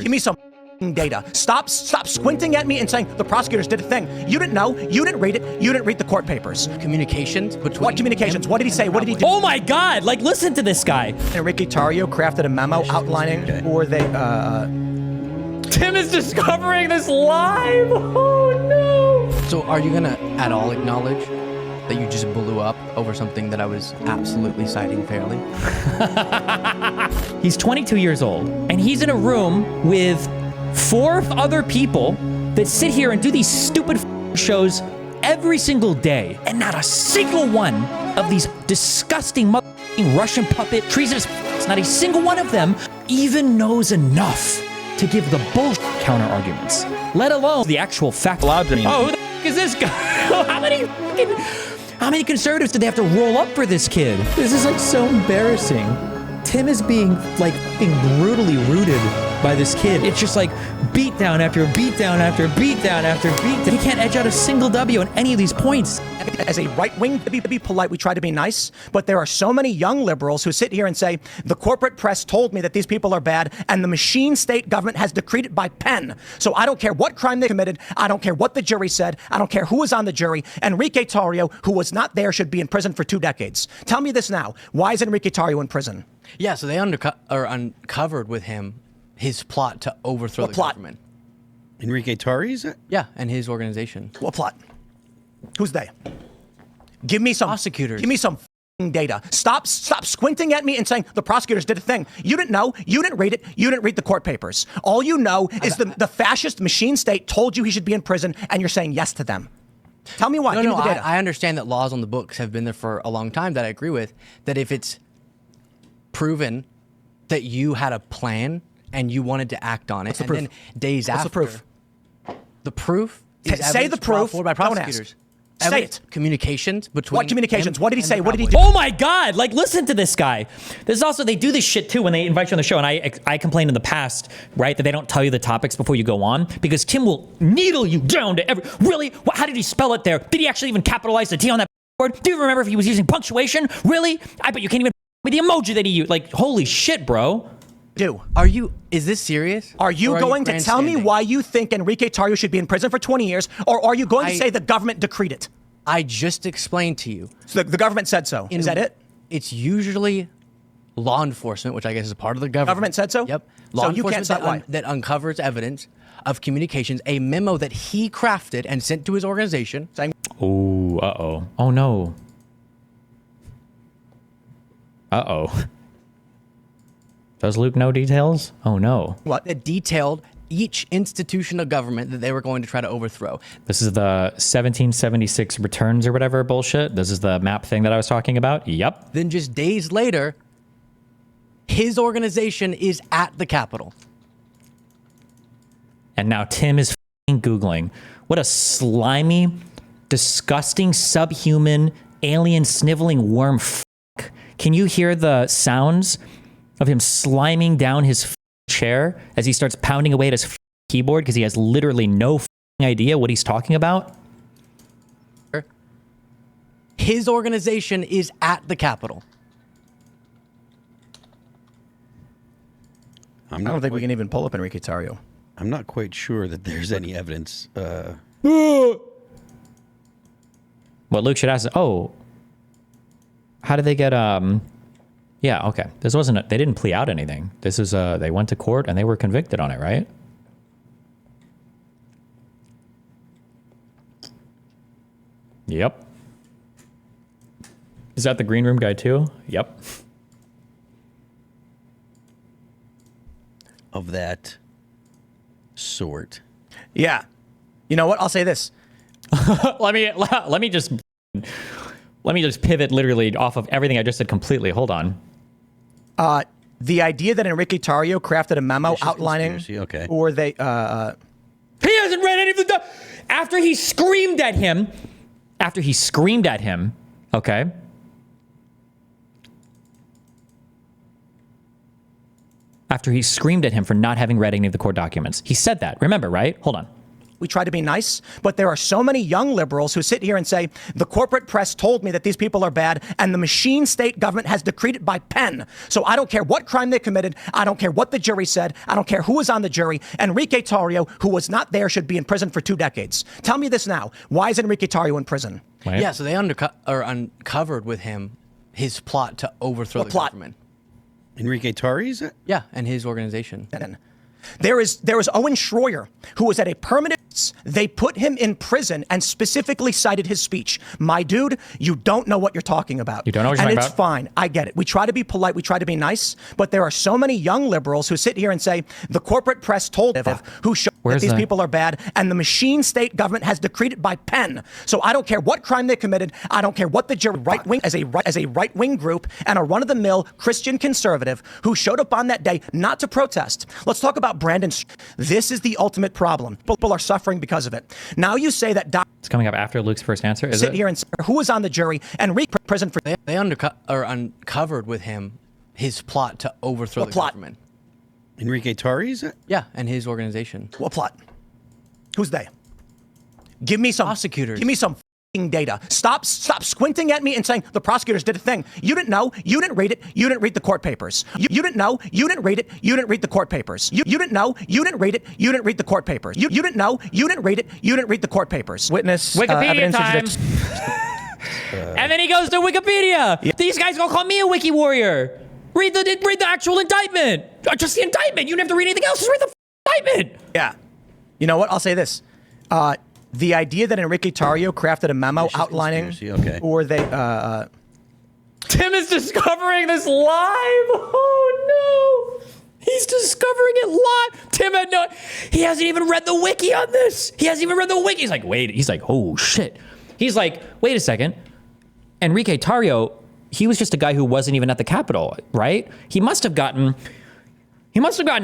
Give me some data. Stop squinting at me and saying the prosecutors did a thing. You didn't know. You didn't read it. You didn't read the court papers. Communications between... What communications? What did he say? What did he do? Oh my God! Like, listen to this guy. Enrique Tarrio crafted a memo outlining or they, Tim is discovering this live. Oh no. So are you gonna at all acknowledge that you just blew up over something that I was absolutely citing fairly? He's 22 years old, and he's in a room with 4 other people that sit here and do these stupid shows every single day, and not a single one of these disgusting Russian puppet treasonous not a single one of them even knows enough to give the bullshit counter arguments, let alone the actual fact. Oh, who the is this guy? How many conservatives did they have to roll up for this kid? This is like so embarrassing. Tim is being like brutally rooted by this kid. It's just like beat down after beat down after beat down after beat down. He can't edge out a single W on any of these points. As a right wing, to be polite, we try to be nice, but there are so many young liberals who sit here and say, the corporate press told me that these people are bad, and the machine state government has decreed it by pen. So I don't care what crime they committed. I don't care what the jury said. I don't care who was on the jury. Enrique Tarrio, who was not there, should be in prison for 2 decades. Tell me this now. Why is Enrique Tarrio in prison? Yeah, so they uncovered with him his plot to overthrow the government. Enrique Tarrio? Yeah, and his organization. What plot? Who's they? Give me some prosecutors. Give me some data. Stop squinting at me and saying the prosecutors did a thing. You didn't know. You didn't read it. You didn't read the court papers. All you know is the fascist machine state told you he should be in prison, and you're saying yes to them. Tell me why. Give me the data. I understand that laws on the books have been there for a long time that I agree with, that if it's proven that you had a plan and you wanted to act on it, and then days after... What's the proof? The proof is say the proof. By prosecutors. Say it. Communications between... What communications? What did he say? What did he do? Oh my God! Like, listen to this guy. This is also, they do this shit too when they invite you on the show, and I complained in the past, right, that they don't tell you the topics before you go on, because Tim will needle you down to every... Really? How did he spell it there? Did he actually even capitalize the T on that word? Do you remember if he was using punctuation? Really? I bet you can't even with the emoji that he used. Like, holy shit, bro. Is this serious? Are you going to tell me why you think Enrique Tarrio should be in prison for 20 years, or are you going to say the government decreed it? I just explained to you. So the government said so. Is that it? It's usually law enforcement, which I guess is a part of the government. Government said so? Yep. Law enforcement that uncovers evidence of communications, a memo that he crafted and sent to his organization. Oh, uh-oh. Oh, no. Uh-oh. Does Luke know details? Oh, no. What? It detailed each institution of government that they were going to try to overthrow. This is the 1776 returns or whatever bullshit. This is the map thing that I was talking about. Yep. Then just days later, his organization is at the Capitol. And now Tim is Googling. What a slimy, disgusting, subhuman, alien, sniveling worm. Can you hear the sounds of him sliming down his chair as he starts pounding away at his keyboard because he has literally no idea what he's talking about? His organization is at the Capitol. I don't think we can even pull up Enrique Tarrio. I'm not quite sure that there's any evidence. What Luke should ask is, oh, how did they get, yeah, okay. This wasn't, they didn't plea out anything. This is, they went to court and they were convicted on it, right? Yep. Is that the green room guy too? Yep. Of that sort. Yeah. You know what? I'll say this. let me just pivot literally off of everything I just said completely. Hold on. The idea that Enrique Tarrio crafted a memo outlining, okay, or they, he hasn't read any of the after he screamed at him, okay. After he screamed at him for not having read any of the court documents. He said that. Remember, right? Hold on. We try to be nice, but there are so many young liberals who sit here and say, the corporate press told me that these people are bad, and the machine state government has decreed it by pen. So I don't care what crime they committed. I don't care what the jury said. I don't care who was on the jury. Enrique Tarrio, who was not there, should be in prison for 2 decades. Tell me this now. Why is Enrique Tarrio in prison? Right? Yeah, so they uncovered with him his plot to overthrow the government. Enrique Tarrio? Yeah, and his organization. There is Owen Schroyer, who was at a permanent. They put him in prison and specifically cited his speech. My dude, you don't know what you're talking about. You don't know what you're talking about? And it's fine. I get it. We try to be polite. We try to be nice. But there are so many young liberals who sit here and say, the corporate press told who showed that these people are bad, and the machine state government has decreed it by pen. So I don't care what crime they committed. I don't care what the jury right-wing as a right-wing group and a run-of-the-mill Christian conservative who showed up on that day not to protest. Let's talk about Brandon. This is the ultimate problem. People are suffering because of it. Now you say that it's coming up after Luke's first answer. Is sit it? here and say who was on the jury and prison for They uncovered with him his plot to overthrow the government. Enrique Tarrio? Yeah, and his organization. what plot? Who's they? Give me some Prosecutors. Give me some data. Stop squinting at me and saying the prosecutors did a thing. You didn't know. You didn't read it. You didn't read the court papers. You didn't know. You didn't read it. You didn't read the court papers. You didn't know. You didn't read it. You didn't read the court papers. You didn't know. You didn't read it. You didn't read the court papers. Witness Wikipedia evidence time. And then he goes to Wikipedia. Yeah. These guys gonna call me a wiki warrior. Read the actual indictment. Just the indictment. You don't have to read anything else. Just read the indictment. Yeah. You know what? I'll say this. The idea that Enrique Tarrio crafted a memo outlining or they Tim is discovering this live. Oh no. He's discovering it live. Tim he hasn't even read the wiki on this. He hasn't even read the wiki. He's like, wait. He's like, oh shit. He's like, wait a second. Enrique Tarrio, he was just a guy who wasn't even at the Capitol, right? He must have gotten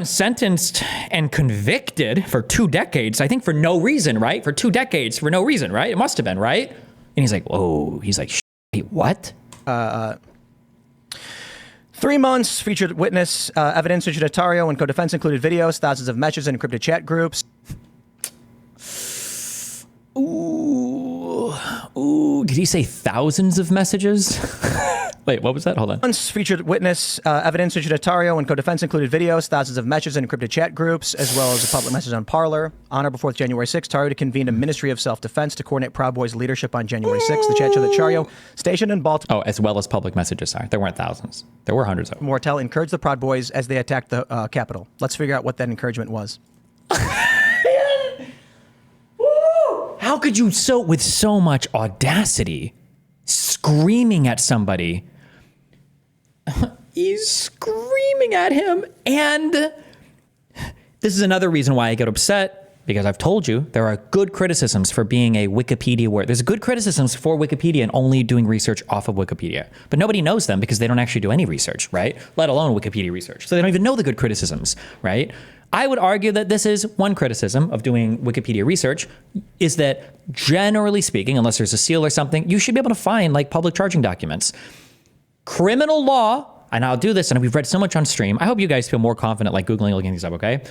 sentenced and convicted for 2 decades, I think for no reason, right? For 2 decades, for no reason, right? It must have been, right? And he's like, whoa. He's like, what? 3 months, featured witness evidence, Richard Tarrio and co-defense included videos, thousands of messages in encrypted chat groups. Ooh, did he say thousands of messages? Wait, what was that? Hold on. Once featured witness evidence, Richard Tarrio and co-defense included videos, thousands of messages in encrypted chat groups, as well as a public message on Parler. On or before January 6th, Tarrio to convene a Ministry of Self-Defense to coordinate Proud Boys leadership on January 6th. The chat showed that Tarrio, stationed in Baltimore. Oh, as well as public messages. Sorry, there weren't thousands. There were hundreds of them. Mortel encouraged the Proud Boys as they attacked the Capitol. Let's figure out what that encouragement was. How could you with so much audacity, screaming at somebody? He's screaming at him. And this is another reason why I get upset, because I've told you there are good criticisms for being a Wikipedia warrior. There's good criticisms for Wikipedia and only doing research off of Wikipedia. But nobody knows them because they don't actually do any research, right? Let alone Wikipedia research. So they don't even know the good criticisms, right? I would argue that this is one criticism of doing Wikipedia research, is that generally speaking, unless there's a seal or something, you should be able to find like public charging documents. Criminal law, and I'll do this, and we've read so much on stream. I hope you guys feel more confident like Googling, looking these up, okay?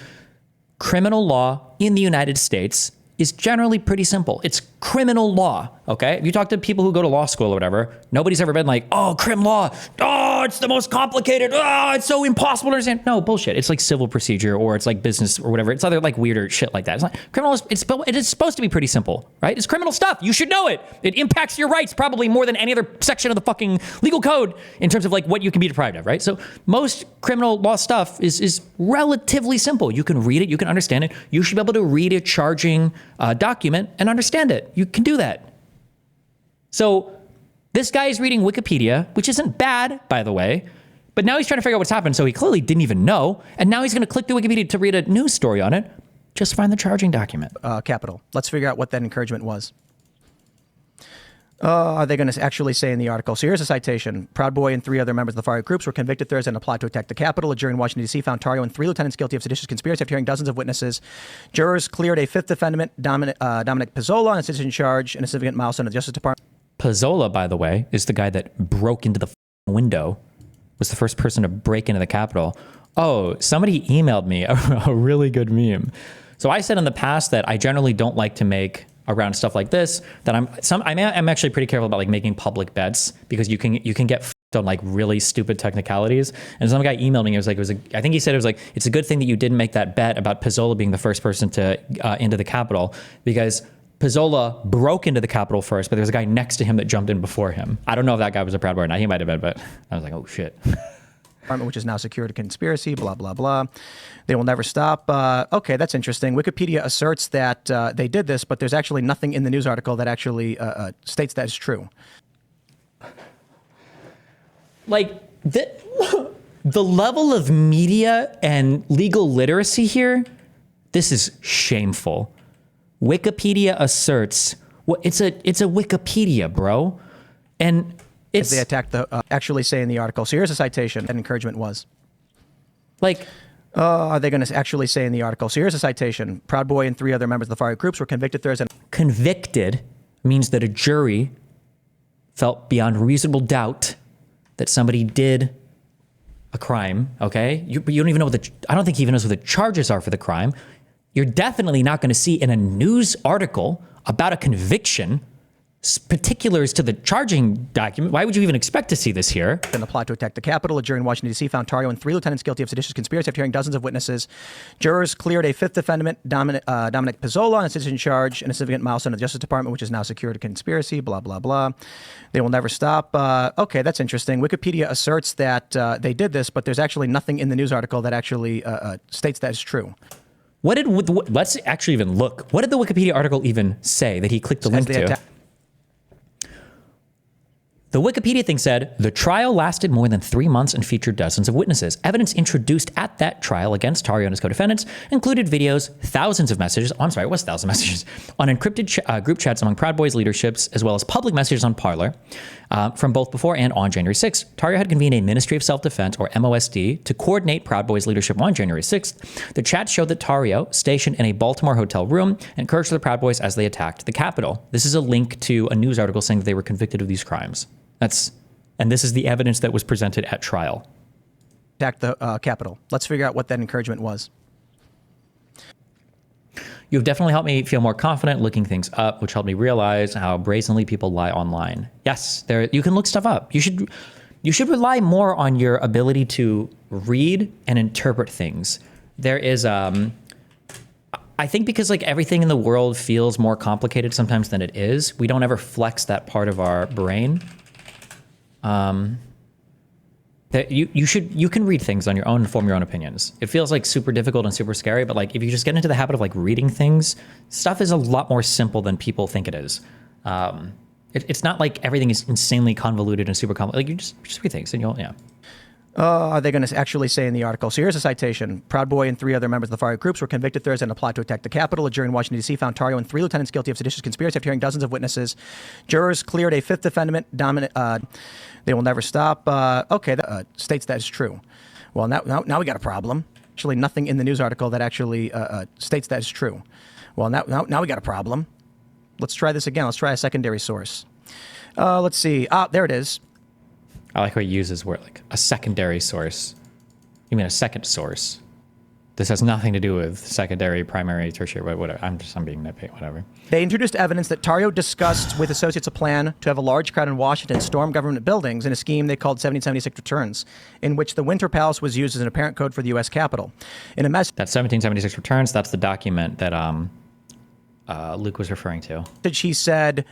Criminal law in the United States is generally pretty simple. It's criminal law, okay? If you talk to people who go to law school or whatever, nobody's ever been like, oh, crim law, oh, it's the most complicated, oh, it's so impossible to understand. No, bullshit. It's like civil procedure, or it's like business or whatever. It's other like weirder shit like that. It's like criminal, it is supposed to be pretty simple, right? It's criminal stuff. You should know it. It impacts your rights probably more than any other section of the fucking legal code in terms of like what you can be deprived of, right? So most criminal law stuff is relatively simple. You can read it, you can understand it. You should be able to read a charging document and understand it. You can do that. So this guy is reading Wikipedia, which isn't bad, by the way, but now he's trying to figure out what's happened, so he clearly didn't even know, and now he's going to click through Wikipedia to read a news story on it. Just find the charging document. Capital. Let's figure out what that encouragement was. Are they going to actually say in the article? So here's a citation. Proud Boy and 3 other members of the far-right groups were convicted Thursday in a plot to attack the Capitol. A jury in Washington, D.C. found Tarrio and 3 lieutenants guilty of seditious conspiracy after hearing dozens of witnesses. Jurors cleared a 5th defendant, Dominic Pizzola, on a citizen charge and a significant milestone of the Justice Department. Pizzola, by the way, is the guy that broke into the window, was the first person to break into the Capitol. Oh, somebody emailed me a really good meme. So I said in the past that I generally don't like to make around stuff like this, that I'm actually pretty careful about like making public bets, because you can get f***ed on like really stupid technicalities. And some guy emailed me, I think he said it's a good thing that you didn't make that bet about Pizzola being the first person to into the Capitol, because Pizzola broke into the Capitol first, but there was a guy next to him that jumped in before him. I don't know if that guy was a Proud Boy or not. He might have been, but I was like, oh shit. Which is now secured a conspiracy, blah, blah, blah. They will never stop. Okay, that's interesting. Wikipedia asserts that they did this, but there's actually nothing in the news article that actually states that is true. Like, the level of media and legal literacy here, this is shameful. Wikipedia asserts, well, it's a Wikipedia, bro. And it's... They attacked the, actually say in the article. So here's a citation. That encouragement was. Like... are they going to actually say in the article? So here's a citation. Proud Boy and 3 other members of the far-right groups were convicted Thursday. Convicted means that a jury felt beyond reasonable doubt that somebody did a crime, okay? You don't even know I don't think he even knows what the charges are for the crime. You're definitely not going to see in a news article about a conviction particulars to the charging document. Why would you even expect to see this here? In the plot to attack the Capitol, a jury in Washington, D.C. found Tarrio and 3 lieutenants guilty of seditious conspiracy after hearing dozens of witnesses. Jurors cleared a 5th defendant, Dominic Pizzola, on a citizen charge in a significant milestone of the Justice Department, which is now secured a conspiracy, blah, blah, blah. They will never stop. Okay, that's interesting. Wikipedia asserts that they did this, but there's actually nothing in the news article that actually states that is true. Let's actually even look. What did the Wikipedia article even say that he clicked the link to? The Wikipedia thing said, the trial lasted more than 3 months and featured dozens of witnesses. Evidence introduced at that trial against Tarrio and his co-defendants included videos, thousands of messages, on encrypted group chats among Proud Boys leaderships, as well as public messages on Parler from both before and on January 6th. Tarrio had convened a Ministry of Self-Defense, or MOSD, to coordinate Proud Boys leadership on January 6th. The chat showed that Tarrio, stationed in a Baltimore hotel room, encouraged the Proud Boys as they attacked the Capitol. This is a link to a news article saying that they were convicted of these crimes. And this is the evidence that was presented at trial. Attack the Capitol. Let's figure out what that encouragement was. You've definitely helped me feel more confident looking things up, which helped me realize how brazenly people lie online. Yes, you can look stuff up. You should rely more on your ability to read and interpret things. There is, I think because like everything in the world feels more complicated sometimes than it is, we don't ever flex that part of our brain. That you can read things on your own and form your own opinions. It feels like super difficult and super scary, but like if you just get into the habit of like reading things, stuff is a lot more simple than people think it is. It's not like everything is insanely convoluted and super complicated. Like you just read things and you'll, yeah. Are they going to actually say in the article? So here's a citation. Proud Boy and 3 other members of the far-right groups were convicted Thursday in a plot to attack the Capitol. A jury in Washington, D.C. found Tarrio and 3 lieutenants guilty of seditious conspiracy after hearing dozens of witnesses. Jurors cleared a 5th defendant, Dominic. They will never stop. Okay, that states that is true. Well, now we got a problem. Actually, nothing in the news article that actually states that is true. Well, now we got a problem. Let's try this again. Let's try a secondary source. Let's see. There it is. I like how he uses word like a secondary source. You mean a second source? This has nothing to do with secondary, primary, tertiary, whatever. I'm being nitpicky, whatever. They introduced evidence that Tarrio discussed with associates a plan to have a large crowd in Washington storm government buildings in a scheme they called 1776 Returns, in which the Winter Palace was used as an apparent code for the U.S. Capitol. In a message, that's 1776 Returns. That's the document that Luke was referring to. He said,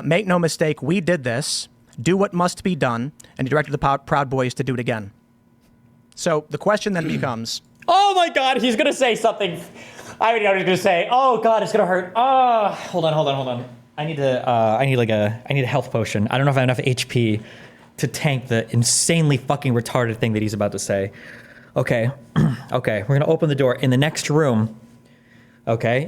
make no mistake, we did this. Do what must be done, and he directed the Proud Boys to do it again. So the question then becomes... Oh my God, he's gonna say something. I already know what he's gonna say. Oh God, it's gonna hurt. Oh, hold on. I need a health potion. I don't know if I have enough HP to tank the insanely fucking retarded thing that he's about to say. Okay, okay, we're gonna open the door. In the next room, okay,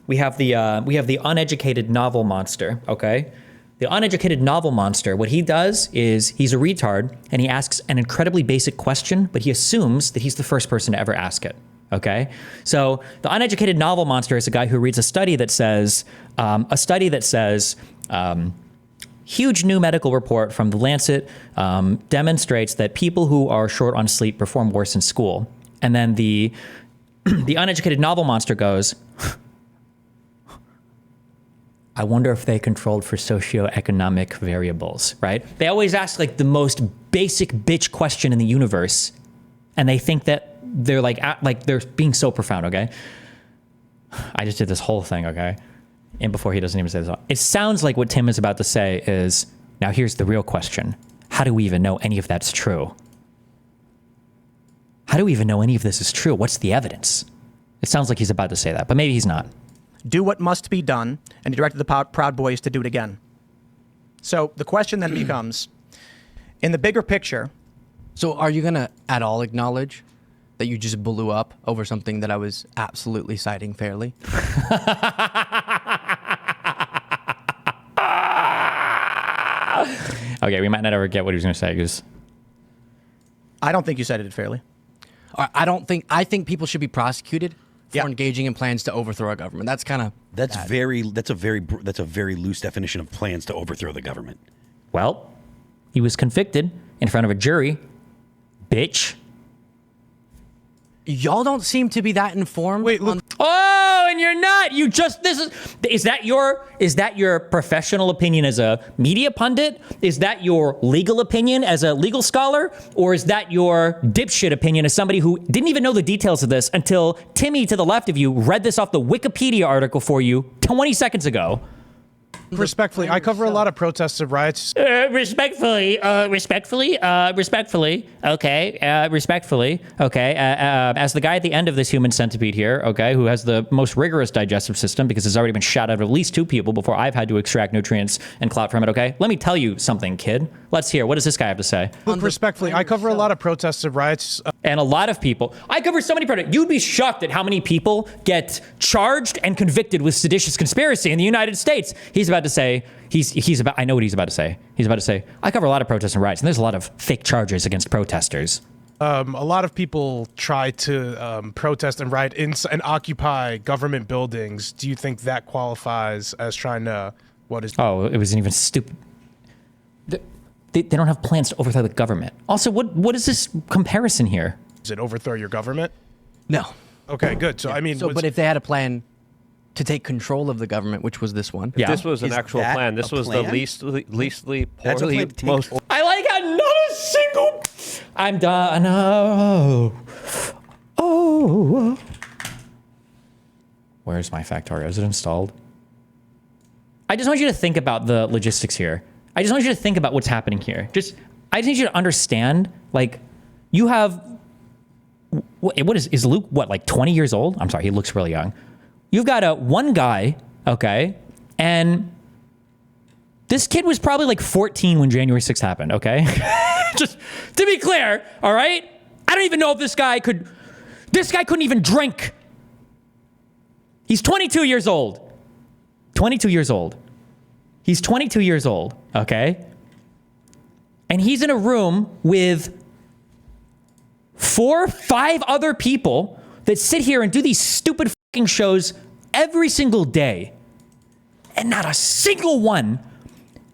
we have the uneducated novel monster, okay? The uneducated novel monster, what he does is he's a retard and he asks an incredibly basic question, but he assumes that he's the first person to ever ask it, okay? So the uneducated novel monster is a guy who reads a study that says, huge new medical report from The Lancet demonstrates that people who are short on sleep perform worse in school. And then the the uneducated novel monster goes, I wonder if they controlled for socioeconomic variables, right? They always ask like the most basic bitch question in the universe, and they think that they're like they're being so profound, okay? I just did this whole thing, okay? And before he doesn't even say this, it sounds like what Tim is about to say is, now here's the real question. How do we even know any of that's true? How do we even know any of this is true? What's the evidence? It sounds like he's about to say that, but maybe he's not. Do what must be done, and he directed the Proud Boys to do it again. So the question then becomes, in the bigger picture... So are you going to at all acknowledge that you just blew up over something that I was absolutely citing fairly? Okay, we might not ever get what he was going to say, because... I don't think you cited it fairly. I think people should be prosecuted for engaging in plans to overthrow a government. That's kind of that's a very loose definition of plans to overthrow the government. Well, he was convicted in front of a jury. Bitch. Y'all don't seem to be that informed. Wait, look. Oh, and you're not. You just is that your professional opinion as a media pundit? Is that your legal opinion as a legal scholar? Or is that your dipshit opinion as somebody who didn't even know the details of this until Timmy to the left of you read this off the Wikipedia article for you 20 seconds ago? Respectfully, I cover a lot of protests and riots. Respectfully, okay, respectfully, okay. As the guy at the end of this human centipede here, okay, who has the most rigorous digestive system because it's already been shot out of at least 2 people before I've had to extract nutrients and clout from it, okay? Let me tell you something, kid. Let's hear. What does this guy have to say? Look, respectfully, I cover a lot of protests and riots. And a lot of people. I cover so many protests. You'd be shocked at how many people get charged and convicted with seditious conspiracy in the United States. He's about to say, I know what he's about to say. He's about to say, I cover a lot of protests and riots, and there's a lot of fake charges against protesters. A lot of people try to protest and riot and occupy government buildings. Do you think that qualifies as trying to, Oh, it wasn't even stupid. They don't have plans to overthrow the government. Also, what is this comparison here? Is it overthrow your government? No. Okay, good. So, I mean... but if they had a plan to take control of the government, which was this one. Yeah. This was an actual plan. This was the leastly poorly most... I like how not a single... I'm done. Oh. Where's my Factorio? Is it installed? I just want you to think about the logistics here. I just want you to think about what's happening here. I just need you to understand, like, you have... What is Luke, like 20 years old? I'm sorry, he looks really young. You've got one guy, okay, and this kid was probably like 14 when January 6th happened, okay? Just to be clear, all right? I don't even know if this guy couldn't even drink. He's 22 years old. 22 years old. He's 22 years old, okay? And he's in a room with 4, 5 other people that sit here and do these stupid fucking shows every single day. And not a single one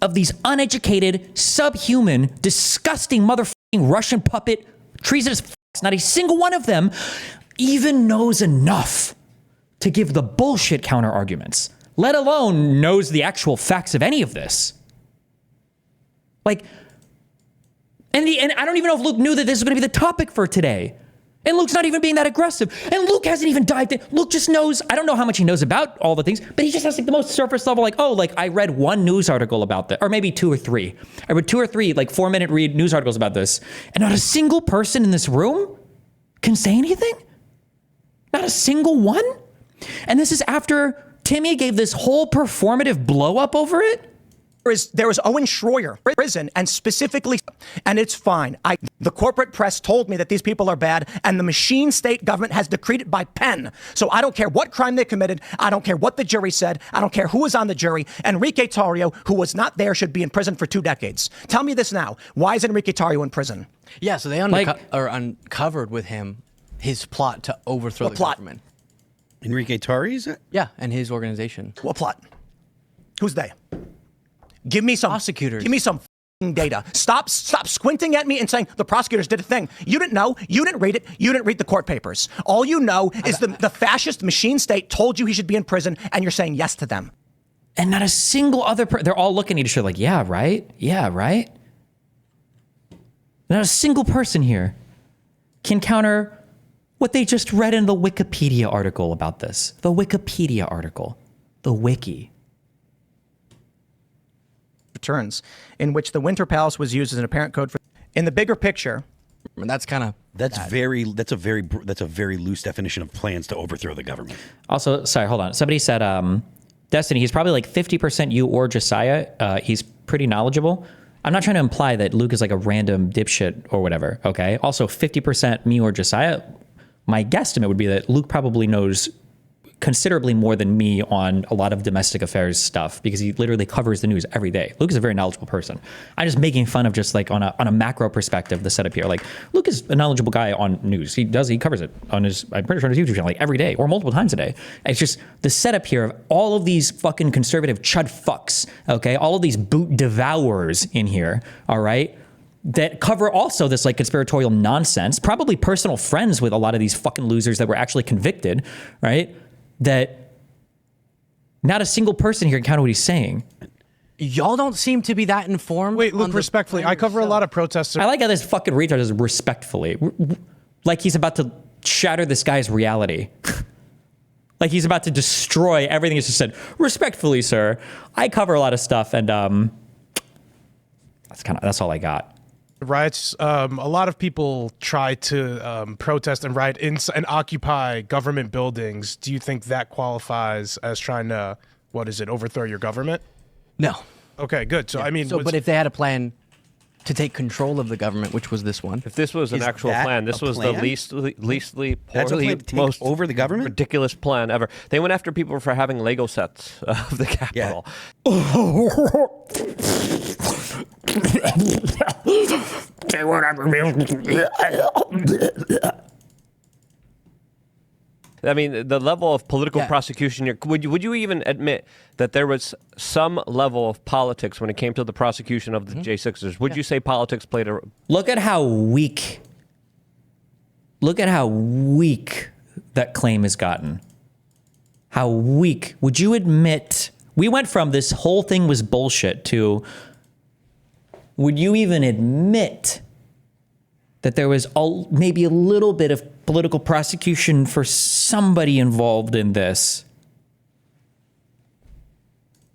of these uneducated, subhuman, disgusting motherfucking Russian puppet treasonous fucks, not a single one of them even knows enough to give the bullshit counter arguments, let alone knows the actual facts of any of this. Like, and I don't even know if Luke knew that this was going to be the topic for today. And Luke's not even being that aggressive. And Luke hasn't even dived in. Luke just knows, I don't know how much he knows about all the things, but he just has like the most surface level, like, oh, like I read 1 news article about that, or maybe 2 or 3. I read 2 or 3, like 4-minute read news articles about this. And not a single person in this room can say anything? Not a single one? And this is after Timmy gave this whole performative blow up over it? There was Owen Schroyer in prison, and specifically, and it's fine. The corporate press told me that these people are bad, and the machine state government has decreed it by pen. So I don't care what crime they committed. I don't care what the jury said. I don't care who was on the jury. Enrique Tarrio, who was not there, should be in prison for 2 decades. Tell me this now. Why is Enrique Tarrio in prison? Yeah, so they uncovered with him his plot to overthrow the government. Enrique Tarrio? Yeah, and his organization. What plot? Who's they? Give me some prosecutors. Give me some data. Stop squinting at me and saying the prosecutors did a thing. You didn't know. You didn't read it. You didn't read the court papers. All you know is the fascist machine state told you he should be in prison, and you're saying yes to them. And not a single other they're all looking at each other like, yeah, right? Yeah, right? Not a single person here can counter what they just read in the Wikipedia article about this. The Wikipedia article. The wiki. Returns, in which the Winter Palace was used as an apparent code for. In the bigger picture, And that's kind of That's a very loose definition of plans to overthrow the government. Also, sorry, hold on. Somebody said, Destiny, he's probably like 50% you or Josiah. He's pretty knowledgeable. I'm not trying to imply that Luke is like a random dipshit or whatever, okay? Also, 50% me or Josiah, my guesstimate would be that Luke probably knows considerably more than me on a lot of domestic affairs stuff because he literally covers the news every day. Luke is a very knowledgeable person. I'm just making fun of just like on a macro perspective, the setup here. Like Luke is a knowledgeable guy on news. He covers it on his, I'm pretty sure on his YouTube channel, like every day or multiple times a day. It's just the setup here of all of these fucking conservative chud fucks, okay? All of these boot devourers in here, all right? That cover also this like conspiratorial nonsense, probably personal friends with a lot of these fucking losers that were actually convicted, right? That not a single person here can counter what he's saying. y'all don't seem to be that informed. Wait, Luke, respectfully, I cover a lot of protests. I like how this fucking retard is respectfully. Like he's about to shatter this guy's reality. Like he's about to destroy everything he's just said. Respectfully, sir. I cover a lot of stuff and that's all I got. Riots, a lot of people try to protest and riot and occupy government buildings. Do you think that qualifies as trying to, overthrow your government? No. Okay, good. So, Yeah. I mean... but if they had a plan to take control of the government, which was this one. If this was an actual plan, this was the leastly That's a plan to take most over the government? ridiculous plan ever. They went after people for having Lego sets of the Capitol. I mean, the level of political prosecution here, would you even admit that there was some level of politics when it came to the prosecution of the J6ers? Would you say politics played a... Look at how weak that claim has gotten. How weak. Would you admit, we went from this whole thing was bullshit to, would you even admit that there was maybe a little bit of political prosecution for somebody involved in this?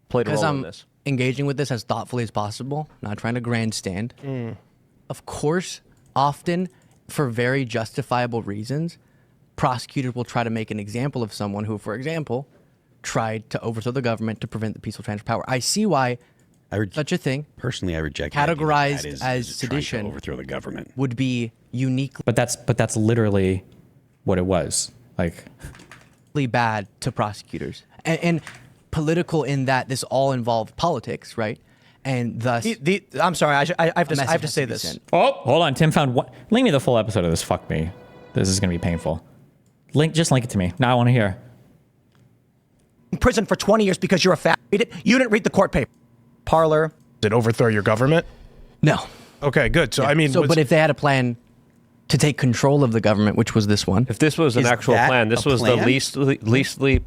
Played a role in this. Engaging with this as thoughtfully as possible, not trying to grandstand. Of course, often, for very justifiable reasons, prosecutors will try to make an example of someone who, for example, tried to overthrow the government to prevent the peaceful transfer of power. I see why such a thing, personally, I reject categorized that as trying sedition, to overthrow the government, would be uniquely But that's literally what it was. Like, bad to prosecutors and political in that this all involved politics, right? And thus, I'm sorry, I have to say this. sent. oh, hold on. Tim found what? Link me the full episode of this. Fuck me. This is gonna be painful. Just link it to me. Now I want to hear. In prison for 20 years because you're a fat. You didn't read the court paper. Parlor. Did it overthrow your government? No. Okay, good. So, I mean... but if they had a plan to take control of the government, which was this one. If this was an actual plan, this was the leastly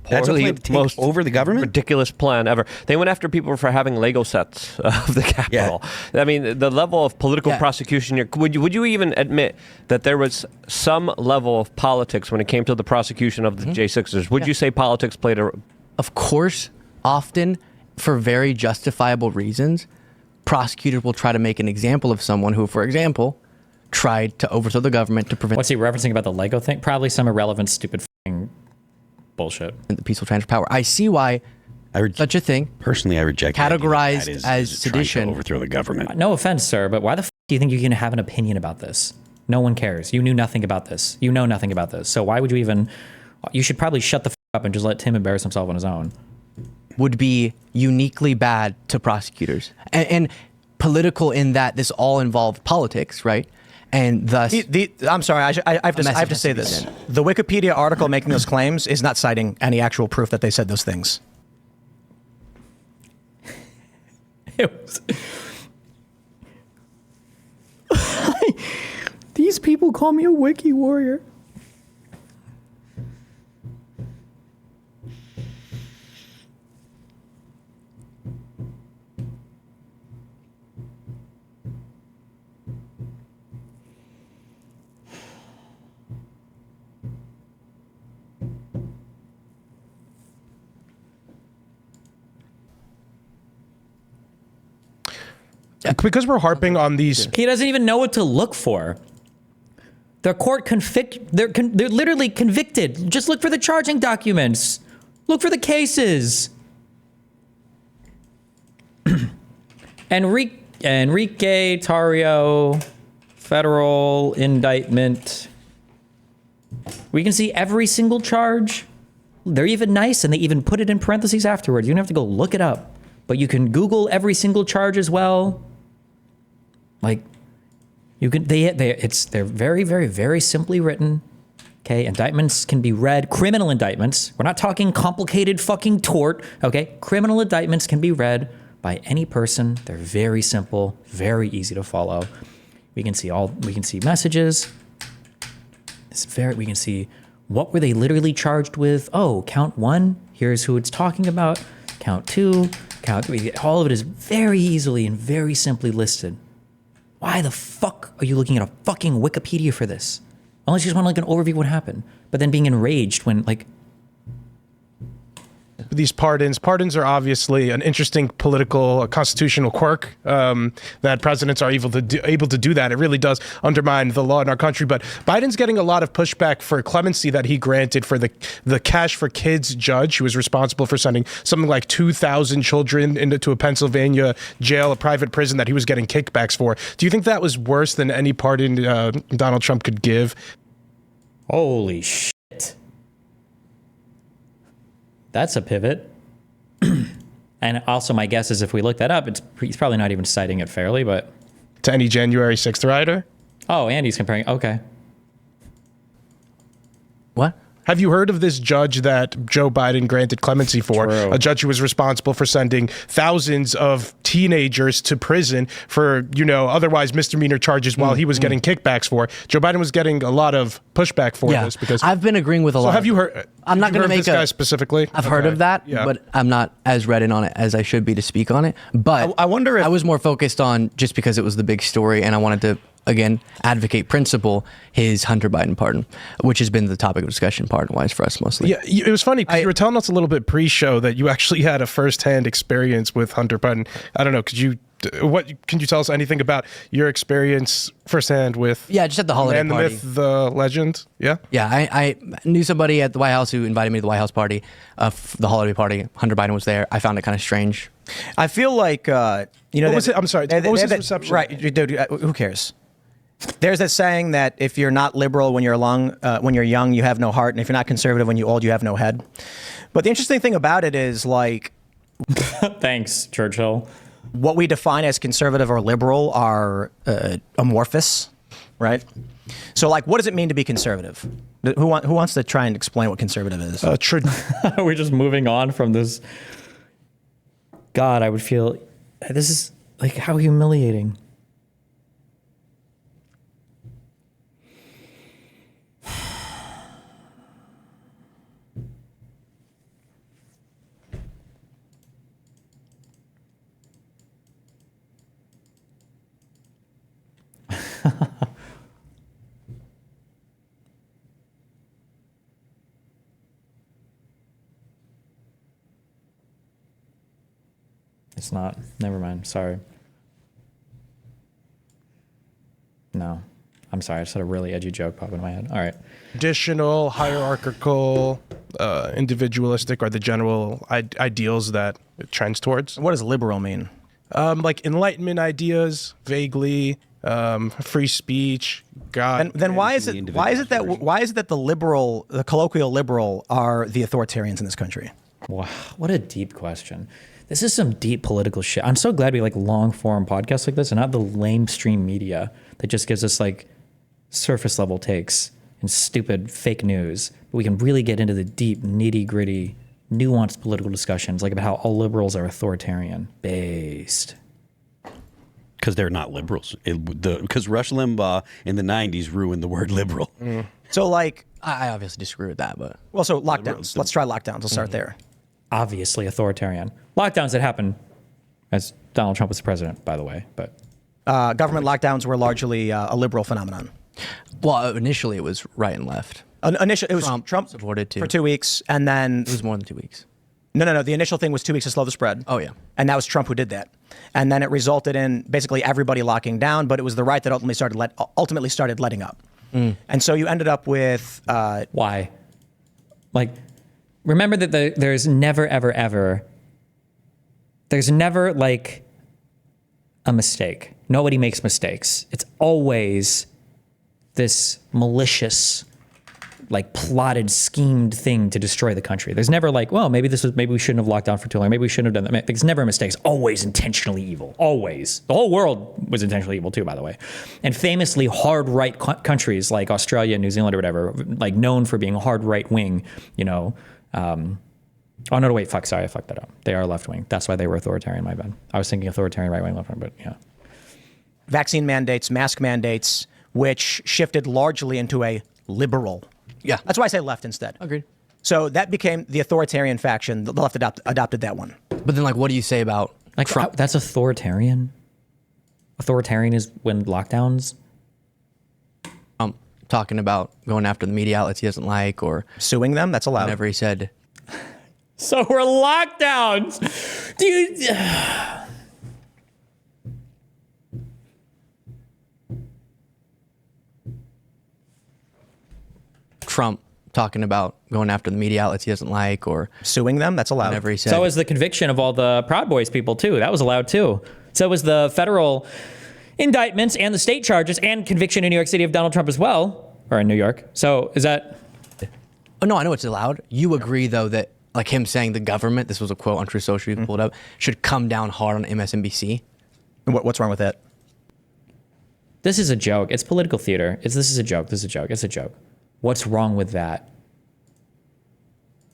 That's a plan to take most over the government? ridiculous plan ever. They went after people for having Lego sets of the Capitol. I mean, the level of political prosecution here, would you even admit that there was some level of politics when it came to the prosecution of the J6ers? Would you say politics played a... Of course, often, for very justifiable reasons, prosecutors will try to make an example of someone who, for example, tried to overthrow the government to prevent... What's he referencing about the Lego thing? Probably some irrelevant, stupid bullshit. The peaceful transfer of power. I see why such a thing... Personally, I reject categorized as sedition... trying to overthrow the government. No offense, sir, but why the do you think you can have an opinion about this? No one cares. You knew nothing about this. You know nothing about this. So why would you even... You should probably shut the up and just let Tim embarrass himself on his own. Would be uniquely bad to prosecutors. And political in that this all involved politics, right? And thus... I'm sorry, I have to say this. The Wikipedia article making those claims is not citing any actual proof that they said those things. These people call me a wiki warrior. Because we're harping on these. He doesn't even know what to look for. The court they're literally convicted. Just look for the charging documents. Look for the cases. Enrique Tarrio, federal indictment. We can see every single charge. They're even nice, and they even put it in parentheses afterwards. You don't have to go look it up, but you can Google every single charge as well. Like, you can, they're very, very, very simply written. Okay, indictments can be read. Criminal indictments. We're not talking complicated fucking tort. Okay, criminal indictments can be read by any person. They're very simple, very easy to follow. We can see messages. We can see what were they literally charged with. Oh, count 1. Here's who it's talking about. Count 2, count 3. All of it is very easily and very simply listed. Why the fuck are you looking at a fucking Wikipedia for this? Unless you just want like an overview of what happened, but then being enraged when like. These pardons are obviously an interesting political, constitutional quirk that presidents are able to do that. It really does undermine the law in our country. But Biden's getting a lot of pushback for clemency that he granted for the Cash for Kids judge who was responsible for sending something like 2,000 children into a Pennsylvania jail, a private prison that he was getting kickbacks for. Do you think that was worse than any pardon Donald Trump could give? Holy shit. That's a pivot. And also my guess is if we look that up, he's probably not even citing it fairly, but. To any January 6th rider? Oh, and he's comparing, okay. What? Have you heard of this judge that Joe Biden granted clemency for? True. A judge who was responsible for sending thousands of teenagers to prison for, otherwise misdemeanor charges while he was getting kickbacks for. Joe Biden was getting a lot of pushback for this because I've been agreeing with a lot. So have you heard? I'm not going to make this guy specifically. I've heard of that, Yeah. but I'm not as read in on it as I should be to speak on it. But I wonder if I was more focused on just because it was the big story, and I wanted to again advocate principle his Hunter Biden pardon, which has been the topic of discussion pardon-wise for us mostly. Yeah, it was funny because you were telling us a little bit pre-show that you actually had a first-hand experience with Hunter Biden. I don't know. Can you tell us anything about your experience firsthand with? Yeah, just at the holiday and the party. myth, the legend. Yeah. Yeah, I knew somebody at the White House who invited me to the White House party, the holiday party. Hunter Biden was there. I found it kind of strange. I feel like What was it? I'm sorry. What was his reception? Right, dude. Who cares? There's that saying that if you're not liberal when you're young, you have no heart, and if you're not conservative when you're old, you have no head. But the interesting thing about it is like, Thanks, Churchill. what we define as conservative or liberal are amorphous, right? So, like, what does it mean to be conservative? Who wants to try and explain what conservative is? We're just moving on from this. God, I would feel this is like how humiliating. It's not. Never mind. Sorry. No. I'm sorry. I just had a really edgy joke pop into my head. All right. Traditional, hierarchical, individualistic are the general ideals that it trends towards. What does liberal mean? Like Enlightenment ideas, vaguely, free speech, God. And then why is it that the colloquial liberal are the authoritarians in this country? Wow. What a deep question. This is some deep political shit. I'm so glad we like long form podcasts like this and not the lame stream media that just gives us like surface level takes and stupid fake news. But we can really get into the deep, nitty gritty, nuanced political discussions like about how all liberals are authoritarian based. Because they're not liberals. Because Rush Limbaugh in the 90s ruined the word liberal. So like, I obviously disagree with that, but well, so lockdowns. Let's try lockdowns. We'll start there. Obviously authoritarian. Lockdowns that happened as Donald Trump was the president, by the way. But Government lockdowns were largely a liberal phenomenon. well, initially it was right and left. Initially, it was Trump supported too. for 2 weeks, and then It was more than 2 weeks. no. The initial thing was 2 weeks to slow the spread. Oh, yeah. And that was Trump who did that. And then it resulted in basically everybody locking down, but it was the right that ultimately started letting up. And so you ended up with why? Like, remember that there's never, ever, ever, there's never like a mistake. Nobody makes mistakes. It's always this malicious, like plotted, schemed thing to destroy the country. There's never like, well, maybe we shouldn't have locked down for too long. Maybe we shouldn't have done that. There's never mistakes. Always intentionally evil. Always. The whole world was intentionally evil too, by the way. And famously hard right countries like Australia, New Zealand, or whatever, like known for being hard right wing, you know. Oh no, wait, sorry, I fucked that up. They are left wing. That's why they were authoritarian. My bad. I was thinking authoritarian right wing, left wing, but yeah. vaccine mandates, mask mandates, which shifted largely into a liberal. Yeah. That's why I say left instead. Agreed. So that became the authoritarian faction. The left adopted that one. But then, like, what do you say about Like Trump? that's authoritarian. Authoritarian is when lockdowns. Talking about going after the media outlets he doesn't like, or Suing them, that's allowed. whenever he said, So we're lockdowns. Dude. Trump talking about going after the media outlets he doesn't like, or Suing them, that's allowed. whenever he said, So was the conviction of all the Proud Boys people too. That was allowed too. So was the federal indictments and the state charges and conviction in New York City of Donald Trump as well, or in New York. So is that? oh no, I know it's allowed. You agree though that like him saying the government, this was a quote on True Social you pulled up, should come down hard on MSNBC. What's wrong with that? This is a joke. It's political theater. This is a joke. This is a joke. It's a joke. What's wrong with that?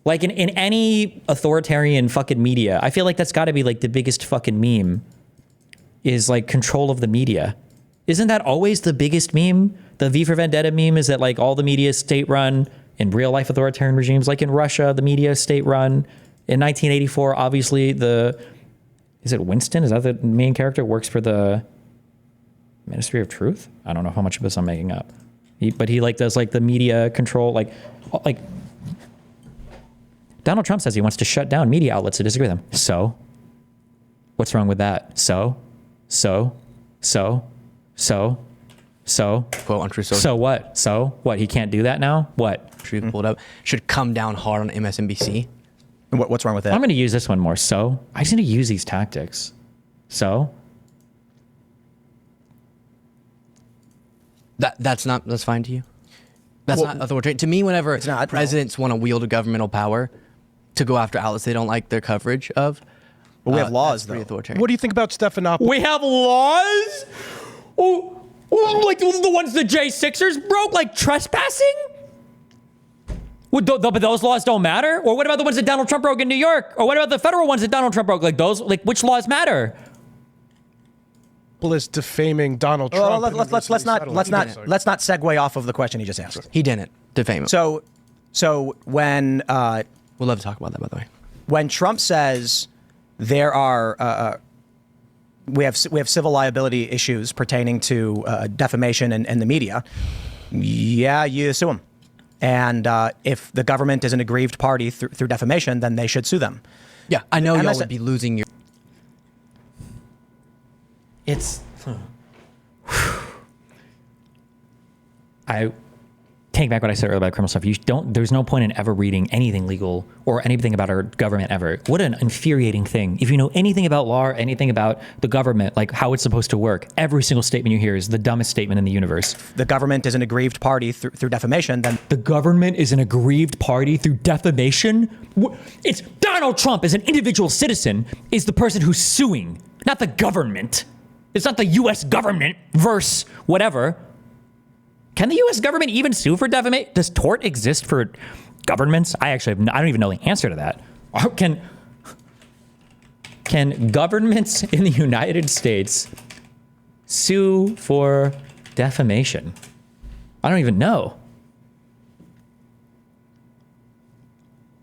Like in any authoritarian fucking media, I feel like that's got to be like the biggest fucking meme is like control of the media. Isn't that always the biggest meme? The V for Vendetta meme is that like all the media is state run in real life authoritarian regimes, like in Russia, the media is state run. In 1984, obviously is it Winston? Is that the main character? Works for the Ministry of Truth? I don't know how much of this I'm making up. But he like does like the media control, like Donald Trump says he wants to shut down media outlets to disagree with him. So what's wrong with that? So Quote on True Social. so what? So what? He can't do that now? What? You pulled up should come down hard on MSNBC. What's wrong with that? I'm going to use this one more. So I just need to use these tactics. So That's fine to you. That's not authoritarian to me. Whenever not, presidents want to wield a governmental power to go after outlets they don't like their coverage of, Well, we have laws, that's pretty though. authoritarian. What do you think about Stephanopoulos? we have laws? Like the ones the J6ers broke, like trespassing? But those laws don't matter? Or what about the ones that Donald Trump broke in New York? Or what about the federal ones that Donald Trump broke? Like those, like which laws matter? Is defaming Donald Trump. Well, let's not segue off of the question he just asked. He didn't defame him. So when We'd love to talk about that, by the way. when Trump says there are we have civil liability issues pertaining to defamation and the media, yeah, you sue them. And if the government is an aggrieved party through defamation, then they should sue them. Yeah, I know And y'all that's would be losing your. It's. I take back what I said earlier about criminal stuff. There's no point in ever reading anything legal or anything about our government ever. What an infuriating thing. If you know anything about law or anything about the government, like how it's supposed to work, every single statement you hear is the dumbest statement in the universe. The government is an aggrieved party through defamation, then The government is an aggrieved party through defamation? It's Donald Trump as an individual citizen is the person who's suing, not the government. It's not the U.S. government versus whatever. Can the U.S. government even sue for defamation? Does tort exist for governments? I don't even know the answer to that. Can governments in the United States sue for defamation? I don't even know.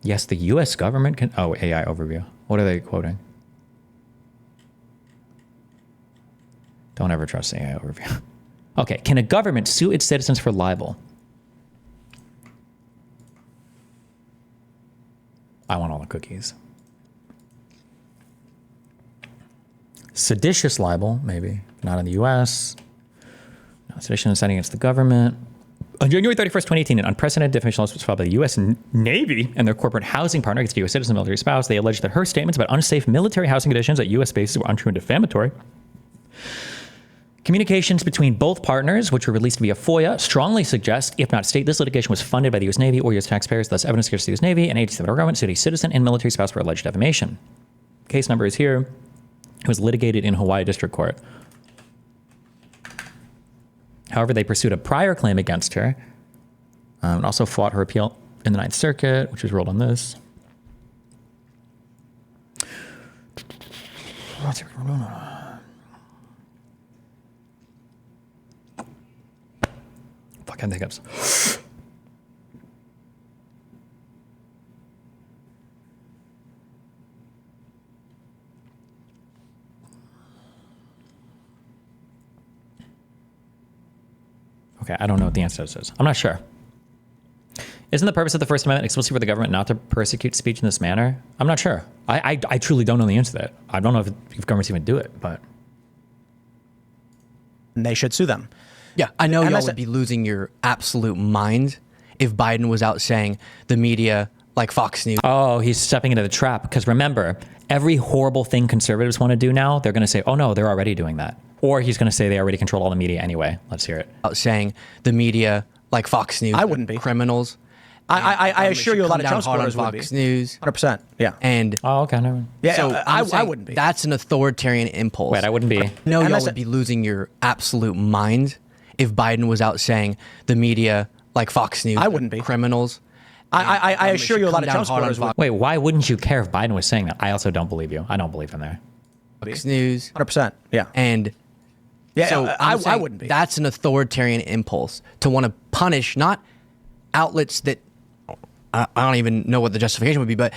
Yes, the U.S. government can. Oh, AI overview. What are they quoting? Don't ever trust AI overview. Okay, can a government sue its citizens for libel? I want all the cookies. Seditious libel, maybe. Not in the U.S. No, sedition is against the government. On January 31st, 2018, an unprecedented defamation lawsuit was filed by the U.S. Navy and their corporate housing partner against a U.S. citizen and military spouse. They alleged that her statements about unsafe military housing conditions at U.S. bases were untrue and defamatory. Communications between both partners, which were released via FOIA, strongly suggest, if not state, this litigation was funded by the U.S. Navy or U.S. taxpayers. Thus, evidence against the U.S. Navy and agency of the federal government sued a citizen and military spouse for alleged defamation. Case number is here. It was litigated in Hawaii District Court. However, they pursued a prior claim against her and also fought her appeal in the Ninth Circuit, which was ruled on this. Fucking hiccups. Okay, I don't know what the answer to this is. I'm not sure. Isn't the purpose of the First Amendment explicitly for the government not to persecute speech in this manner? I'm not sure. I truly don't know the answer to that. I don't know if governments even do it, but... And they should sue them. Yeah, I know y'all would be losing your absolute mind if Biden was out saying the media, like Fox News. Oh, he's stepping into the trap. Because remember, every horrible thing conservatives want to do now, they're going to say, oh no, they're already doing that. Or he's going to say they already control all the media anyway. Let's hear it. Out saying the media, like Fox News, I wouldn't be. Criminals. I assure you a lot of Trump supporters on would be. Fox News. 100%. Yeah. And Oh, okay. Never mind. Yeah, so I wouldn't be. That's an authoritarian impulse. Wait, I wouldn't be. No, And y'all that's would be losing your absolute mind if Biden was out saying the media, like Fox News, I wouldn't be. criminals. I assure you a lot of Trump supporters would Wait, why wouldn't you care if Biden was saying that? I also don't believe you. I don't believe him there. be. Fox News. 100%. Yeah. And Yeah, so I saying wouldn't be. That's an authoritarian impulse to want to punish not outlets that I don't even know what the justification would be, but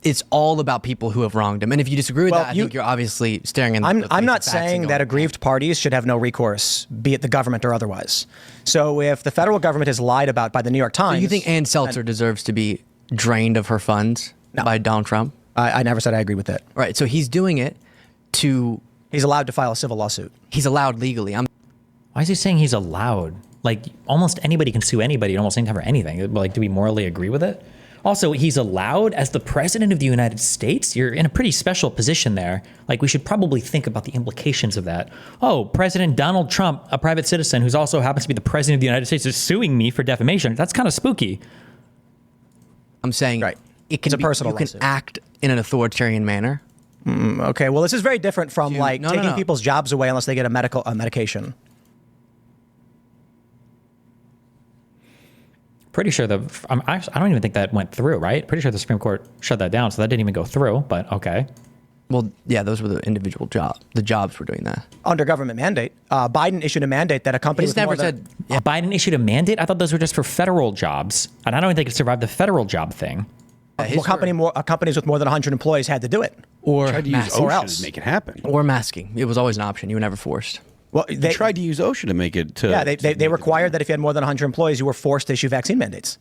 it's all about people who have wronged him. And if you disagree with Well, that, I think you're obviously staring in the face I'm not of facts saying and that going, aggrieved parties should have no recourse, be it the government or otherwise. So if the federal government is lied about by the New York Times... So you think Ann Seltzer deserves to be drained of her funds by Donald Trump? I never said I agree with that. Right. So he's doing it to... He's allowed to file a civil lawsuit. He's allowed legally. Why is he saying he's allowed? Like, almost anybody can sue anybody almost anytime for anything. Like, do we morally agree with it? Also, he's allowed as the president of the United States. You're in a pretty special position there. Like, we should probably think about the implications of that. Oh, President Donald Trump, a private citizen who's also happens to be the president of the United States, is suing me for defamation. That's kind of spooky. I'm saying Right. it can It's a be, personal you can lawsuit. act in an authoritarian manner. Okay, well, this is very different from like no, taking no. people's jobs away unless they get a medication. Pretty sure I don't even think that went through, right? Pretty sure the Supreme Court shut that down, so that didn't even go through, but okay. Well, yeah, those were the individual jobs. The jobs were doing that. Under government mandate, Biden issued a mandate that a company He's with never more than, said... Biden issued a mandate? I thought those were just for federal jobs, and I don't even think it survived the federal job thing. companies with more than 100 employees had to do it. Or Tried to use masking. or OSHA else. to make it happen. Or masking. It was always an option. You were never forced. Well, They tried to use OSHA to make it to. Yeah, to they make it required that if you had more than 100 employees, you were forced to issue vaccine mandates.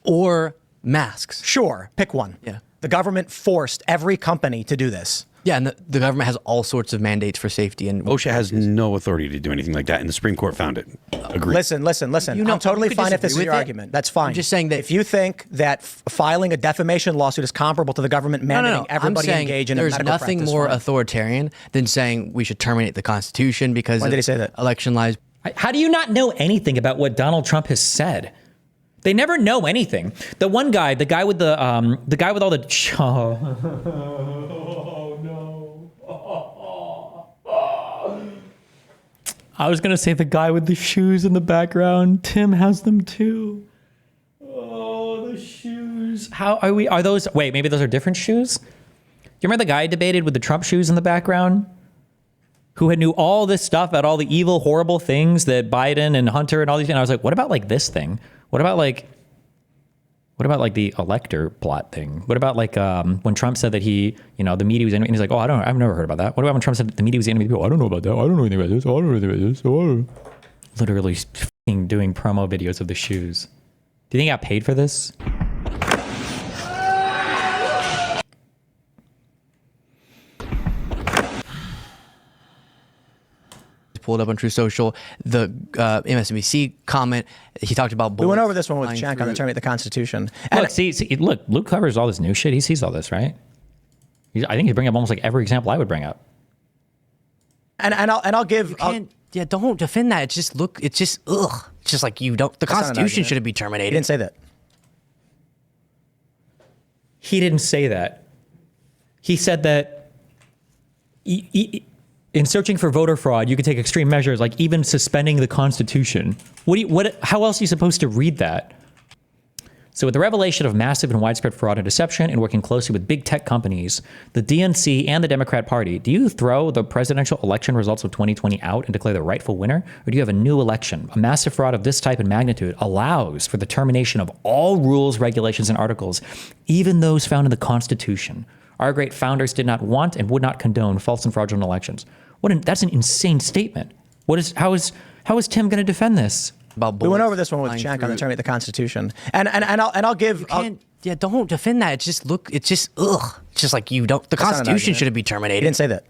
Or masks. Sure, pick one. Yeah. The government forced every company to do this. Yeah, and the government has all sorts of mandates for safety. And OSHA has no authority to do anything like that, and the Supreme Court found it. Agreed. Listen. You know, I'm totally you could fine if this is disagree your with it. argument. That's fine. I'm just saying that if you think that filing a defamation lawsuit is comparable to the government mandating everybody I'm saying engage in a there's medical nothing practice, more fine. authoritarian than saying we should terminate the Constitution because When did he say that? Election lies. How do you not know anything about what Donald Trump has said? They never know anything. The one guy, the guy with all the. Oh no! I was gonna say the guy with the shoes in the background. Tim has them too. Oh, the shoes. How are we? Are those? Wait, maybe those are different shoes. You remember the guy I debated with the Trump shoes in the background? who had knew all this stuff about all the evil, horrible things that Biden and Hunter and all these things. And I was like, what about like this thing? What about like the elector plot thing? What about like when Trump said that he, the media was enemy, and he's like, oh, I've never heard about that. What about when Trump said that the media was the enemy of people? I don't know about that. I don't know anything about this. I don't know anything about this. Literally f***ing doing promo videos of the shoes. Do you think he got paid for this? Pulled up on True Social, the MSNBC comment. He talked about. We went over this one with Cenk on the terminate the Constitution. And Look, Luke covers all this new shit. He sees all this, right? I think he's bringing up almost like every example I would bring up. And I'll give. Don't defend that. It's just ugh. It's just like you don't. The Constitution shouldn't be terminated. He didn't say that. He didn't say that. He said that. In searching for voter fraud, you could take extreme measures, like even suspending the Constitution. How else are you supposed to read that? So with the revelation of massive and widespread fraud and deception and working closely with big tech companies, the DNC and the Democrat Party, do you throw the presidential election results of 2020 out and declare the rightful winner? Or do you have a new election? A massive fraud of this type and magnitude allows for the termination of all rules, regulations, and articles, even those found in the Constitution. Our great founders did not want and would not condone false and fraudulent elections. That's an insane statement. How is Tim going to defend this? We went over this one with Cenk on the terminate the Constitution, and I'll give. Don't defend that. It's just ugh. It's just like you don't. The Constitution shouldn't be terminated. He didn't say that.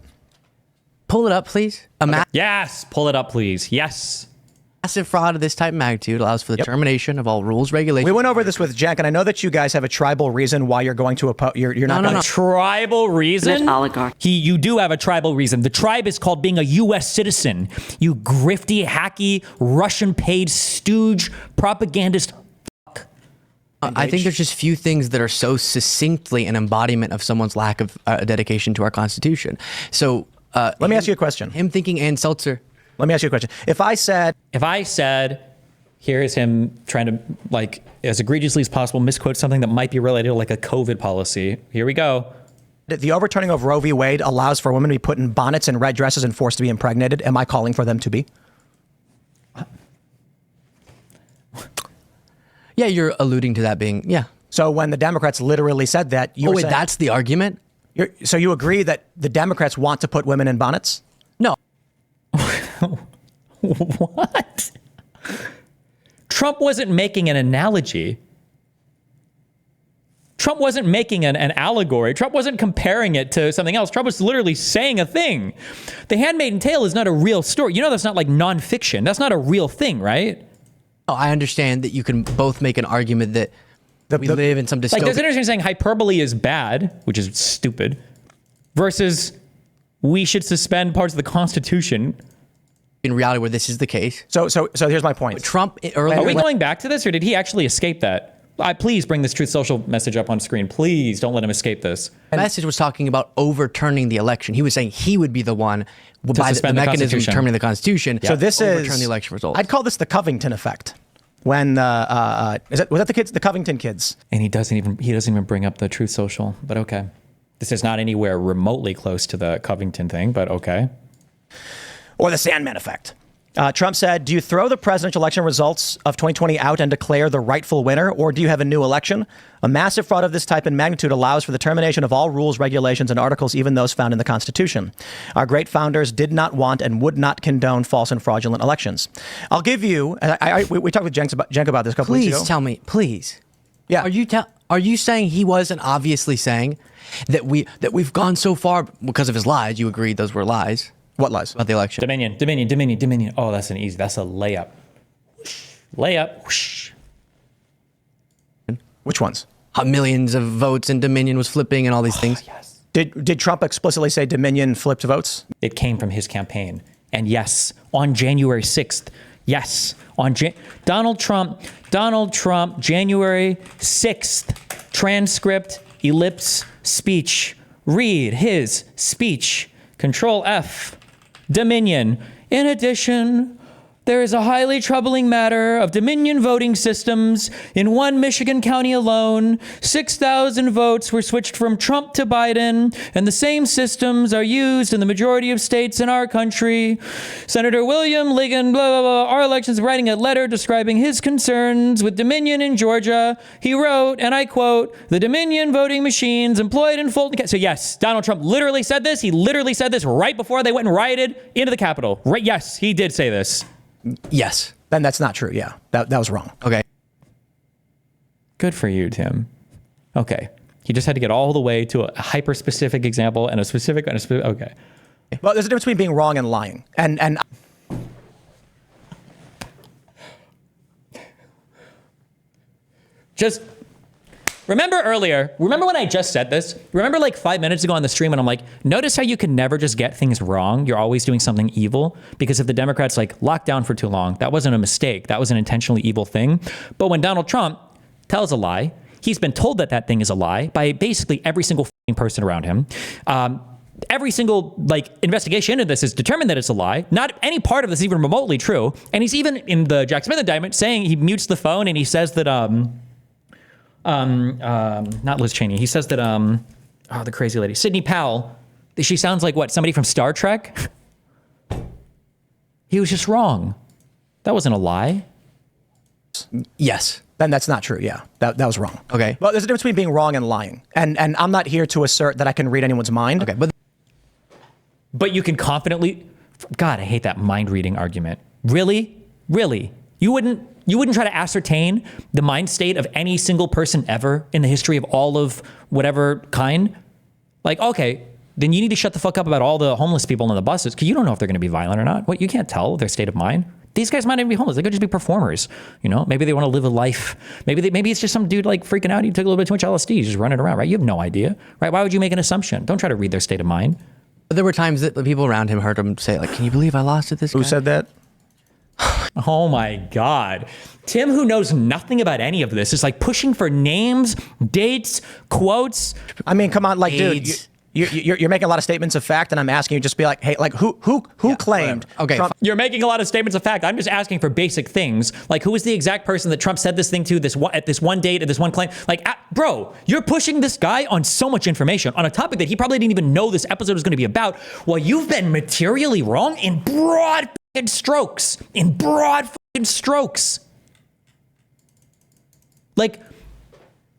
Pull it up, please. Yes, pull it up, please. Yes. Massive fraud of this type of magnitude allows for the termination of all rules, regulations. We went over this with Cenk, and I know that you guys have a tribal reason why you're going to oppose. You're not going to. Tribal reason? Oligarch. You do have a tribal reason. The tribe is called being a U.S. citizen. You grifty, hacky, Russian-paid stooge, propagandist. I think there's just few things that are so succinctly an embodiment of someone's lack of dedication to our Constitution. So let me ask you a question. Him thinking Ann Seltzer. Let me ask you a question. If I said, here is him trying to, like, as egregiously as possible, misquote something that might be related to like a COVID policy. Here we go. The overturning of Roe v. Wade allows for women to be put in bonnets and red dresses and forced to be impregnated. Am I calling for them to be? Yeah, you're alluding to that being, yeah. So when the Democrats literally said that, you were saying, that's the argument? So you agree that the Democrats want to put women in bonnets? No. What? Trump wasn't making an analogy. Trump wasn't making an allegory. Trump wasn't comparing it to something else. Trump was literally saying a thing. The Handmaid's Tale is not a real story. You know that's not like nonfiction. That's not a real thing, right? Oh, I understand that you can both make an argument that we live in some dystopian... Like, there's an interesting saying hyperbole is bad, which is stupid, versus we should suspend parts of the Constitution. In reality, where this is the case. So here's my point. Trump earlier... Are we going back to this, or did he actually escape that? Please bring this Truth Social message up on screen. Please don't let him escape this. The message was talking about overturning the election. He was saying he would be the one by the mechanism terminating the Constitution. So this overturn the election results. I'd call this the Covington effect. When was that the Covington kids? And he doesn't even bring up the Truth Social. But okay, this is not anywhere remotely close to the Covington thing. But okay. Or the Sandman effect. Trump said, do you throw the presidential election results of 2020 out and declare the rightful winner, or do you have a new election? A massive fraud of this type and magnitude allows for the termination of all rules, regulations, and articles, even those found in the Constitution. Our great founders did not want and would not condone false and fraudulent elections. I'll give you, we talked with Cenk about this a couple weeks ago. Please tell me, please. Yeah. Are you saying he wasn't obviously saying that we've gone so far because of his lies? You agreed those were lies. What lies? About the election. Dominion. Oh, that's a layup. Layup. Whoosh. Which ones? Millions of votes and Dominion was flipping and all these things. Yes. Did Trump explicitly say Dominion flipped votes? It came from his campaign. And yes, on January 6th, yes, on Donald Trump, January 6th, transcript, ellipse, speech, read his speech, Control F, Dominion. In addition, There is a highly troubling matter of Dominion voting systems. In one Michigan county alone, 6,000 votes were switched from Trump to Biden, and the same systems are used in the majority of states in our country. Senator William Ligon, blah, blah, blah, our elections, writing a letter describing his concerns with Dominion in Georgia. He wrote, and I quote, the Dominion voting machines employed in Fulton. So yes, Donald Trump literally said this. He literally said this right before they went and rioted into the Capitol. Right? Yes, he did say this. Yes. Then that's not true. Yeah, that was wrong. Okay. Good for you, Tim. Okay. He just had to get all the way to a hyper-specific example and a specific, okay. Well, there's a difference between being wrong and lying. And just remember when I just said this? Remember like 5 minutes ago on the stream and I'm like, notice how you can never just get things wrong. You're always doing something evil, because if the Democrats like locked down for too long, that wasn't a mistake. That was an intentionally evil thing. But when Donald Trump tells a lie, he's been told that that thing is a lie by basically every single person around him. Every single like investigation into this has determined that it's a lie. Not any part of this is even remotely true. And he's even in the Jack Smith indictment saying, he mutes the phone and he says that, not Liz Cheney. He says that, the crazy lady, Sidney Powell, she sounds like what? Somebody from Star Trek? He was just wrong. That wasn't a lie. Yes. then that's not true. Yeah, that was wrong. Okay. Well, there's a difference between being wrong and lying. And I'm not here to assert that I can read anyone's mind. Okay, but you can confidently, God, I hate that mind reading argument. Really? You wouldn't try to ascertain the mind state of any single person ever in the history of all of whatever kind? Like, okay, then you need to shut the fuck up about all the homeless people on the buses, because you don't know if they're going to be violent or not. What, you can't tell their state of mind. These guys might not even be homeless. They could just be performers. You know, maybe they want to live a life. Maybe it's just some dude like freaking out. He took a little bit too much LSD. He's just running around, right? You have no idea, right? Why would you make an assumption? Don't try to read their state of mind. there were times that the people around him heard him say, like, "Can you believe I lost to this guy?" Who said that? Oh my God. Tim, who knows nothing about any of this, is like pushing for names, dates, quotes. I mean, come on, like, AIDS. dude, you're making a lot of statements of fact, and I'm asking you just be like, hey, like, who claimed? Whatever. Okay, Trump? You're making a lot of statements of fact. I'm just asking for basic things. Like, who was the exact person that Trump said this thing to at this one date, at this one claim? Like, bro, you're pushing this guy on so much information on a topic that he probably didn't even know this episode was going to be about. Well, you've been materially wrong in broad f***ing strokes. Like,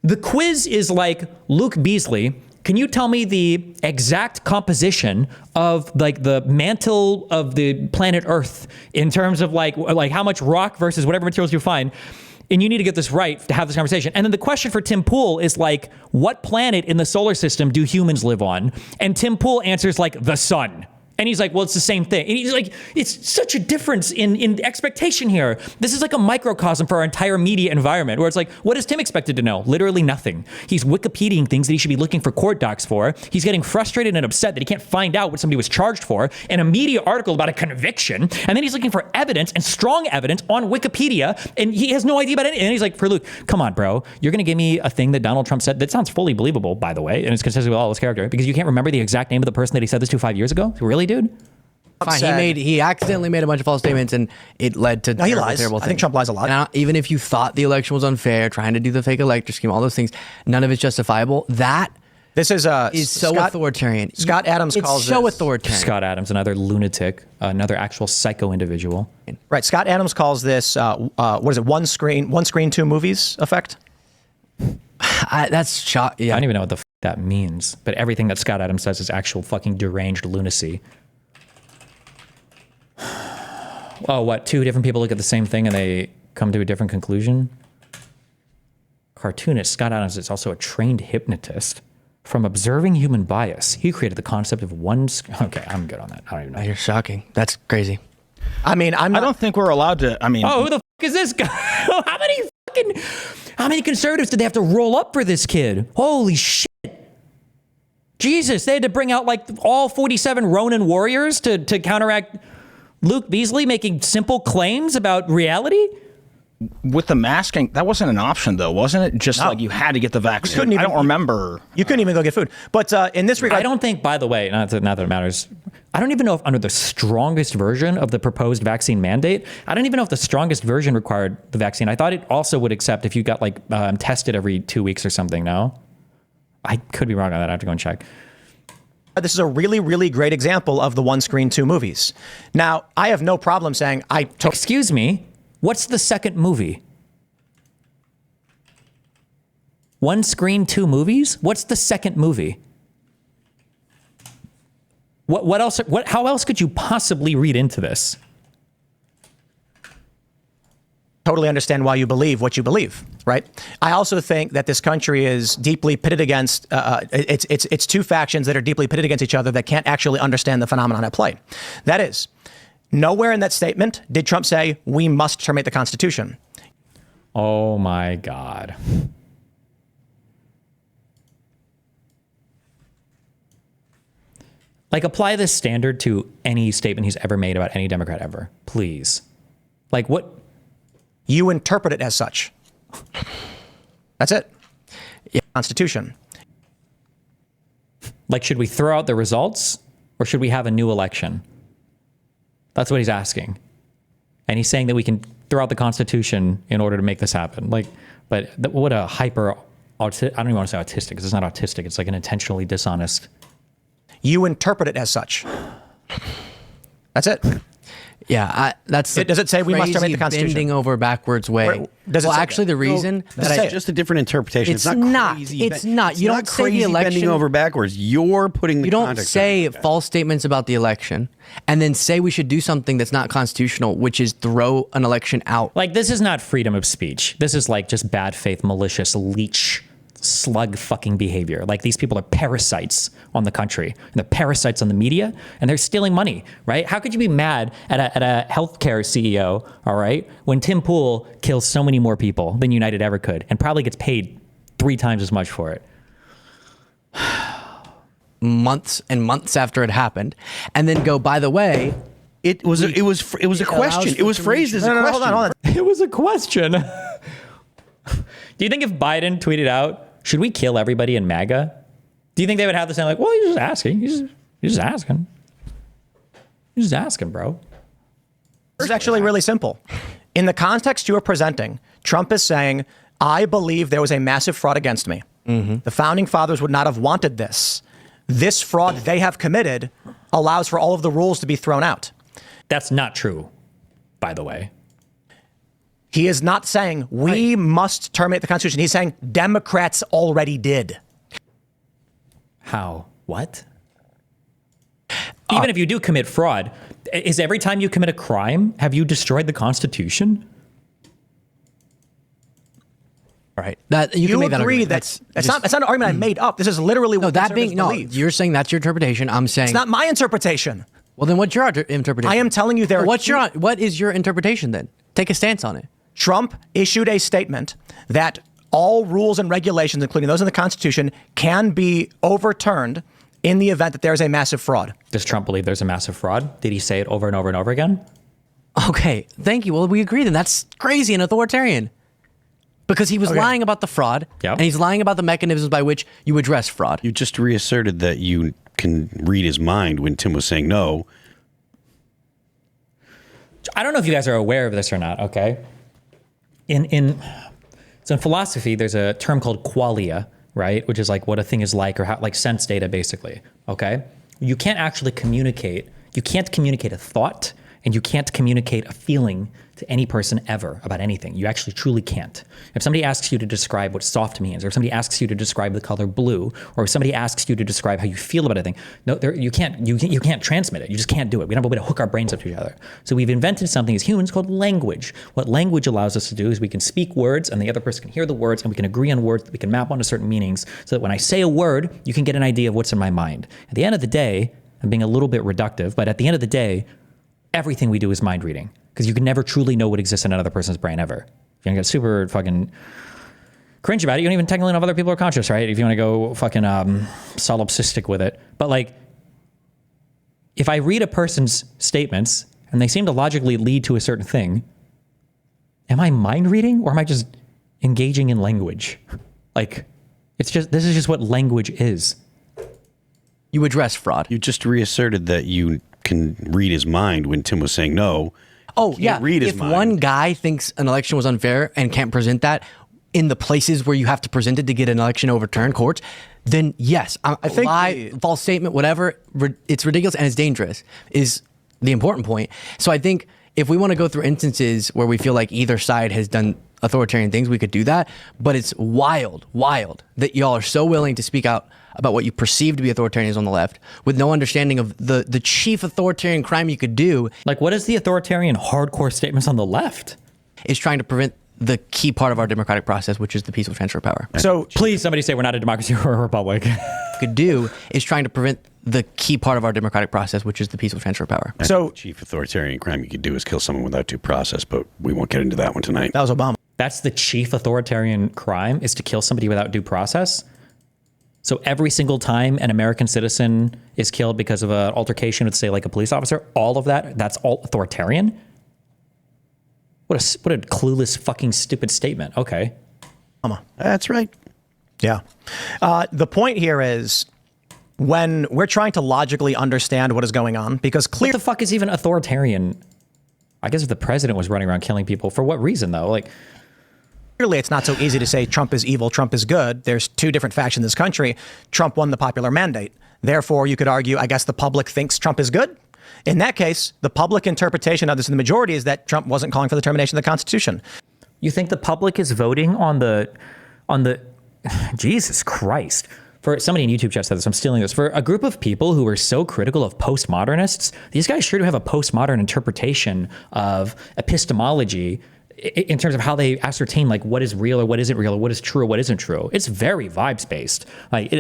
the quiz is like, Luke Beasley, can you tell me the exact composition of like the mantle of the planet Earth in terms of like how much rock versus whatever materials you find? And you need to get this right to have this conversation. And then the question for Tim Pool is like, what planet in the solar system do humans live on? And Tim Pool answers like, the sun. And he's like, well, it's the same thing. And he's like, it's such a difference in expectation here. This is like a microcosm for our entire media environment, where it's like, what is Tim expected to know? Literally nothing. He's Wikipediaing things that he should be looking for court docs for. He's getting frustrated and upset that he can't find out what somebody was charged for in a media article about a conviction. And then he's looking for evidence and strong evidence on Wikipedia, and he has no idea about anything. And he's like, for Luke, come on, bro. You're going to give me a thing that Donald Trump said that sounds fully believable, by the way, and it's consistent with all his character, because you can't remember the exact name of the person that he said this to 5 years ago? Really, dude? Fine. He accidentally made a bunch of false statements, and it led to he lies. terrible I things. think Trump lies a lot. Now, even if you thought the election was unfair, trying to do the fake elector scheme, all those things, none of it's justifiable. That This is so authoritarian. Scott Adams it's calls so this. authoritarian. Scott Adams, another lunatic, another actual psycho individual. Right. Scott Adams calls this, what is it, one screen, two movies effect? That's shot. Yeah. I don't even know what the that means, but everything that Scott Adams says is actual fucking deranged lunacy. Oh, what? Two different people look at the same thing and they come to a different conclusion? Cartoonist Scott Adams is also a trained hypnotist. From observing human bias, he created the concept of one... Okay, I'm good on that. I don't even know. You're shocking. That's crazy. I mean, I don't think we're allowed to. I mean, Oh, who the is this guy? How many conservatives did they have to roll up for this kid? Holy shit. Jesus, they had to bring out like all 47 Ronin warriors to counteract Luke Beasley making simple claims about reality? with the masking, that wasn't an option though, wasn't it? Just No. like you had to get the vaccine. couldn't even- I don't remember. You couldn't even go get food. But in this regard, I don't think, by the way, not that it matters, I don't even know if under the strongest version of the proposed vaccine mandate, I don't even know if the strongest version required the vaccine. I thought it also would accept if you got like tested every 2 weeks or something. No, I could be wrong on that. I have to go and check. This is a really, really great example of the one screen, two movies. Now, I have no problem saying Excuse me, what's the second movie? One screen, two movies? What's the second movie? What else? How else could you possibly read into this? totally understand why you believe what you believe, right? I also think that this country is deeply pitted against, it's two factions that are deeply pitted against each other that can't actually understand the phenomenon at play. That is, nowhere in that statement did Trump say, we must terminate the Constitution. Oh my God. Like, apply this standard to any statement he's ever made about any Democrat ever, please. Like, what? You interpret it as such. That's it. Yeah. Constitution. Like, should we throw out the results or should we have a new election? That's what he's asking. And he's saying that we can throw out the Constitution in order to make this happen. Like, but what a I don't even want to say autistic, because it's not autistic. It's like an intentionally dishonest. You interpret it as such. That's it. Yeah, that's does it say we must terminate the Constitution? Bending over backwards way. Does it well, say actually, that? the reason That's just a different interpretation. It's not. Crazy. It's not. You not don't say the crazy election bending over backwards. You're putting the You don't context say on it. false statements about the election and then say we should do something that's not constitutional, which is throw an election out. Like, this is not freedom of speech. This is like just bad faith, malicious, leech, slug fucking behavior. Like, these people are parasites on the country, and they're parasites on the media, and they're stealing money, right? How could you be mad at a healthcare CEO, all right, when Tim Pool kills so many more people than United ever could and probably gets paid 3 times as much for it? Months and months after it happened, and then go, by the way, It was a question. It was phrased as a question. Hold on. It was a question. Do you think if Biden tweeted out, should we kill everybody in MAGA? Do you think they would have the same, like, well, you're just asking. You're just asking. You're just asking, bro. It's actually really simple. In the context you are presenting, Trump is saying, I believe there was a massive fraud against me. Mm-hmm. The founding fathers would not have wanted this. This fraud they have committed allows for all of the rules to be thrown out. That's not true, by the way. He is not saying we must terminate the Constitution. He's saying Democrats already did. How? What? Even if you do commit fraud, is every time you commit a crime, have you destroyed the Constitution? right? That you can make that agree argument. that's not an argument I made up. This is literally what conservatives believe. You're saying that's your interpretation. I'm saying It's not my interpretation. Well, then what's your interpretation? I am telling you there. What is your interpretation then? Take a stance on it. Trump issued a statement that all rules and regulations, including those in the Constitution, can be overturned in the event that there is a massive fraud. Does Trump believe there's a massive fraud? Did he say it over and over and over again? Okay, thank you. Well, we agree then. That's crazy and authoritarian. Because he was lying about the fraud, and he's lying about the mechanisms by which you address fraud. You just reasserted that you can read his mind when Tim was saying no. I don't know if you guys are aware of this or not, okay? So in philosophy, there's a term called qualia, right? Which is like what a thing is like, or how, like sense data, basically, okay? You can't actually communicate. You can't communicate a thought, and you can't communicate a feeling to any person ever about anything. You actually truly can't. If somebody asks you to describe what soft means, or if somebody asks you to describe the color blue, or if somebody asks you to describe how you feel about a thing, no, you can't transmit it. You just can't do it. We don't have a way to hook our brains up to each other. So we've invented something as humans called language. What language allows us to do is we can speak words, and the other person can hear the words, and we can agree on words that we can map onto certain meanings, so that when I say a word, you can get an idea of what's in my mind. At the end of the day, I'm being a little bit reductive, but at the end of the day, everything we do is mind reading, because you can never truly know what exists in another person's brain ever. If you want to get super fucking cringe about it, you don't even technically know if other people are conscious, right? If you want to go fucking solipsistic with it. But like, if I read a person's statements and they seem to logically lead to a certain thing, am I mind reading, or am I just engaging in language? Like, this is just what language is. You address fraud. You just reasserted that you can read his mind when Tim was saying no. Oh, yeah. Read his if mind. one guy thinks an election was unfair and can't present that in the places where you have to present it to get an election overturned, courts, then yes, I think lie, false statement, whatever, it's ridiculous and it's dangerous is the important point. So I think if we want to go through instances where we feel like either side has done authoritarian things, we could do that. But it's wild that y'all are so willing to speak out about what you perceive to be authoritarianism on the left with no understanding of the chief authoritarian crime you could do. Like, what is the authoritarian hardcore statements on the left? Is trying to prevent the key part of our democratic process, which is the peaceful transfer of power. So please, somebody say we're not a democracy or a republic. Could do is trying to prevent the key part of our democratic process, which is the peaceful transfer of power. So, chief authoritarian crime you could do is kill someone without due process, but we won't get into that one tonight. That was Obama. That's the chief authoritarian crime, is to kill somebody without due process. So every single time an American citizen is killed because of an altercation with, say, like a police officer, all of that's all authoritarian? What a clueless, fucking stupid statement. Okay. That's right. Yeah. The point here is when we're trying to logically understand what is going on, because What the fuck is even authoritarian? I guess if the president was running around killing people, for what reason though? Like, clearly it's not so easy to say Trump is evil, Trump is good. There's two different factions in this country. Trump won the popular mandate. Therefore, you could argue, I guess the public thinks Trump is good. In that case, the public interpretation of this in the majority is that Trump wasn't calling for the termination of the Constitution. you think the public is voting on the Jesus Christ. For somebody in YouTube chat said this, I'm stealing this. For a group of people who are so critical of postmodernists, these guys sure do have a postmodern interpretation of epistemology in terms of how they ascertain like what is real or what isn't real or what is true or what isn't true. It's very vibes based. Like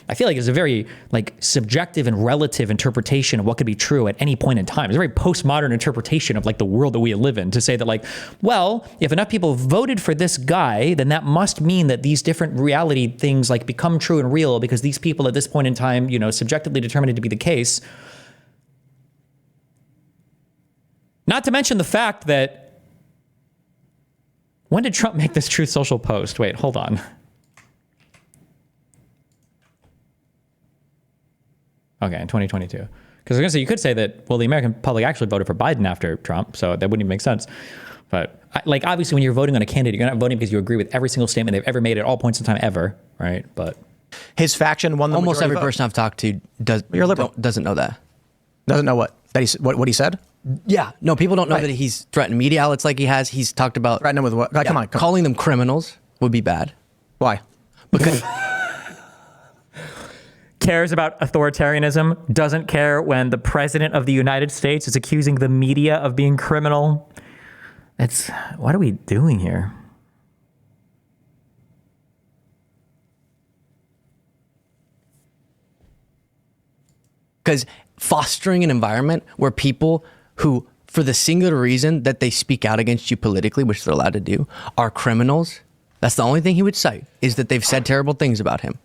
I feel like it's a very like subjective and relative interpretation of what could be true at any point in time. It's a very postmodern interpretation of like the world that we live in to say that like, well, if enough people voted for this guy, then that must mean that these different reality things like become true and real because these people at this point in time, you know, subjectively determined it to be the case. Not to mention the fact that when did Trump make this Truth Social post? Wait, hold on. Okay, in 2022. Because I was going to say, you could say that, well, the American public actually voted for Biden after Trump, so that wouldn't even make sense. But, like, obviously, when you're voting on a candidate, you're not voting because you agree with every single statement they've ever made at all points in time ever, right? But his faction won the almost every majority vote. person I've talked to doesn't know that. Doesn't know what? That what he said? Yeah, no, people don't know that he's threatened media outlets like he has. He's talked about Threaten them with what? Come on. calling them criminals would be bad. Why? Because cares about authoritarianism, doesn't care when the president of the United States is accusing the media of being criminal. What are we doing here? because fostering an environment where people who, for the singular reason that they speak out against you politically, which they're allowed to do, are criminals. That's the only thing he would cite, is that they've said terrible things about him.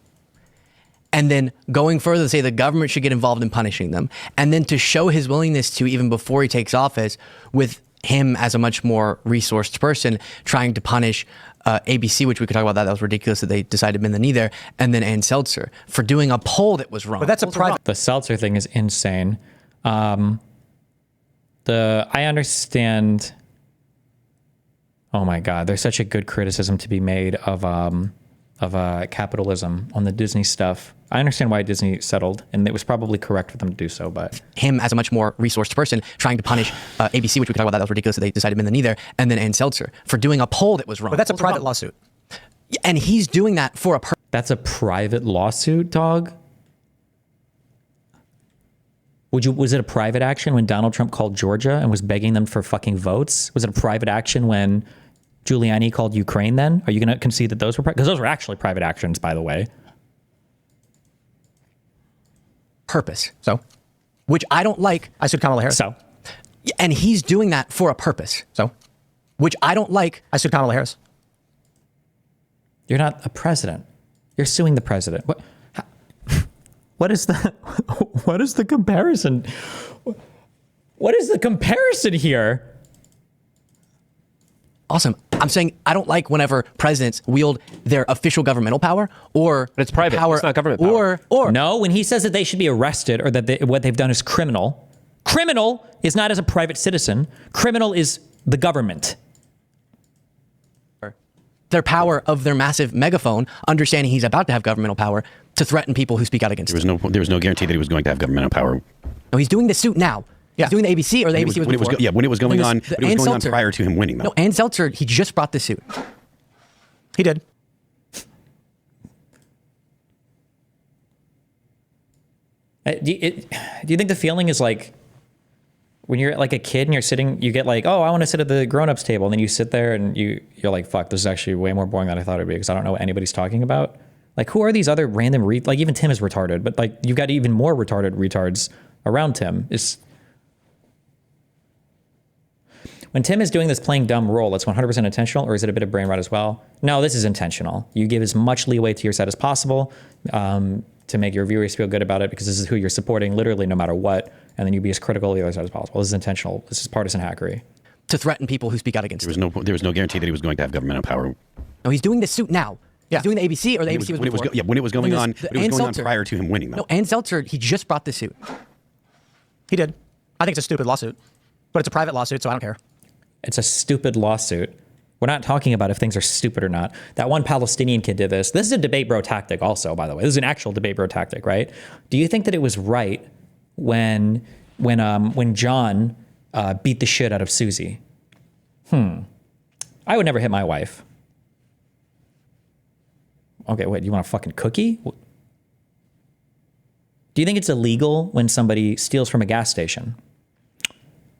And then going further to say the government should get involved in punishing them. And then to show his willingness to, even before he takes office, with him as a much more resourced person, trying to punish ABC, which we could talk about that was ridiculous that they decided to bend the knee there, and then Ann Seltzer for doing a poll that was wrong. But that's a private. The Seltzer thing is insane. I understand. Oh my God, there's such a good criticism to be made of capitalism on the Disney stuff. I understand why Disney settled, and it was probably correct for them to do so, but him as a much more resourced person trying to punish ABC, which we could talk about that was ridiculous that they decided to bend the knee there, and then Ann Seltzer for doing a poll that was wrong. But that's a private lawsuit. And he's doing that for a purpose. that's a private lawsuit, dog. Was it a private action when Donald Trump called Georgia and was begging them for fucking votes? Was it a private action when Giuliani called Ukraine then? Are you going to concede that those were because those were actually private actions, by the way. Purpose. So, which I don't like. I sued Kamala Harris. So, And he's doing that for a purpose. So, which I don't like. I sued Kamala Harris. you're not a president. You're suing the president. What is the comparison? What is the comparison here? Awesome. I'm saying I don't like whenever presidents wield their official governmental power or But it's private. power, It's not government power. or No, when he says that they should be arrested or that what they've done is criminal, Criminal is not as a private citizen. Criminal is the government. Their power of their massive megaphone, understanding he's about to have governmental power to threaten people who speak out against him. There was no guarantee that he was going to have governmental power. No, he's doing the suit now. Yeah. He's doing the ABC, or the ABC was before. When it was going on, the but it was Ann going on Seltzer. prior to him winning, though. No, Ann Seltzer, he just brought the suit. He did. Do you think the feeling is like when you're like a kid and you're sitting, you get like, oh, I want to sit at the grown-ups table, and then you sit there and you're like, fuck, this is actually way more boring than I thought it'd be because I don't know what anybody's talking about. Like, who are these other random like even Tim is retarded, but like you've got even more retarded retards around Tim. When Tim is doing this playing dumb role, it's 100% intentional, or is it a bit of brain rot as well? No, this is intentional. You give as much leeway to your set as possible to make your viewers feel good about it because this is who you're supporting literally no matter what, and then you be as critical of the other side as possible. This is intentional. This is partisan hackery. To threaten people who speak out against him. There was no guarantee that he was going to have governmental power. No, he's doing the suit now. Yeah. He's doing the ABC, or the ABC was before. When it was going on, the but it was Ann going on Seltzer. prior to him winning, though. No, Ann Seltzer, he just brought the suit. He did. I think it's a stupid lawsuit, but it's a private lawsuit, so I don't care. It's a stupid lawsuit. We're not talking about if things are stupid or not. That one Palestinian kid did this. This is a debate bro tactic also, by the way. This is an actual debate bro tactic, right? Do you think that it was right when John beat the shit out of Susie? I would never hit my wife. Okay, wait, you want a fucking cookie? Do you think it's illegal when somebody steals from a gas station?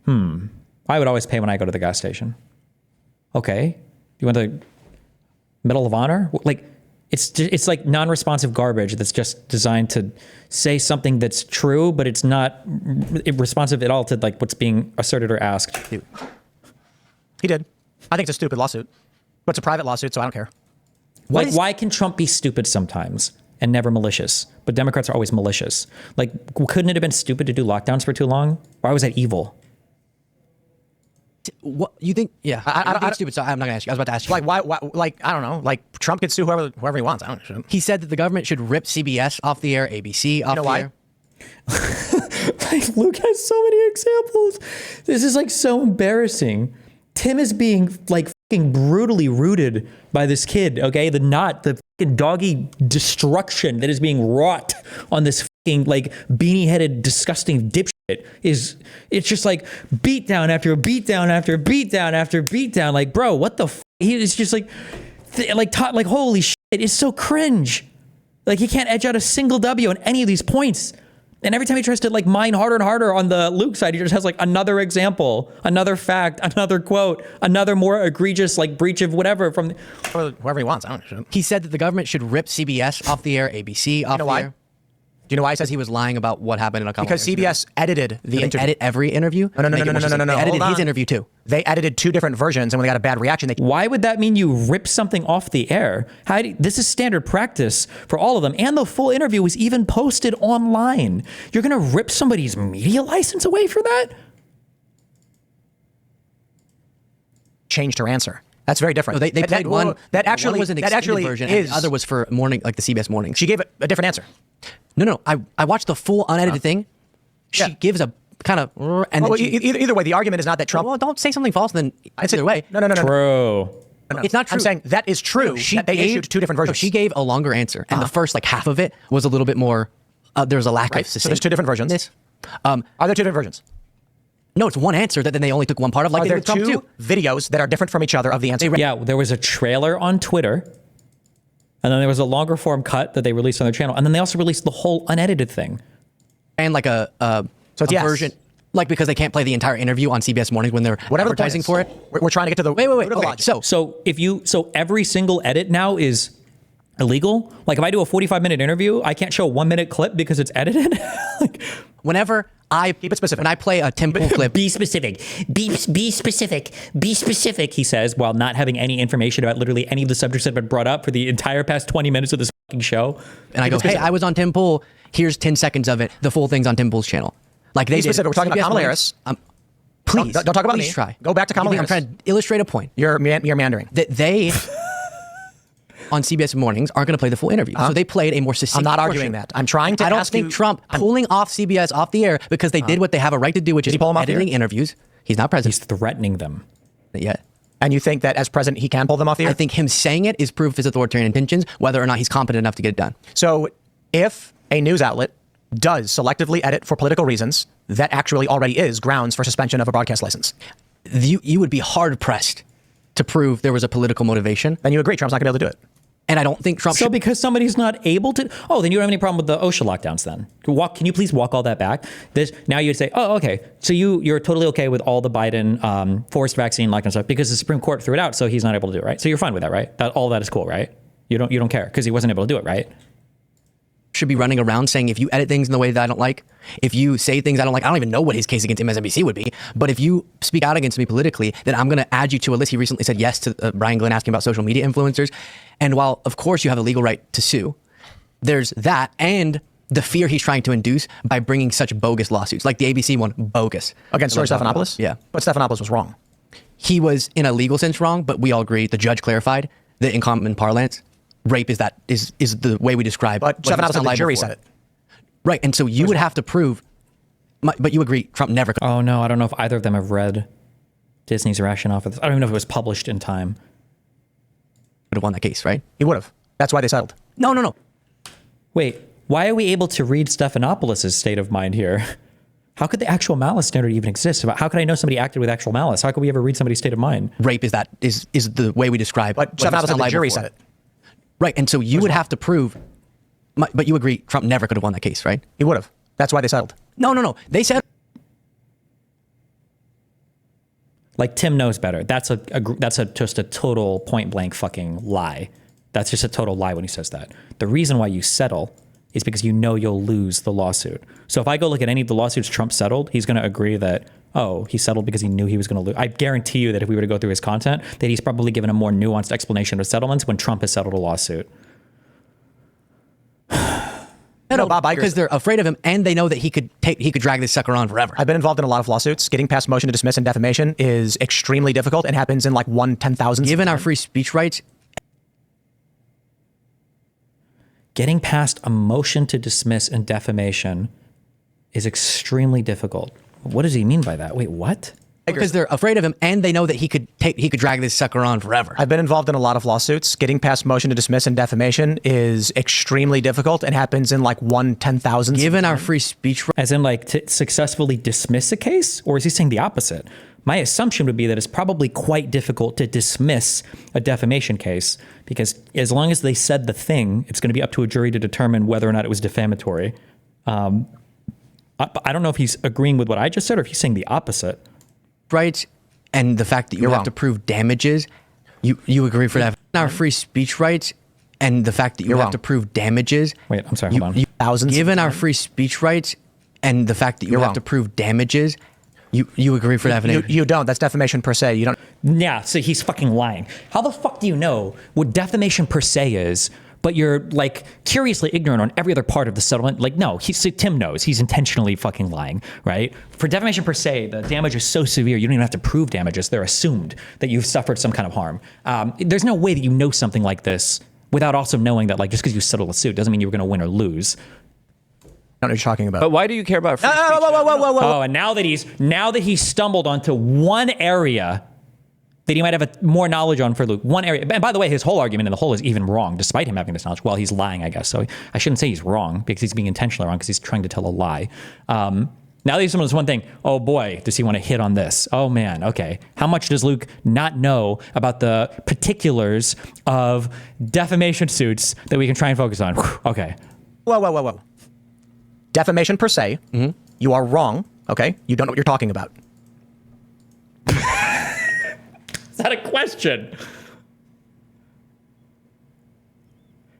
I would always pay when I go to the gas station. Okay, you want the Medal of Honor? Like, it's like non-responsive garbage that's just designed to say something that's true, but it's not responsive at all to like what's being asserted or asked. He did. I think it's a stupid lawsuit, but it's a private lawsuit, so I don't care. Like, why can Trump be stupid sometimes and never malicious, but Democrats are always malicious? Like, couldn't it have been stupid to do lockdowns for too long? Why was that evil? What you think? Yeah, I think it's stupid. So I'm not gonna ask you. I was about to ask you. Like, why? Like, I don't know. Like, Trump could sue whoever he wants. I don't know. He said that the government should rip CBS off the air, ABC off know the why? air. Like, Luke has so many examples. This is like so embarrassing. Tim is being like fucking brutally rooted by this kid. Okay, the fucking doggy destruction that is being wrought on this fucking like beanie-headed, disgusting dipshit it's just like beatdown after beatdown after beatdown after beatdown. Like, bro, what the? It's just like holy shit! It's so cringe. Like, he can't edge out a single W on any of these points. And every time he tries to like mine harder and harder on the Luke side, he just has like another example, another fact, another quote, another more egregious like breach of whatever from Whoever he wants. I don't know. He said that the government should rip CBS off the air, ABC off know the why? air. Do you know why he says He was lying about what happened in a couple. Because CBS edited the They interview. edit every interview. No. Make it more succinct. They edited Hold his on. interview too. They edited two different versions, and when they got a bad reaction, they Why would that mean you rip something off the air? This is standard practice for all of them. And the full interview was even posted online. You're going to rip somebody's media license away for that? changed her answer. That's very different. No, they played one. That actually one was an that extended actually version, is. and the other was for morning, like the CBS mornings. She gave a different answer. No. I watched the full unedited thing. She Yeah. gives a kind of, and Well, then she, either way, the argument is not that Trump. well, don't say something false. Then It's either way, No. True. it's not true. I'm saying that is true. That they issued two different versions. No, she gave a longer answer, and the first like half of it was a little bit more. There was a lack Right. of So succinct. there's two different versions. This. Are there two different versions? No, it's one answer that then they only took one part of. Like Are they there did with Trump two too. videos that are different from each other of the answer? Yeah, there was a trailer on Twitter, and then there was a longer form cut that they released on their channel, and then they also released the whole unedited thing. And like So it's yes. version, like because they can't play the entire interview on CBS Mornings when they're Whatever the point advertising is. for it. We're trying to get to the Wait. root of the Okay, logic. So every single edit now is illegal. Like if I do a 45-minute interview, I can't show a 1-minute clip because it's edited. Like, Whenever I Keep it specific. when I play a Tim Pool clip, be specific. Be specific. Be specific, he says, while not having any information about literally any of the subjects that have been brought up for the entire past 20 minutes of this fucking show. and I go, hey, I was on Tim Pool. Here's 10 seconds of it. The full thing's on Tim Pool's channel. Like they Be did. specific. We're talking about CBS Kamala Mornings, Harris. Please Don't talk about please me. Try. Go back to Kamala I'm Harris. trying to illustrate a point. You're meandering. That they on CBS mornings aren't going to play the full interview. So they played a more succinct I'm not portion. arguing that. I'm trying to I don't ask think you- Trump pulling off CBS off the air because they did what they have a right to do, which is he pull him off the editing air? interviews. He's not president He's threatening them. yet. And you think that as president, he can pull them off the air? I think him saying it is proof of his authoritarian intentions, whether or not he's competent enough to get it done. So if a news outlet does selectively edit for political reasons, that actually already is grounds for suspension of a broadcast license. You would be hard pressed to prove there was a political motivation. Then you agree Trump's not going to be able to do it. And I don't think Trump So should. because somebody's not able to, then you don't have any problem with the OSHA lockdowns then. Can you please walk all that back? Now you'd say, oh, okay. So you're totally okay with all the Biden forced vaccine lockdown stuff because the Supreme Court threw it out, so he's not able to do it, right? So you're fine with that, right? All that is cool, right? You don't care because he wasn't able to do it, right? should be running around saying, if you edit things in the way that I don't like, if you say things I don't like, I don't even know what his case against MSNBC would be. But if you speak out against me politically, then I'm going to add you to a list. He recently said yes to Brian Glenn asking about social media influencers. And while, of course, you have a legal right to sue, there's that and the fear he's trying to induce by bringing such bogus lawsuits, like the ABC one, bogus. Against George Stephanopoulos? Yeah. But Stephanopoulos was wrong. He was, in a legal sense, wrong, but we all agree, the judge clarified that in common parlance, rape is the way we describe. But Stephanopoulos said the jury said it. Right, and so you would have to prove, but you agree, Trump never could. Oh no, I don't know if either of them have read Disney's rationale for this. I don't even know if it was published in time. Would have won that case, right? He would have. That's why they settled. No. Wait, why are we able to read Stephanopoulos' state of mind here? How could the actual malice standard even exist? How could I know somebody acted with actual malice? How could we ever read somebody's state of mind? Rape is the way we describe. But Stephanopoulos said the jury said it. Right, and so you would have to prove, but you agree, Trump never could have won that case, right? He would have. That's why they settled. No. They said. Like Tim knows better. That's just a total point blank fucking lie. That's just a total lie when he says that. The reason why you settle is because you know you'll lose the lawsuit. So if I go look at any of the lawsuits Trump settled, he's going to agree that, oh, he settled because he knew he was going to lose. I guarantee you that if we were to go through his content, that he's probably given a more nuanced explanation of settlements when Trump has settled a lawsuit. No, Bob Iger. Because they're afraid of him, and they know that he could drag this sucker on forever. I've been involved in a lot of lawsuits. Getting past motion to dismiss and defamation is extremely difficult and happens in like 1/10,000. Given our free speech rights, Getting past a motion to dismiss and defamation is extremely difficult. What does he mean by that? Wait, what? because they're afraid of him, and they know that he could drag this sucker on forever. I've been involved in a lot of lawsuits. Getting past motion to dismiss and defamation is extremely difficult and happens in like 1/10,000. Given our free speech rights, As in, like, to successfully dismiss a case? Or is he saying the opposite? My assumption would be that it's probably quite difficult to dismiss a defamation case because as long as they said the thing, it's going to be up to a jury to determine whether or not it was defamatory. I don't know if he's agreeing with what I just said or if he's saying the opposite. rights, and the fact that you You're have wrong. to prove damages, you agree for that. Our free speech rights, and the fact that you You're have wrong. to prove damages. Wait, I'm sorry, hold on. Thousands. Given our free speech rights, and the fact that you You're have wrong. to prove damages, you agree for that. You don't. That's defamation per se. You don't. Yeah, so he's fucking lying. How the fuck do you know what defamation per se is, but you're like curiously ignorant on every other part of the settlement? Like, no, Tim knows. He's intentionally fucking lying, right? For defamation per se, the damage is so severe, you don't even have to prove damages. They're assumed that you've suffered some kind of harm. There's no way that you know something like this without also knowing that, like, just because you settle a suit doesn't mean you're going to win or lose. I don't know what you're talking about. But why do you care about free speech? Whoa. Oh, and now that he's stumbled onto one area that he might have more knowledge on for Luke, one area. And by the way, his whole argument in the whole is even wrong, despite him having this knowledge. Well, he's lying, I guess. So I shouldn't say he's wrong because he's being intentionally wrong because he's trying to tell a lie. Now that he's done this one thing, oh boy, does he want to hit on this? Oh man, okay. How much does Luke not know about the particulars of defamation suits that we can try and focus on? Okay. Whoa. Defamation per se. Mm-hmm. You are wrong. Okay. You don't know what you're talking about. Is that a question?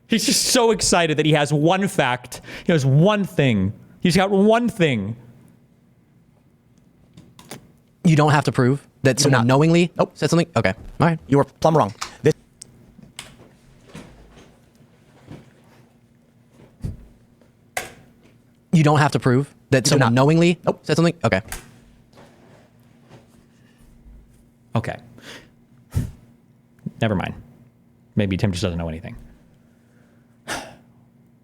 He's just so excited that he has one fact. He has one thing. He's got one thing. You don't have to prove that someone not. knowingly Nope. said something. Okay, all right. You are plumb wrong. This You don't have to prove that do someone not. knowingly Nope. said something. Okay. Okay. Never mind. Maybe Tim just doesn't know anything.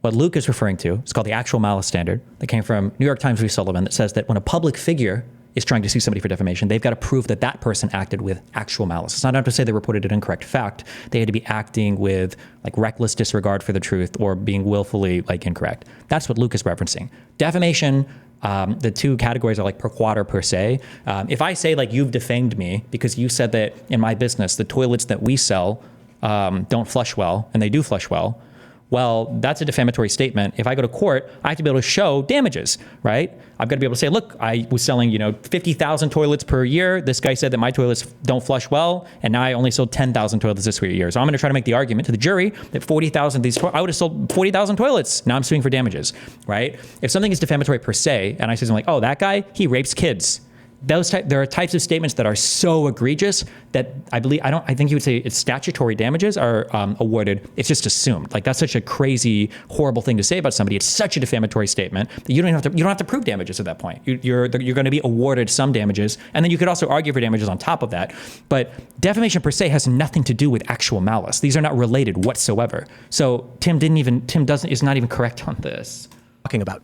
What Luke is referring to is called the actual malice standard that came from New York Times v. Sullivan, that says that when a public figure is trying to sue somebody for defamation, they've got to prove that that person acted with actual malice. It's not enough to say they reported an incorrect fact. They had to be acting with like reckless disregard for the truth or being willfully like incorrect. That's what Luke is referencing. Defamation, the two categories are like per quad or per se. If I say like you've defamed me because you said that in my business, the toilets that we sell don't flush well, and they do flush well, well, that's a defamatory statement. If I go to court, I have to be able to show damages, right? I've got to be able to say, look, I was selling, 50,000 toilets per year. This guy said that my toilets don't flush well, and now I only sold 10,000 toilets this year. So I'm going to try to make the argument to the jury that 40,000 of these, I would have sold 40,000 toilets. Now I'm suing for damages, right? If something is defamatory per se, and I say something like, oh, that guy, he rapes kids. There are types of statements that are so egregious that I think you would say it's statutory damages are awarded. It's just assumed. Like that's such a crazy, horrible thing to say about somebody. It's such a defamatory statement that you don't have to prove damages at that point. You're going to be awarded some damages, and then you could also argue for damages on top of that. But defamation per se has nothing to do with actual malice. These are not related whatsoever. So Tim is not even correct on this. Talking about.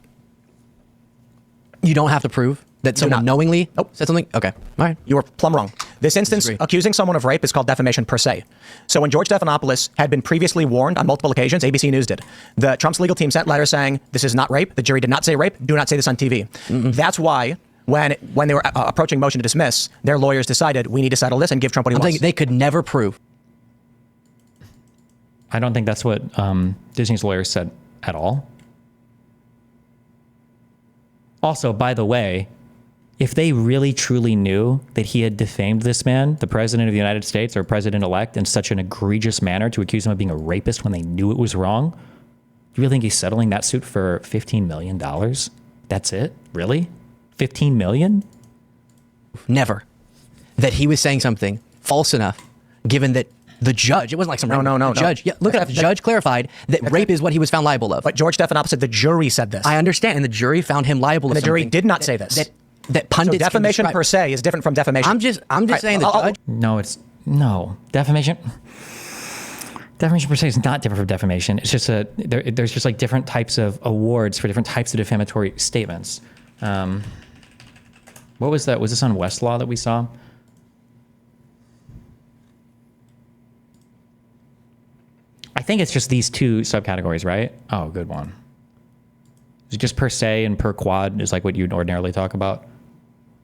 You don't have to prove that someone knowingly said something? Okay. All right. You were plumb wrong. This instance, Disagree. accusing someone of rape is called defamation per se. So when George Stephanopoulos had been previously warned on multiple occasions, ABC News did, the Trump's legal team sent letters saying, this is not rape. The jury did not say rape. Do not say this on TV. That's why when they were approaching motion to dismiss, their lawyers decided we need to settle this and give Trump what he wants. They could never prove. I don't think that's what Disney's lawyers said at all. Also, by the way, if they really truly knew that he had defamed this man, the president of the United States or president-elect, in such an egregious manner to accuse him of being a rapist when they knew it was wrong, do you really think he's settling that suit for $15 million? That's it? Really? $15 million? Never. That he was saying something false enough, given that the judge, it wasn't like some No. judge. Yeah, look at that. The judge clarified that rape is what he was found liable of. But George Stephanopoulos said the jury said this. I understand, and the jury found him liable of And the jury something did not say this. That pundits So defamation can per describe. se is different from defamation. I'm just saying the judge. No. Defamation per se is not different from defamation. It's just there's just like different types of awards for different types of defamatory statements. What was that? Was this on Westlaw that we saw? I think it's just these two subcategories, right? Oh, good one. Is it just per se and per quad is like what you'd ordinarily talk about?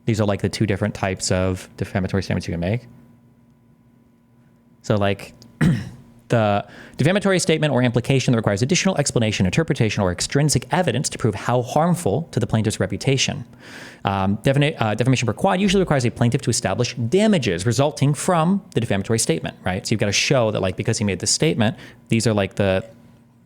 These are like the two different types of defamatory statements you can make. So like the defamatory statement or implication that requires additional explanation, interpretation, or extrinsic evidence to prove how harmful to the plaintiff's reputation. Defamation per quad usually requires a plaintiff to establish damages resulting from the defamatory statement, right? So you've got to show that like because he made this statement, these are like the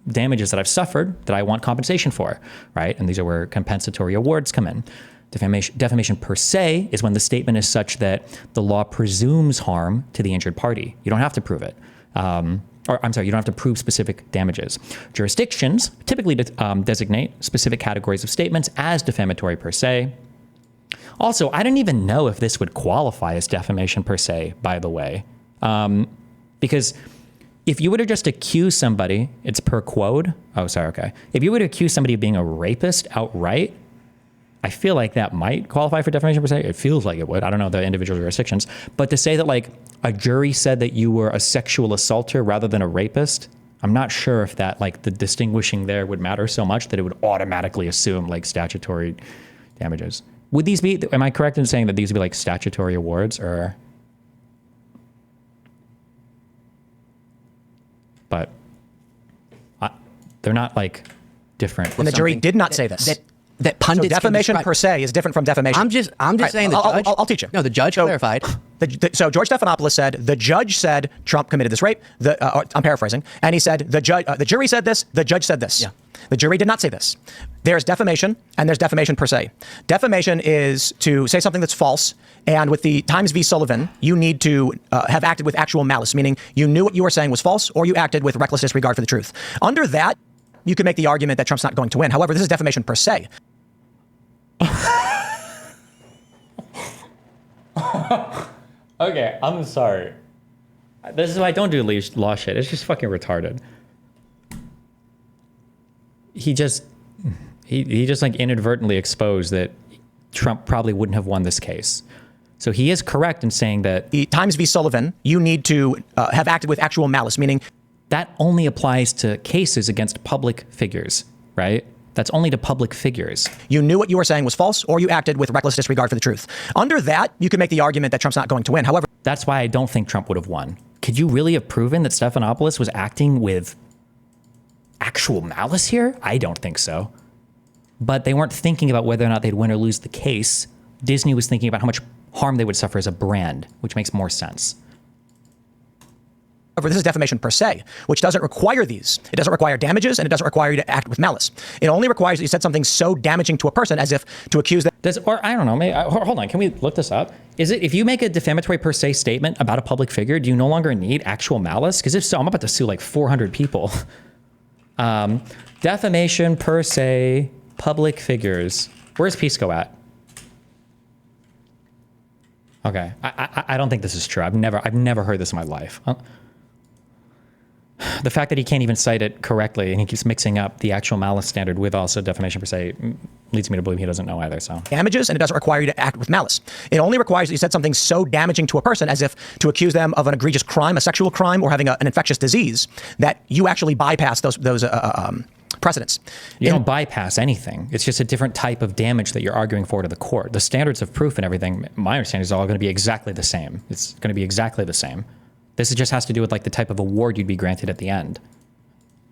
damages that I've suffered that I want compensation for, right? And these are where compensatory awards come in. Defamation per se is when the statement is such that the law presumes harm to the injured party. You don't have to prove it. You don't have to prove specific damages. Jurisdictions typically designate specific categories of statements as defamatory per se. Also, I don't even know if this would qualify as defamation per se, by the way. Because if you were to just accuse somebody, it's per quote. Oh, sorry, okay. If you were to accuse somebody of being a rapist outright, I feel like that might qualify for defamation per se. It feels like it would. I don't know the individual jurisdictions. But to say that like a jury said that you were a sexual assaulter rather than a rapist, I'm not sure if that like the distinguishing there would matter so much that it would automatically assume like statutory damages. Would these be, am I correct in saying that these would be like statutory awards or? But they're not like different. And the jury did not say this. That pundits so defamation per se is different from defamation. I'm just saying the judge. I'll teach you. No, the judge clarified. So George Stephanopoulos said the judge said Trump committed this rape. I'm paraphrasing, and he said the jury said this. The judge said this. Yeah. The jury did not say this. There's defamation and there's defamation per se. Defamation is to say something that's false. And with the Times v. Sullivan, you need to have acted with actual malice, meaning you knew what you were saying was false, or you acted with reckless disregard for the truth. Under that, you could make the argument that Trump's not going to win. However, this is defamation per se. Okay, I'm sorry. This is why I don't do law shit. It's just fucking retarded. he just like inadvertently exposed that Trump probably wouldn't have won this case. So he is correct in saying that Times v. Sullivan, you need to have acted with actual malice, meaning that only applies to cases against public figures, right? That's only to public figures. you knew what you were saying was false, or you acted with reckless disregard for the truth. Under that, you can make the argument that Trump's not going to win. However, That's why I don't think Trump would have won. Could you really have proven that Stephanopoulos was acting with actual malice here? I don't think so. But they weren't thinking about whether or not they'd win or lose the case. Disney was thinking about how much harm they would suffer as a brand, which makes more sense. this is defamation per se, which doesn't require these. It doesn't require damages, and it doesn't require you to act with malice. It only requires that you said something so damaging to a person as if to accuse them. Or I don't know, maybe, hold on, can we look this up? Is it, if you make a defamatory per se statement about a public figure, do you no longer need actual malice? Because if so, I'm about to sue like 400 people. Defamation per se, public figures. Where's Pisco at? Okay, I don't think this is true. I've never heard this in my life. The fact that he can't even cite it correctly and he keeps mixing up the actual malice standard with also defamation per se leads me to believe he doesn't know either. So Damages, and it doesn't require you to act with malice. It only requires that you said something so damaging to a person as if to accuse them of an egregious crime, a sexual crime, or having an infectious disease, that you actually bypass those precedents. You don't bypass anything. It's just a different type of damage that you're arguing for to the court. The standards of proof and everything, my understanding, is all going to be exactly the same. It's going to be exactly the same. This just has to do with like the type of award you'd be granted at the end. In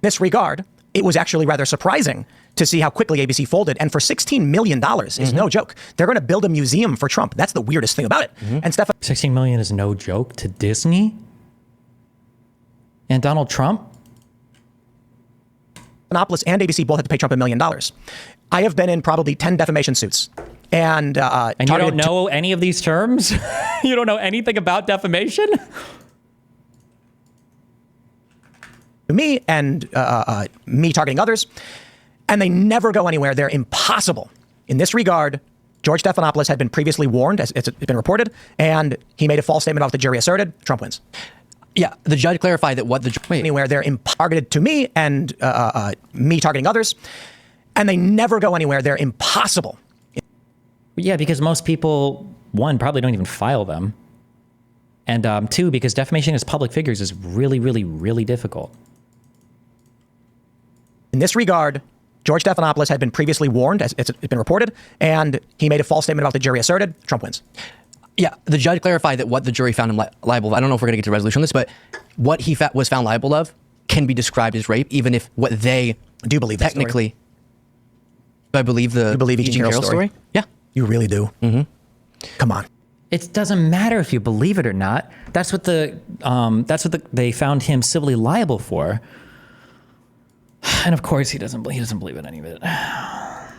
this regard, it was actually rather surprising to see how quickly ABC folded. And for $16 million is no joke. They're going to build a museum for Trump. That's the weirdest thing about it. And $16 million is no joke to Disney and Donald Trump. Stephanopoulos and ABC both had to pay Trump $1 million. I have been in probably 10 defamation suits. And you don't know any of these terms? You don't know anything about defamation? Me and me targeting others, and they never go anywhere. They're impossible. In this regard, George Stephanopoulos had been previously warned, as it's been reported, and he made a false statement off the jury asserted. Trump wins. Yeah, the judge clarified that what the anywhere they're targeted to me and me targeting others, and they never go anywhere. They're impossible. Yeah, because most people, one, probably don't even file them, and two, because defamation as public figures is really, really, really difficult. In this regard, George Stephanopoulos had been previously warned, as it's been reported, and he made a false statement about the jury asserted. Trump wins. Yeah, the judge clarified that what the jury found him liable of, I don't know if we're going to get to a resolution on this, but what he was found liable of can be described as rape, even if what they do believe technically. Do I believe the you believe E. Jean Carroll story? Yeah. You really do? Mm-hmm. Come on. It doesn't matter if you believe it or not. That's what they found him civilly liable for. And of course, he doesn't believe in any of it. I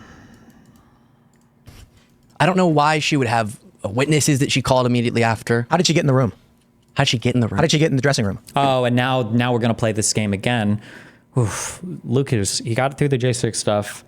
don't know why she would have witnesses that she called immediately after. How did she get in the room? How did she get in the room? How did she get in the dressing room? Oh, and now we're going to play this game again. Oof. Lucas, he got through the J6 stuff.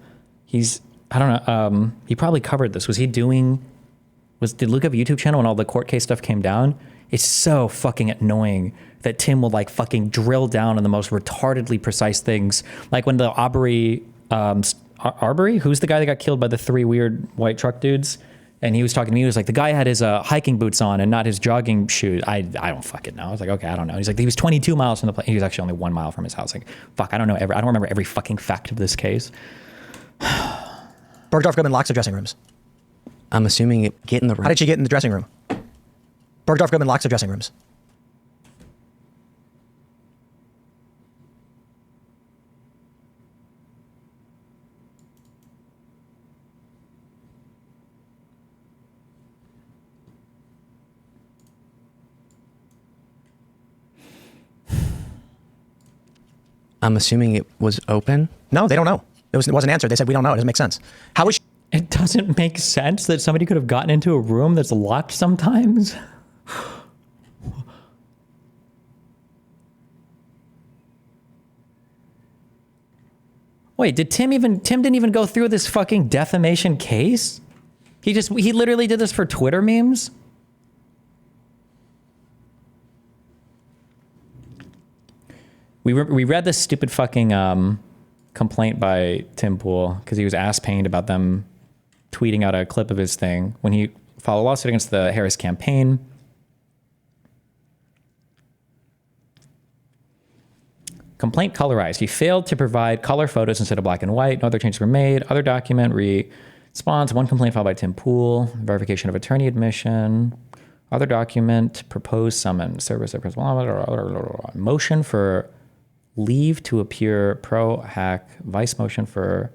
I don't know, he probably covered this. Did Luke have a YouTube channel when all the court case stuff came down? It's so fucking annoying that Tim will like fucking drill down on the most retardedly precise things. Like when the Arbery, who's the guy that got killed by the 3 weird white truck dudes? And he was talking to me, he was like, the guy had his hiking boots on and not his jogging shoes. I don't fucking know. I was like, okay, I don't know. He's like, he was 22 miles from the place. He was actually only 1 mile from his house. Like, fuck, I don't know. I don't remember every fucking fact of this case. Bergdorf Goodman locks the dressing rooms. I'm assuming get in the room. How did she get in the dressing room? Bergdorf Goodman locks the dressing rooms. I'm assuming it was open. No, they don't know. It wasn't answered. They said, we don't know. It doesn't make sense. How is she? It doesn't make sense that somebody could have gotten into a room that's locked sometimes. Wait, Tim didn't even go through this fucking defamation case? He literally did this for Twitter memes? We read this stupid fucking complaint by Tim Pool because he was ass-paying about them tweeting out a clip of his thing when he filed a lawsuit against the Harris campaign. Complaint colorized. He failed to provide color photos instead of black and white. No other changes were made. Other document response. One complaint filed by Tim Pool. Verification of attorney admission. Other document. Proposed summons. Service of principal. Motion for leave to appear pro hack. Vice motion for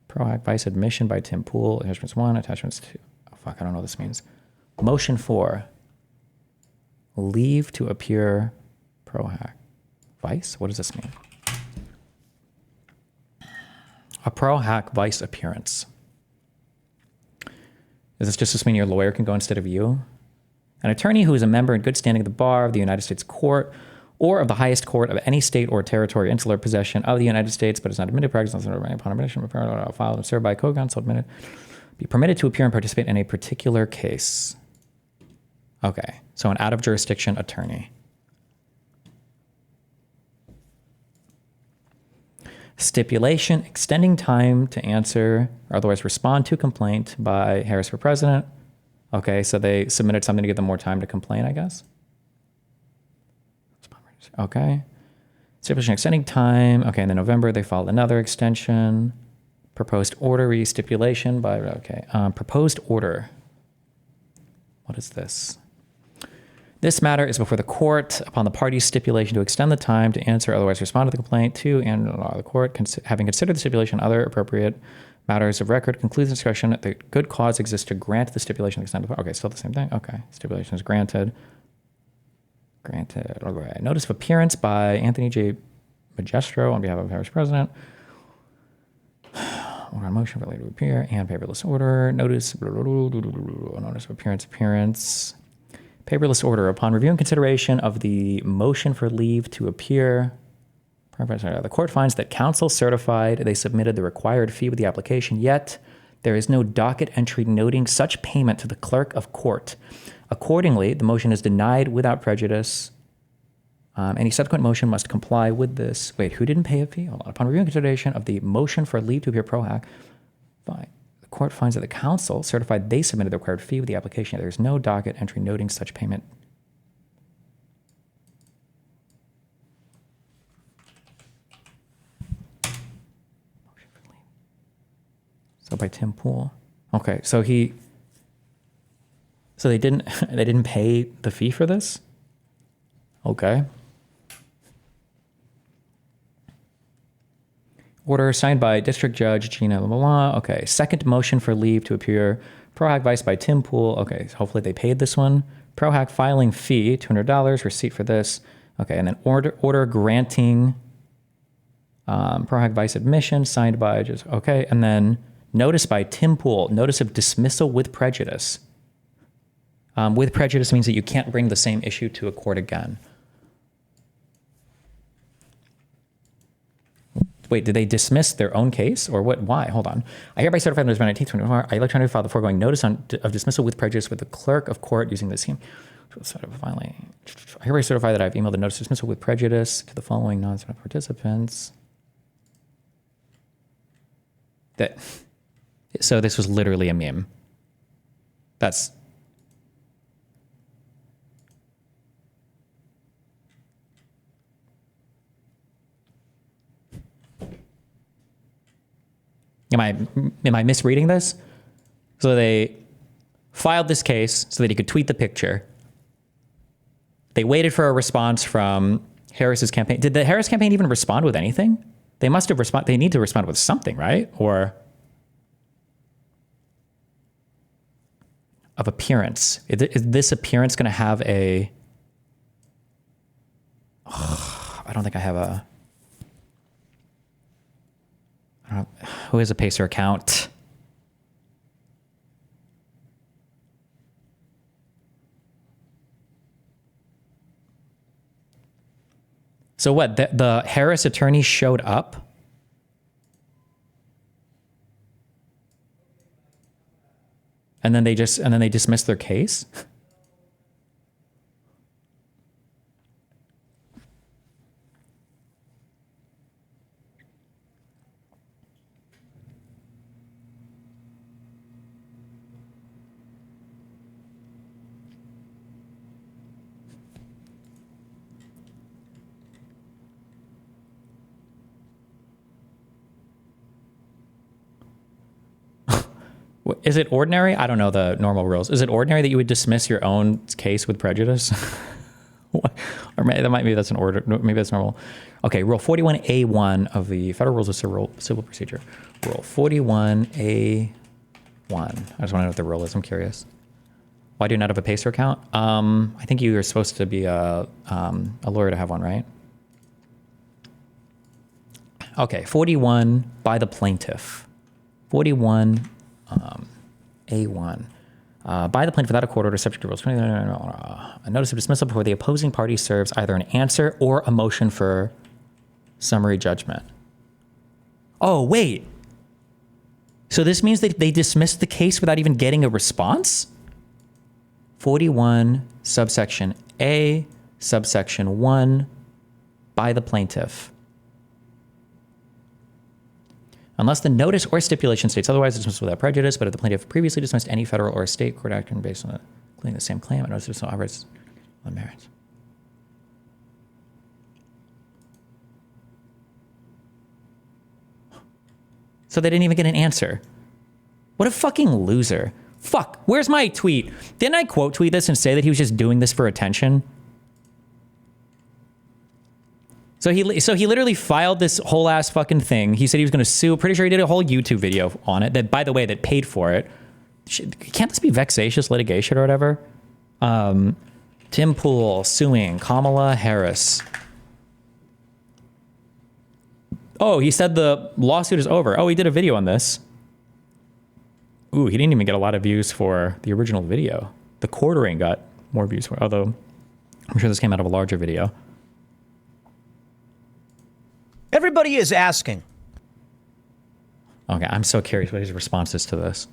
pro hack vice admission by Tim Pool. Attachments 1. Attachments 2. Oh, fuck. I don't know what this means. Motion for leave to appear pro hack. Vice? What does this mean? A pro hack vice appearance. Does this just mean your lawyer can go instead of you? An attorney who is a member in good standing of the bar of the United States court or of the highest court of any state or territory insular possession of the United States, but is not admitted to practice upon admission, filed and served by co-counsel admitted, be permitted to appear and participate in a particular case. Okay, so an out of jurisdiction attorney. Stipulation extending time to answer or otherwise respond to complaint by Harris for president. Okay, so they submitted something to give them more time to complain, I guess. Okay. Stipulation extending time. Okay, and in November they filed another extension. Proposed order stipulation by, okay. Proposed order. What is this? This matter is before the court upon the parties' stipulation to extend the time to answer, otherwise respond to the complaint to, and the court, having considered the stipulation, other appropriate matters of record, concludes discussion that the good cause exists to grant the stipulation. Okay, still the same thing. Okay, stipulation is granted. Granted. Okay. Notice of appearance by Anthony J. Magistro on behalf of Harris President. Order on motion for later to appear and paperless order. Notice of appearance. Paperless order. Upon review and consideration of the motion for leave to appear, the court finds that counsel certified they submitted the required fee with the application, yet there is no docket entry noting such payment to the clerk of court. Accordingly, the motion is denied without prejudice. Any subsequent motion must comply with this. Wait, who didn't pay a fee? Hold on. Upon review and consideration of the motion for leave to appear pro hac, fine. The court finds that the counsel certified they submitted the required fee with the application. There is no docket entry noting such payment. Motion for leave. So by Tim Pool. Okay, so they didn't pay the fee for this? Okay. Order signed by District Judge Gina blah, blah, blah. Okay. Second motion for leave to appear pro hac vice by Tim Pool. Okay. So hopefully they paid this one. Pro hac filing fee, $200. Receipt for this. Okay. And then order granting pro hac vice admission signed by just, okay. And then notice by Tim Pool, notice of dismissal with prejudice. With prejudice means that you can't bring the same issue to a court again. Wait, did they dismiss their own case or what? Why? Hold on. I hereby certify on November 19, 2024, I electronically filed the foregoing notice of dismissal with prejudice with the clerk of court using the same. I hereby certify that I've emailed the notice of dismissal with prejudice to the following non-student participants. So this was literally a meme. That's. Am I misreading this? So they filed this case so that he could tweet the picture. They waited for a response from Harris's campaign. Did the Harris campaign even respond with anything? They must have responded. They need to respond with something, right? Or of appearance. Is this appearance going to have a? I don't think I have a. Who has a Pacer account? So what? The Harris attorney showed up? And then they dismissed their case? Is it ordinary? I don't know the normal rules. Is it ordinary that you would dismiss your own case with prejudice? Or maybe that's an order. Maybe that's normal. Okay, Rule 41A1 of the Federal Rules of Civil Procedure. Rule 41A1. I just want to know what the rule is. I'm curious. Why do you not have a PACER account? I think you are supposed to be a lawyer to have one, right? Okay, 41 by the plaintiff. 41 A1. By the plaintiff without a court order subject to rules 20. A notice of dismissal before the opposing party serves either an answer or a motion for summary judgment. Oh, wait. So this means that they dismissed the case without even getting a response? 41 subsection A, subsection 1, by the plaintiff. Unless the notice or stipulation states otherwise, it's dismissed without prejudice, but if the plaintiff previously dismissed any federal or state court action based on including the same claim, a notice of dismissal operates on merits. So they didn't even get an answer. What a fucking loser. Fuck, where's my tweet? Didn't I quote tweet this and say that he was just doing this for attention? So he literally filed this whole ass fucking thing. He said he was going to sue. Pretty sure he did a whole YouTube video on it that, by the way, that paid for it. Can't this be vexatious litigation or whatever? Tim Pool suing Kamala Harris. Oh, he said the lawsuit is over. Oh, he did a video on this. Ooh, he didn't even get a lot of views for the original video. The quartering got more views for, although I'm sure this came out of a larger video. Everybody is asking. Okay, I'm so curious what his response is to this.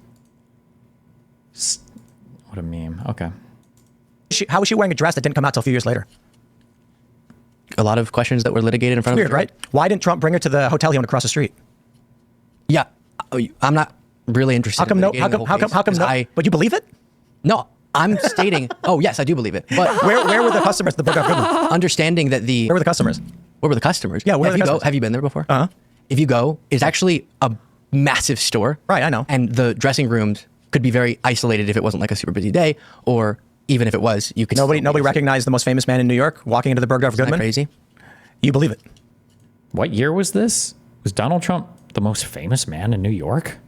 What a meme. Okay. How was she wearing a dress that didn't come out till a few years later? A lot of questions that were litigated in front Weird, of the right? Why didn't Trump bring her to the hotel he owned across the street? Yeah, I'm not really interested. How come in no? litigating How come no? But you believe it? No, I'm stating. Oh yes, I do believe it. But where were the customers? The book of Goodman. Understanding that Where were the customers? Where were the customers? Yeah, where were the customers? Have you been there before? Uh-huh. If you go, it's actually a massive store. Right, I know. And the dressing rooms could be very isolated if it wasn't like a super busy day, or even if it was, you could. Nobody recognized the most famous man in New York walking into the Bergdorf Isn't that Goodman. crazy? You believe it? What year was this? Was Donald Trump the most famous man in New York?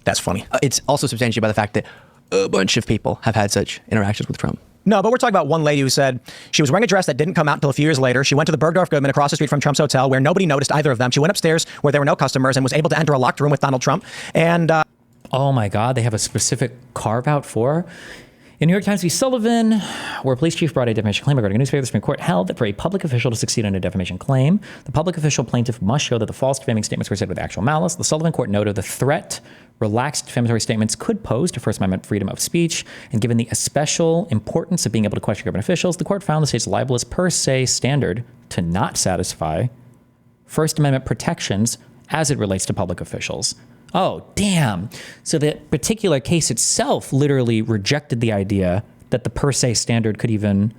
That's funny. It's also substantiated by the fact that a bunch of people have had such interactions with Trump. No, but we're talking about one lady who said she was wearing a dress that didn't come out until a few years later. She went to the Bergdorf Goodman across the street from Trump's hotel where nobody noticed either of them. She went upstairs where there were no customers and was able to enter a locked room with Donald Trump. And Oh my God, they have a specific carve out for. In New York Times v. Sullivan, where a police chief brought a defamation claim regarding a newspaper, the Supreme Court held that for a public official to succeed on a defamation claim, the public official plaintiff must show that the false defaming statements were said with actual malice. The Sullivan court noted the threat relaxed defamatory statements could pose to First Amendment freedom of speech, and given the especial importance of being able to question government officials, the court found the state's libelous per se standard to not satisfy First Amendment protections as it relates to public officials. Oh, damn. So the particular case itself literally rejected the idea that the per se standard could even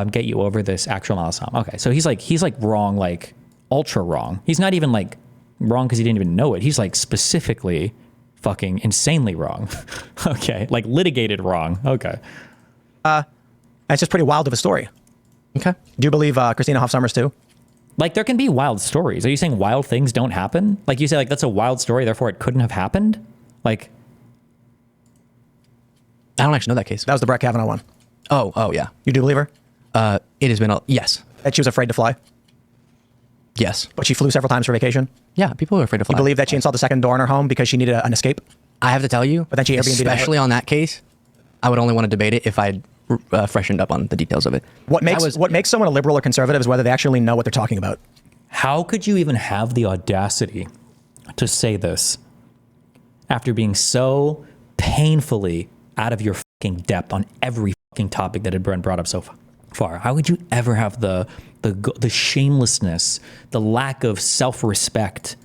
get you over this actual malice. Okay, so he's like wrong, like ultra wrong. He's not even like wrong because he didn't even know it. He's like specifically fucking insanely wrong. Okay, like litigated wrong. Okay. it's just pretty wild of a story. Okay. Do you believe Christina Hoff Sommers too? Like, there can be wild stories. Are you saying wild things don't happen? Like, you say, like, that's a wild story, therefore it couldn't have happened? Like, I don't actually know that case. That was the Brett Kavanaugh one. Oh, yeah. You do believe her? It has been yes. That she was afraid to fly? Yes. But she flew several times for vacation? Yeah, people are afraid to fly. You believe that she installed the second door in her home because she needed an escape? I have to tell you, But then she Airbnb'd it. especially on that case, I would only want to debate it if I'd freshened up on the details of it. What makes someone a liberal or conservative is whether they actually know what they're talking about. how could you even have the audacity to say this after being so painfully out of your fucking depth on every fucking topic that had been brought up so far? How would you ever have the shamelessness, the lack of self-respect,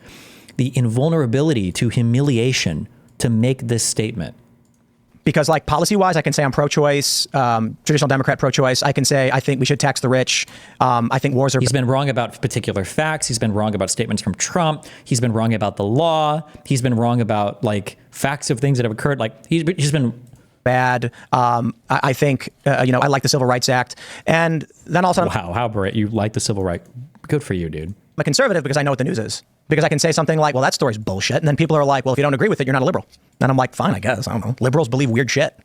the invulnerability to humiliation to make this statement? Because like policy-wise, I can say I'm pro-choice, traditional Democrat pro-choice. I can say I think we should tax the rich. I think wars are... He's been wrong about particular facts. He's been wrong about statements from Trump. He's been wrong about the law. He's been wrong about like facts of things that have occurred. Like he's been... bad. I think, I like the Civil Rights Act. And then also... Wow, how great. You like the Civil Rights. Good for you, dude. I'm a conservative because I know what the news is. Because I can say something like, well, that story's bullshit. And then people are like, well, if you don't agree with it, you're not a liberal. And I'm like, fine, I guess. I don't know. Liberals believe weird shit.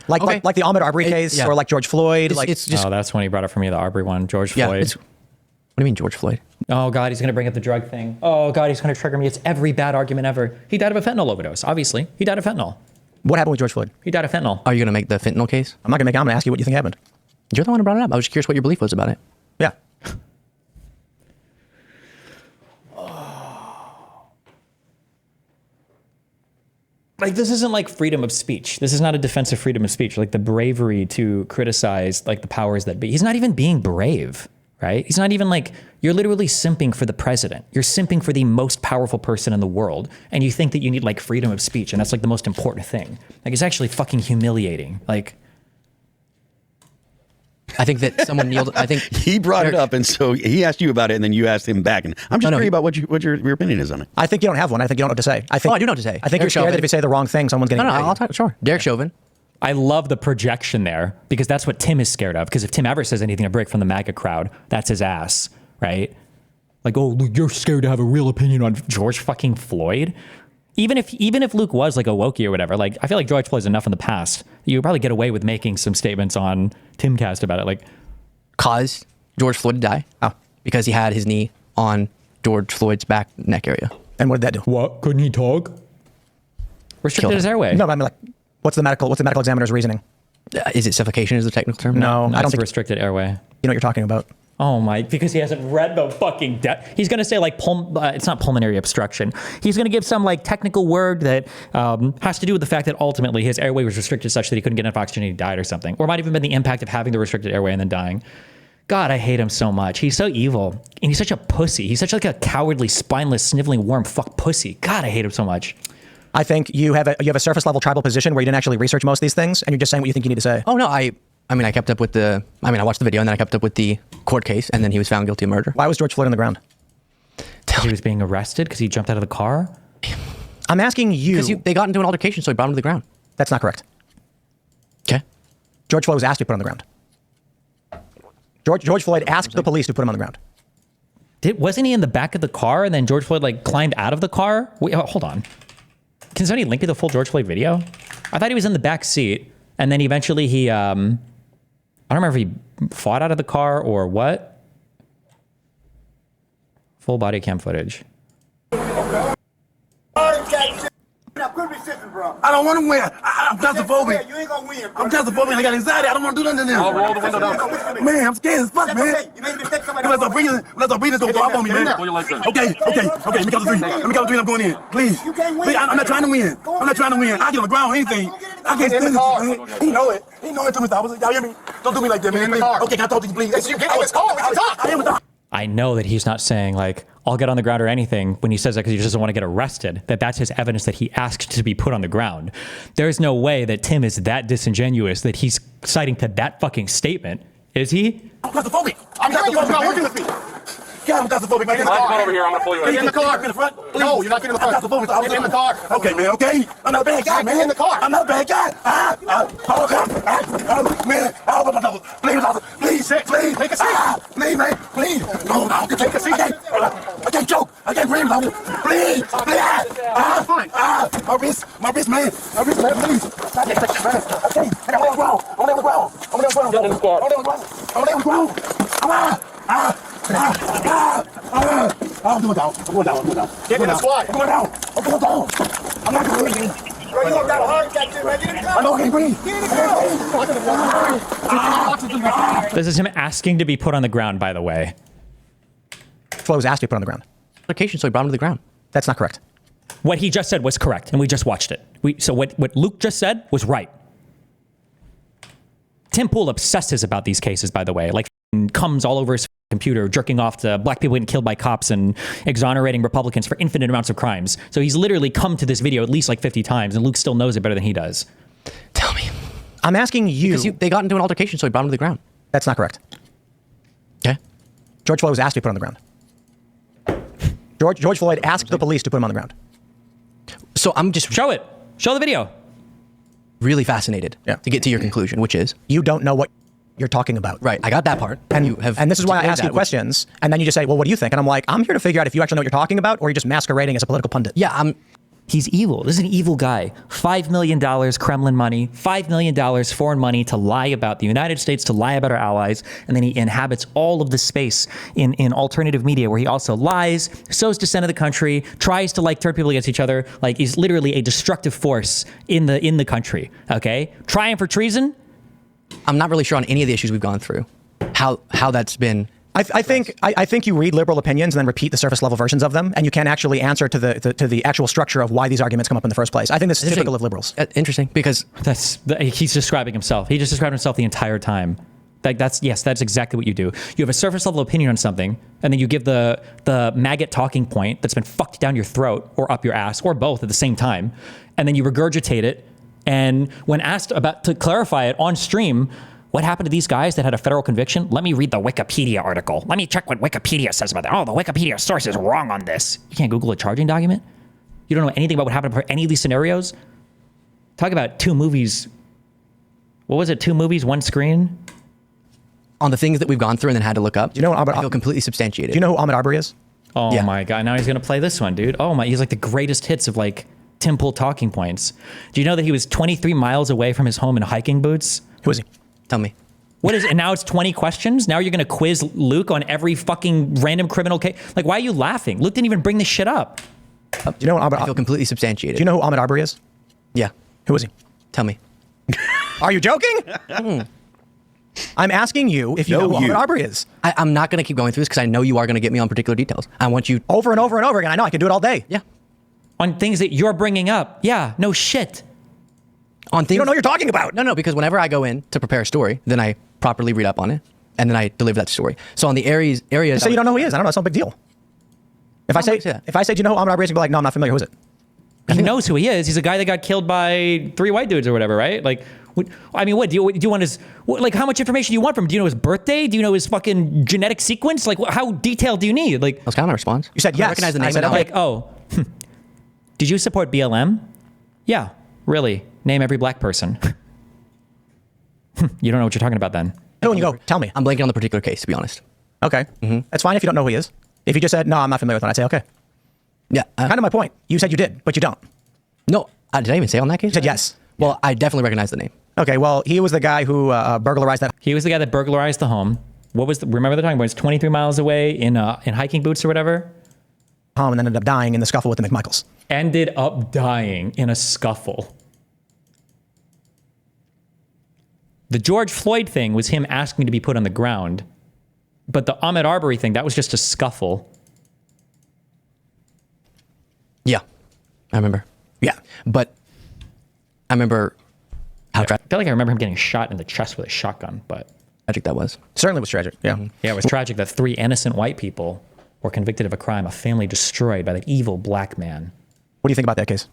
Like the Ahmaud Arbery case or like George Floyd. It's just, oh, that's when he brought up for me the Arbery one, George Floyd. What do you mean George Floyd? Oh, God, he's going to bring up the drug thing. Oh, God, he's going to trigger me. It's every bad argument ever. He died of a fentanyl overdose, obviously. He died of fentanyl. What happened with George Floyd? He died of fentanyl. Are you going to make the fentanyl case? I'm not going to make it. I'm going to ask you what you think happened. You're the one who brought it up. I was just curious what your belief was about it. Yeah. Like, this isn't like freedom of speech. This is not a defense of freedom of speech. Like the bravery to criticize like the powers that be. He's not even being brave, right? He's not even like, you're literally simping for the president. You're simping for the most powerful person in the world. And you think that you need like freedom of speech. And that's like the most important thing. Like it's actually fucking humiliating. Like, I think that someone kneeled. I think he brought it up, and so he asked you about it, and then you asked him back. And I'm just curious about what your opinion is on it. I think you don't have one. I think you don't know what to say. I do know what to say. I think you're scared that if you say the wrong thing, someone's going to... No, I'll talk. Sure. Derek Chauvin. I love the projection there because that's what Tim is scared of. Because if Tim ever says anything to break from the MAGA crowd, that's his ass, right? Like, oh, you're scared to have a real opinion on George fucking Floyd? Even if Luke was like a wokey or whatever, like I feel like George Floyd's enough in the past. You would probably get away with making some statements on Timcast about it, like... Caused George Floyd to die because he had his knee on George Floyd's back neck area. And what did that do? What? Couldn't he talk? Restricted his airway. No, but I mean, like, what's the medical examiner's reasoning? Is it suffocation is the technical term? No, I don't think... restricted airway. You know what you're talking about. Oh my, because he hasn't read the fucking he's going to say like, it's not pulmonary obstruction. He's going to give some like technical word that has to do with the fact that ultimately his airway was restricted such that he couldn't get enough oxygen and he died or something. Or it might even been the impact of having the restricted airway and then dying. God, I hate him so much. He's so evil. And he's such a pussy. He's such like a cowardly, spineless, sniveling worm fuck pussy. God, I hate him so much. I think you have a surface level tribal position where you didn't actually research most of these things and you're just saying what you think you need to say. Oh no, I kept up with I watched the video and then I kept up with the court case and then he was found guilty of murder. Why was George Floyd on the ground? He was being arrested because he jumped out of the car? I'm asking you. Because they got into an altercation, so he brought him to the ground. That's not correct. Okay. George Floyd was asked to be put on the ground. George Floyd asked the police to put him on the ground. Wasn't he in the back of the car and then George Floyd like climbed out of the car? Wait, hold on. Can somebody link me the full George Floyd video? I thought he was in the back seat and then eventually he, I don't remember if he fought out of the car or what. Full body cam footage. I don't want to win. I'm claustrophobic. You ain't gonna win. I'm claustrophobic. I got anxiety. I don't want to do nothing to them. I'll roll the window down. Man, I'm scared as fuck, man. Let's start breathing. Don't go up on me, man. Okay. Let me count to three. And I'm going in. Please. I'm not trying to win. I get on the ground or anything. I can't stand this. He know it. He know it to me. Y'all hear me? Don't do me like that, man. Okay, can I talk to you, please? You get in this car. We can talk. I am with the... I know that he's not saying like, I'll get on the ground or anything when he says that because he just doesn't want to get arrested, that's his evidence that he asked to be put on the ground. There's no way that Tim is that disingenuous that he's citing to that fucking statement. Is he? I'm claustrophobic. I'm not working with me. Yeah, I'm claustrophobic, man. Get in the car. Over here. I'm gonna pull you in. Get in the car. In the front. Please. No, you're not getting in the front. Get in the car. Okay, man. Okay. I'm not a bad guy, man. Get in the car. I'm not a bad guy. Please, take a seat. Please, man. Please. No, take a seat. I can't choke. I can't breathe. Please. My wrist, man. Please. I can't take that, man. I can't. I'm on the ground. Get in the car. I'm on the ground. I'm going down. Get in the squad. I'm going down. I'm not going to breathe. Bro, you don't got a heart attack, man. Get in the car. I don't can breathe. This is him asking to be put on the ground, by the way. Floyd was asked to be put on the ground. Altercation, so he brought him to the ground. That's not correct. What he just said was correct, and we just watched it. So what Luke just said was right. Tim Pool obsesses about these cases, by the way. Like, comes all over his computer, jerking off to black people getting killed by cops and exonerating Republicans for infinite amounts of crimes. So he's literally come to this video at least like 50 times, and Luke still knows it better than he does. Tell me. I'm asking you. Because they got into an altercation, so he brought him to the ground. That's not correct. Okay. George Floyd was asked to be put on the ground. George Floyd asked the police to put him on the ground. So I'm just Show it. Show the video. really fascinated to get to your conclusion, which is you don't know what you're talking about. Right. I got that part. And this is why I ask you questions, and then you just say, well, what do you think? And I'm like, I'm here to figure out if you actually know what you're talking about, or you're just masquerading as a political pundit. Yeah, He's evil. This is an evil guy. $5 million Kremlin money, $5 million foreign money to lie about the United States, to lie about our allies, and then he inhabits all of this space in alternative media where he also lies, sows dissent of the country, tries to like turn people against each other. Like he's literally a destructive force in the country. Okay, trying for treason. I'm not really sure on any of the issues we've gone through, how that's been. I think you read liberal opinions and then repeat the surface level versions of them, and you can't actually answer to the actual structure of why these arguments come up in the first place. I think this is typical of liberals. Interesting, because He's describing himself. He just described himself the entire time. Like that's exactly what you do. You have a surface level opinion on something, and then you give the maggot talking point that's been fucked down your throat or up your ass or both at the same time, and then you regurgitate it. And when asked to clarify it on stream, what happened to these guys that had a federal conviction? Let me read the Wikipedia article. Let me check what Wikipedia says about that. Oh, the Wikipedia source is wrong on this. You can't Google a charging document? You don't know anything about what happened for any of these scenarios? Talk about 2 movies. What was it? 2 movies, 1 screen? On the things that we've gone through and then had to look up, do you know what I feel completely substantiated. Do you know who Ahmaud Arbery is? Oh my God. Now he's going to play this one, dude. Oh my, he's like the greatest hits of like Tim Pool talking points. Do you know that he was 23 miles away from his home in hiking boots? Who is he? Tell me. What is it? And now it's 20 questions? Now you're going to quiz Luke on every fucking random criminal case? Like, why are you laughing? Luke didn't even bring this shit up. Do you know what I feel completely substantiated. Do you know who Ahmaud Arbery is? Yeah. Who is he? Tell me. Are you joking? I'm asking you if you know who Ahmaud Arbery is. I'm not going to keep going through this because I know you are going to get me on particular details. I want you over and over and over again. I know I can do it all day. Yeah. On things that you're bringing up. Yeah, no shit. On things you don't know what you're talking about. No, because whenever I go in to prepare a story, then I properly read up on it, and then I deliver that story. So on the areas... So you don't know who he is. I don't know. It's no big deal. If I say, do you know who Ahmaud Arbery is, you'll be like, no, I'm not familiar. Who is it? He knows who he is. He's a guy that got killed by 3 white dudes or whatever, right? Like, I mean, what do you want his... Like, how much information do you want from him? Do you know his birthday? Do you know his fucking genetic sequence? Like, how detailed do you need? Like, that's kind of my response. You said yes. I recognize the name. I said, like, oh... Did you support BLM? Yeah, really. Name every black person. You don't know what you're talking about then. When you go, tell me. I'm blanking on the particular case, to be honest. Okay. That's fine if you don't know who he is. If you just said, no, I'm not familiar with him, I'd say, okay. Yeah. Kind of my point. You said you did, but you don't. No, did I even say on that case? You said yes. Well, I definitely recognize the name. Okay, well, he was the guy who burglarized that. He was the guy that burglarized the home. What was remember the time when it's 23 miles away in hiking boots or whatever? Home and ended up dying in the scuffle with the McMichaels. Ended up dying in a scuffle. The George Floyd thing was him asking to be put on the ground. But the Ahmaud Arbery thing, that was just a scuffle. Yeah, I remember. Yeah. But I remember how I feel like I remember him getting shot in the chest with a shotgun, but... tragic that was. Certainly was tragic, yeah. Yeah, it was tragic that 3 innocent white people were convicted of a crime, a family destroyed by that evil black man. What do you think about that case?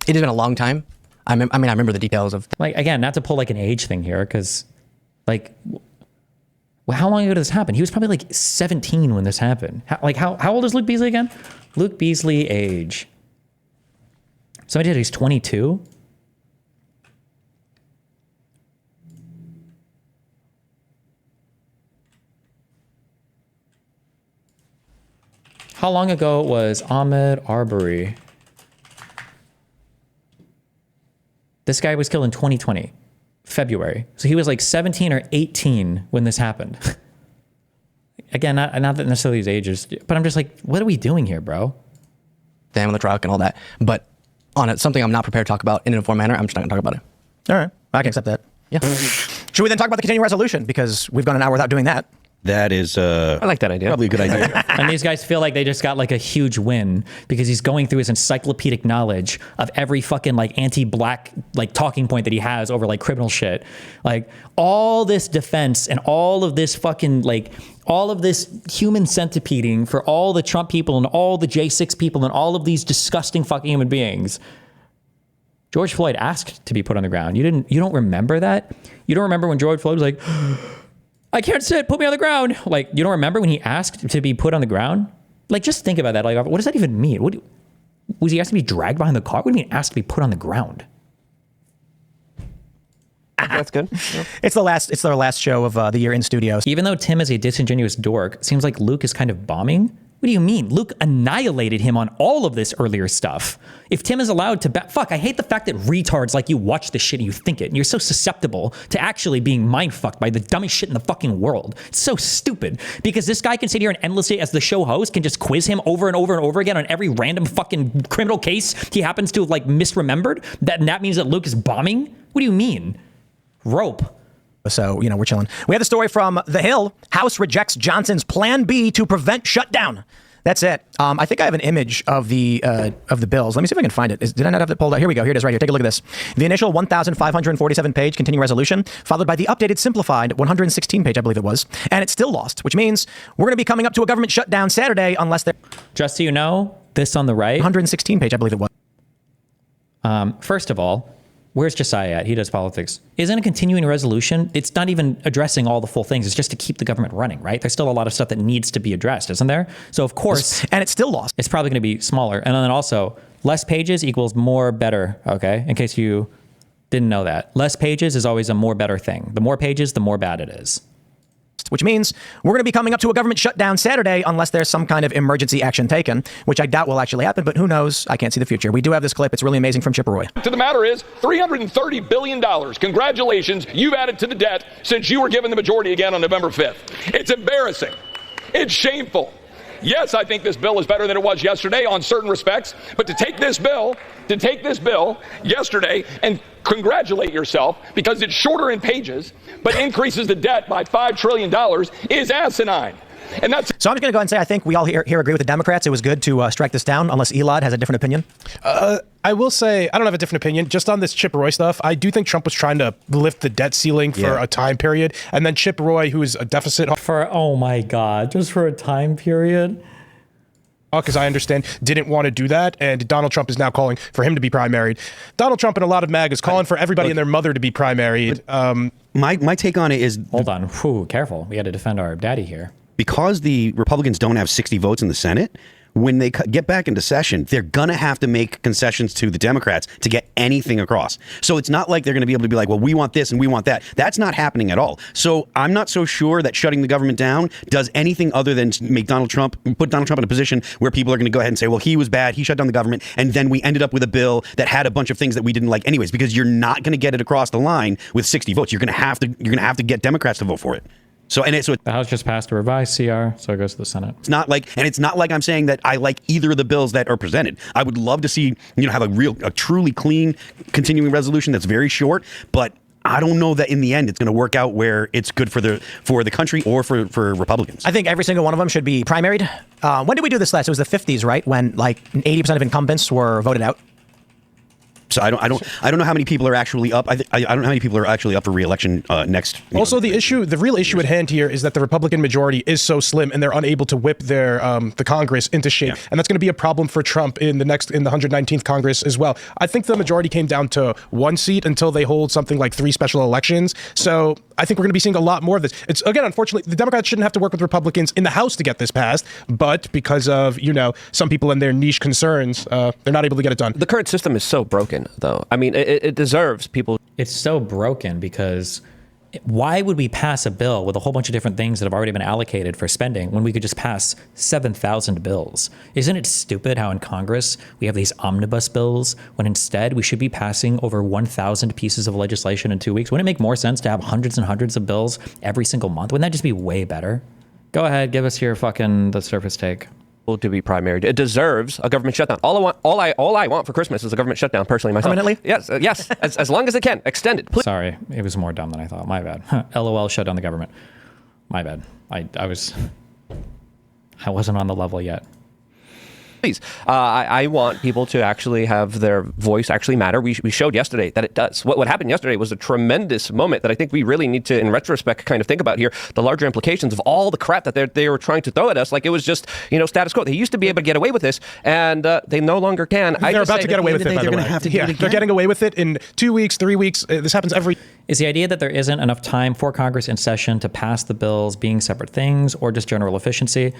It has been a long time. I remember the details of... Like, again, not to pull like an age thing here, because, like, how long ago did this happen? He was probably like 17 when this happened. How old is Luke Beasley again? Luke Beasley age. Somebody said he's 22. How long ago was Ahmaud Arbery? This guy was killed in 2020, February. So he was like 17 or 18 when this happened. Again, not that necessarily his ages, but I'm just like, what are we doing here, bro? Damn on the truck and all that. But on something I'm not prepared to talk about in an informed manner, I'm just not going to talk about it. All right. I can accept that. Yeah. Should we then talk about the continuing resolution? Because we've gone an hour without doing that. That is I like that idea. probably a good idea. And these guys feel like they just got like a huge win because he's going through his encyclopedic knowledge of every fucking like anti-black like talking point that he has over like criminal shit. Like all this defense and all of this fucking like all of this human centipeding for all the Trump people and all the J6 people and all of these disgusting fucking human beings. George Floyd asked to be put on the ground. You don't remember that? You don't remember when George Floyd was like, I can't sit, put me on the ground. Like, you don't remember when he asked to be put on the ground? Like, just think about that. Like, what does that even mean? Was he asked to be dragged behind the car? What do you mean asked to be put on the ground? That's good. Yeah. It's their last show of the year in studios. Even though Tim is a disingenuous dork, it seems like Luke is kind of bombing. What do you mean? Luke annihilated him on all of this earlier stuff. If Tim is allowed to fuck, I hate the fact that retards like you watch this shit and you think it, and you're so susceptible to actually being mind-fucked by the dumbest shit in the fucking world. It's so stupid. Because this guy can sit here and endlessly, as the show host, can just quiz him over and over and over again on every random fucking criminal case he happens to have, like, misremembered. That means that Luke is bombing? What do you mean? Rope. So, we're chilling. We have the story from The Hill. House rejects Johnson's Plan B to prevent shutdown. That's it. I think I have an image of the bills. Let me see if I can find it. Did I not have it pulled out? Here we go. Here it is right here. Take a look at this. The initial 1,547-page continuing resolution, followed by the updated simplified 116-page, I believe it was. And it's still lost, which means we're going to be coming up to a government shutdown Saturday unless they're... Just so you know, this on the right... 116-page, I believe it was. First of all, where's Josiah at? He does politics. Isn't a continuing resolution? It's not even addressing all the full things. It's just to keep the government running, right? There's still a lot of stuff that needs to be addressed, isn't there? So of course, and it's still lost. It's probably going to be smaller. And then also, less pages equals more better. Okay, in case you didn't know that, less pages is always a more better thing. The more pages, the more bad it is. Which means we're going to be coming up to a government shutdown Saturday unless there's some kind of emergency action taken, which I doubt will actually happen, but who knows? I can't see the future. We do have this clip. It's really amazing from Chipperoy. To the matter is $330 billion. Congratulations. You've added to the debt since you were given the majority again on November 5th. It's embarrassing. It's shameful. Yes, I think this bill is better than it was yesterday on certain respects, but to take this bill yesterday and congratulate yourself because it's shorter in pages, but increases the debt by $5 trillion is asinine. And that's so I'm just going to go ahead and say I think we all here agree with the Democrats. It was good to strike this down, unless Elad has a different opinion. I will say I don't have a different opinion. Just on this Chip Roy stuff, I do think Trump was trying to lift the debt ceiling for a time period, and then Chip Roy, who is a deficit for oh my god, just for a time period. Because I understand didn't want to do that, and Donald Trump is now calling for him to be primaried. Donald Trump and a lot of MAG is calling for everybody and their mother to be primaried. My take on it is hold on, careful. We got to defend our daddy here. Because the Republicans don't have 60 votes in the Senate, when they get back into session, they're going to have to make concessions to the Democrats to get anything across. So it's not like they're going to be able to be like, well, we want this and we want that. That's not happening at all. So I'm not so sure that shutting the government down does anything other than make put Donald Trump in a position where people are going to go ahead and say, well, he was bad, he shut down the government, and then we ended up with a bill that had a bunch of things that we didn't like anyways, because you're not going to get it across the line with 60 votes. You're going to have to get Democrats to vote for it. So the House just passed a revised CR, so it goes to the Senate. It's not like I'm saying that I like either of the bills that are presented. I would love to see, have a truly clean continuing resolution that's very short, but I don't know that in the end it's going to work out where it's good for the country or for Republicans. I think every single one of them should be primaried. When did we do this last? It was the 50s, right? When like 80% of incumbents were voted out. So I don't know how many people are actually up. I don't know how many people are actually up for re-election next. Also, the real issue at hand here is that the Republican majority is so slim, and they're unable to whip their the Congress into shape, and that's going to be a problem for Trump in the 119th Congress as well. I think the majority came down to one seat until they hold something like 3 special elections. So I think we're going to be seeing a lot more of this. It's again, unfortunately, the Democrats shouldn't have to work with Republicans in the House to get this passed, but because of some people and their niche concerns, they're not able to get it done. The current system is so broken, though. I mean, it deserves people. It's so broken because why would we pass a bill with a whole bunch of different things that have already been allocated for spending when we could just pass 7,000 bills? Isn't it stupid how in Congress we have these omnibus bills when instead we should be passing over 1,000 pieces of legislation in 2 weeks? Wouldn't it make more sense to have hundreds and hundreds of bills every single month? Wouldn't that just be way better? Go ahead, give us your the surface take. To be primaried. It deserves a government shutdown. All I want for Christmas is a government shutdown, personally, myself. Permanently? Yes. As long as it can. Extended. Please. Sorry, it was more dumb than I thought. My bad. LOL, shut down the government. My bad. I wasn't on the level yet. Please, I want people to actually have their voice actually matter. We showed yesterday that it does. What happened yesterday was a tremendous moment that I think we really need to, in retrospect, kind of think about here, the larger implications of all the crap that they were trying to throw at us. Like it was just, status quo. They used to be able to get away with this, and they no longer can. They're about to get away with it, by the way. They're getting away with it in 2 weeks, 3 weeks. This happens every... Is the idea that there isn't enough time for Congress in session to pass the bills being separate things, or just general efficiency?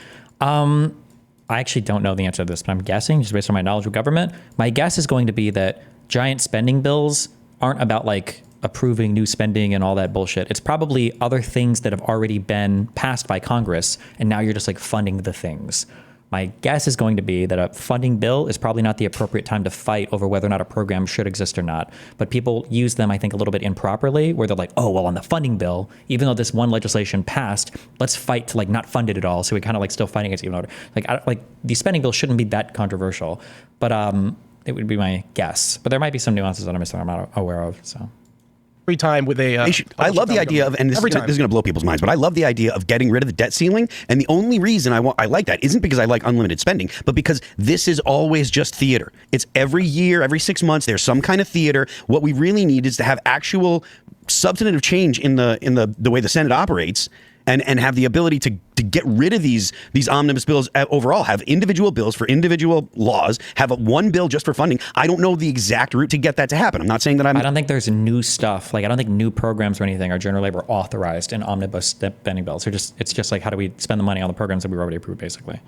I actually don't know the answer to this, but I'm guessing, just based on my knowledge of government, my guess is going to be that giant spending bills aren't about like approving new spending and all that bullshit. It's probably other things that have already been passed by Congress, and now you're just like funding the things. My guess is going to be that a funding bill is probably not the appropriate time to fight over whether or not a program should exist or not. But people use them, I think, a little bit improperly, where they're like, oh, well, on the funding bill, even though this one legislation passed, let's fight to like not fund it at all. So we kind of like still fighting against even though like the spending bill shouldn't be that controversial. But it would be my guess. But there might be some nuances that I'm not aware of. So. Every time with a... I love the idea of, and this is going to blow people's minds, but I love the idea of getting rid of the debt ceiling. And the only reason I like that isn't because I like unlimited spending, but because this is always just theater. It's every year, every 6 months, there's some kind of theater. What we really need is to have actual substantive change in the way the Senate operates, and have the ability to get rid of these omnibus bills overall, have individual bills for individual laws, have one bill just for funding. I don't know the exact route to get that to happen. I'm not saying that I don't think there's new stuff. Like, I don't think new programs or anything are generally ever authorized in omnibus spending bills. It's just like, how do we spend the money on the programs that we've already approved, basically?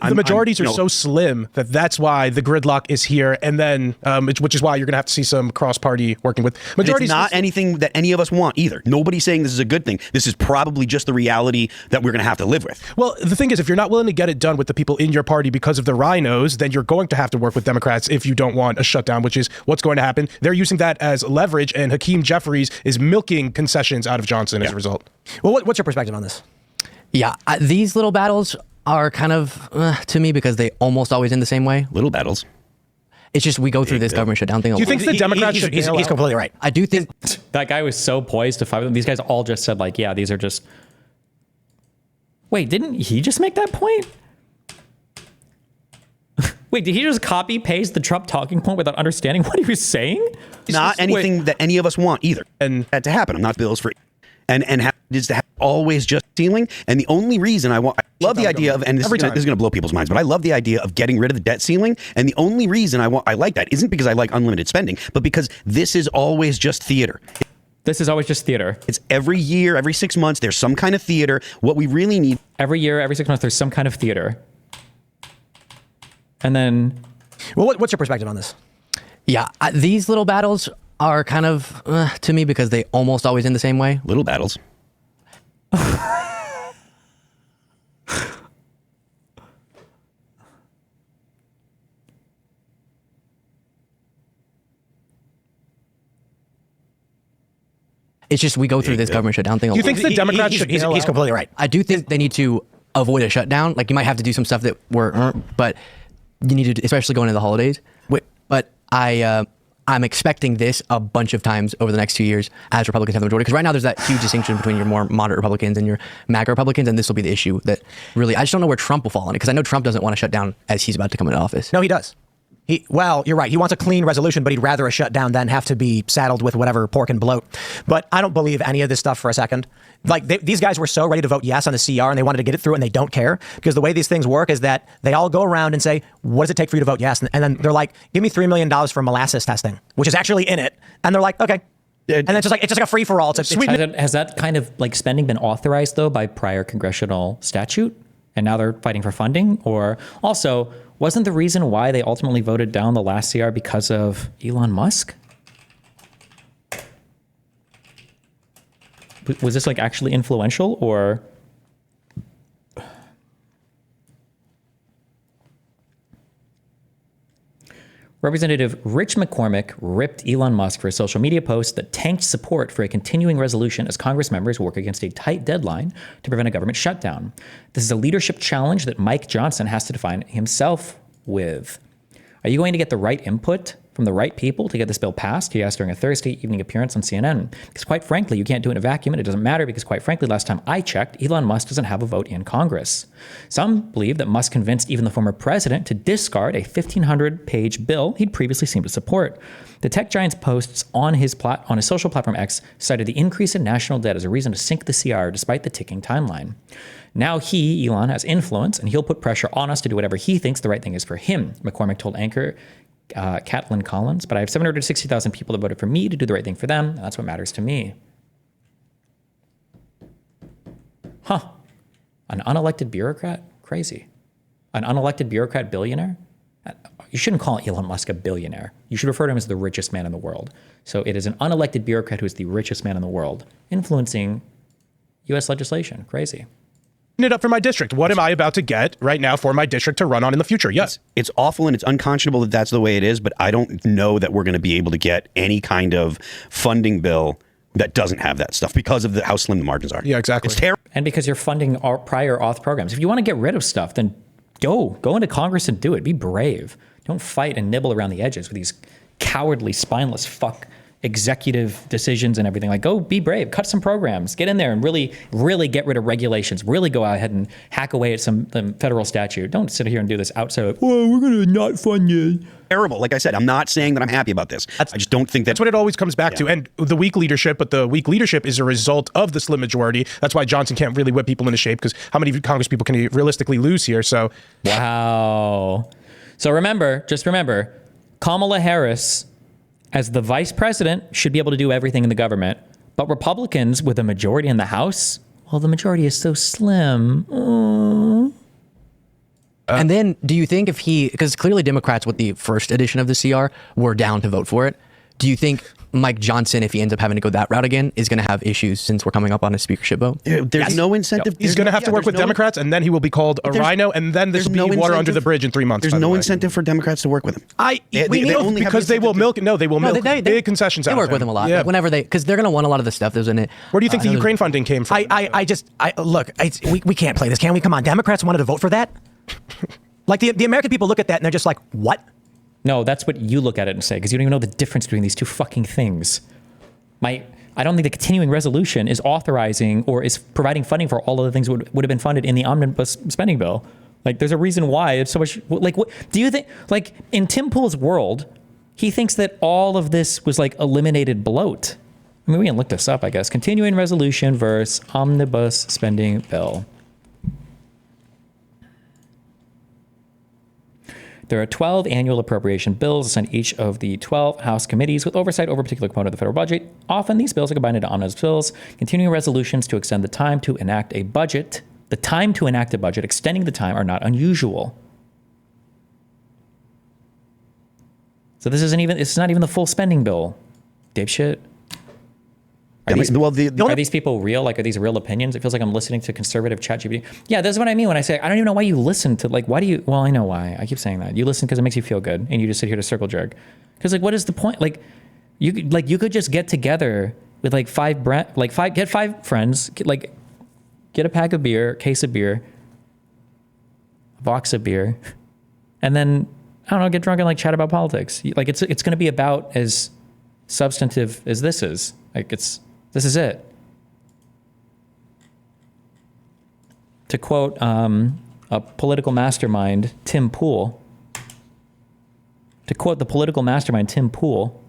The majorities are so slim that's why the gridlock is here, and then which is why you're going to have to see some cross-party working with majorities. It's not anything that any of us want either. Nobody's saying this is a good thing. This is probably just the reality that we're going to have to live with. Well, the thing is, if you're not willing to get it done with the people in your party because of the rhinos, then you're going to have to work with Democrats if you don't want a shutdown, which is what's going to happen. They're using that as leverage, and Hakeem Jeffries is milking concessions out of Johnson as a result. Well, what's your perspective on this? Yeah, these little battles are kind of to me, because they almost always end the same way. Little battles. It's just we go through this government shutdown thing. Do you think the Democrats should? He's completely right. I do think that guy was so poised to fight with them. These guys all just said like, yeah, these are just. Wait, didn't he just make that point? Wait, did he just copy paste the Trump talking point without understanding what he was saying? Not anything that any of us want either, and that to happen. I'm not bills for. And is to have always just ceiling. And the only reason I love the idea of, and this is going to blow people's minds, but I love the idea of getting rid of the debt ceiling. And the only reason I like that isn't because I like unlimited spending, but because this is always just theater. This is always just theater. It's every year, every 6 months, there's some kind of theater. What we really need. Every year, every 6 months, there's some kind of theater. And then. Well, what's your perspective on this? Yeah, these little battles are kind of to me, because they almost always end the same way. Little battles. It's just we go through this government shutdown thing. Do you think the Democrats should? He's completely right. I do think they need to avoid a shutdown. Like, you might have to do some stuff that but you need to, especially going into the holidays. But I'm expecting this a bunch of times over the next 2 years as Republicans have the majority. Because right now there's that huge distinction between your more moderate Republicans and your MAGA Republicans, and this will be the issue that really, I just don't know where Trump will fall on it, because I know Trump doesn't want to shut down as he's about to come into office. No, he does. Well, you're right. He wants a clean resolution, but he'd rather a shutdown than have to be saddled with whatever pork and bloat. But I don't believe any of this stuff for a second. Like, these guys were so ready to vote yes on the CR, and they wanted to get it through, and they don't care, because the way these things work is that they all go around and say, what does it take for you to vote yes? And then they're like, give me $3 million for molasses testing, which is actually in it. And they're like, okay. And it's just like a free for all. Has that kind of like spending been authorized though by prior congressional statute, and now they're fighting for funding? Or also, wasn't the reason why they ultimately voted down the last CR because of Elon Musk? Was this like actually influential, or? Representative Rich McCormick ripped Elon Musk for a social media post that tanked support for a continuing resolution as Congress members work against a tight deadline to prevent a government shutdown. This is a leadership challenge that Mike Johnson has to define himself with. Are you going to get the right input from the right people to get this bill passed, he asked during a Thursday evening appearance on CNN. Because quite frankly, you can't do it in a vacuum, and it doesn't matter because quite frankly, last time I checked, Elon Musk doesn't have a vote in Congress. Some believe that Musk convinced even the former president to discard a 1,500-page bill he'd previously seemed to support. The tech giant's posts on his social platform X cited the increase in national debt as a reason to sink the CR despite the ticking timeline. Now he, Elon, has influence, and he'll put pressure on us to do whatever he thinks the right thing is for him, McCormick told anchor Catelyn Collins. But I have 760,000 people that voted for me to do the right thing for them, and that's what matters to me. Huh. An unelected bureaucrat? Crazy. An unelected bureaucrat billionaire? You shouldn't call Elon Musk a billionaire. You should refer to him as the richest man in the world. So it is an unelected bureaucrat who is the richest man in the world, influencing U.S. legislation. Crazy. It up for my district. What am I about to get right now for my district to run on in the future? Yes. It's awful and it's unconscionable that that's the way it is, but I don't know that we're going to be able to get any kind of funding bill that doesn't have that stuff because of how slim the margins are. Yeah, exactly. It's terrible. And because you're funding our prior auth programs. If you want to get rid of stuff, then go into Congress and do it. Be brave. Don't fight and nibble around the edges with these cowardly, spineless executive decisions and everything. Like, go be brave, cut some programs, get in there and really get rid of regulations, really go ahead and hack away at some federal statute. Don't sit here and do this outside of, well, we're going to not fund you. Terrible. Like I said, I'm not saying that I'm happy about this. I just don't think that's what it always comes back to. And the weak leadership, but the weak leadership is a result of the slim majority. That's why Johnson can't really whip people into shape, because how many Congress people can he realistically lose here? So, wow. So just remember, Kamala Harris, as the vice president, should be able to do everything in the government. But Republicans with a majority in the House, well, the majority is so slim. And then do you think because clearly Democrats with the first edition of the CR were down to vote for it. Do you think Mike Johnson, if he ends up having to go that route again, is going to have issues since we're coming up on a speakership vote? There's no incentive. He's going to have to work with Democrats, and then he will be called a rhino, and then there's no water under the bridge in 3 months. There's no incentive for Democrats to work with him. Because they will milk big concessions out. They work with him a lot. Yeah. Like because they're going to want a lot of the stuff that was in it. Where do you think the Ukraine funding came from? Look, we can't play this, can we? Come on, Democrats wanted to vote for that? Like the American people look at that and they're just like, what? No, that's what you look at it and say, because you don't even know the difference between these two fucking things. I don't think the continuing resolution is authorizing or is providing funding for all of the things that would have been funded in the omnibus spending bill. Like, there's a reason why it's so much. Like, what do you think? Like, in Tim Pool's world, he thinks that all of this was like eliminated bloat. I mean, we can look this up, I guess. Continuing resolution versus omnibus spending bill. There are 12 annual appropriation bills assigned each of the 12 House committees with oversight over a particular component of the federal budget. Often these bills are combined into omnibus bills, continuing resolutions to extend the time to enact a budget. The time to enact a budget, extending the time, are not unusual. So it's not even the full spending bill. Dipshit. Are these people real? Like, are these real opinions? It feels like I'm listening to conservative ChatGPT. Yeah, that's what I mean when I say, I don't even know why you listen to, like, well, I know why. I keep saying that. You listen because it makes you feel good, and you just sit here to circle jerk. Because, like, what is the point? Like, you could just get together with, like, get 5 friends, get a pack of beer, case of beer, a box of beer, and then, I don't know, get drunk and, like, chat about politics. Like, it's going to be about as substantive as this is. Like, this is it. To quote a political mastermind, Tim Pool. To quote the political mastermind, Tim Pool.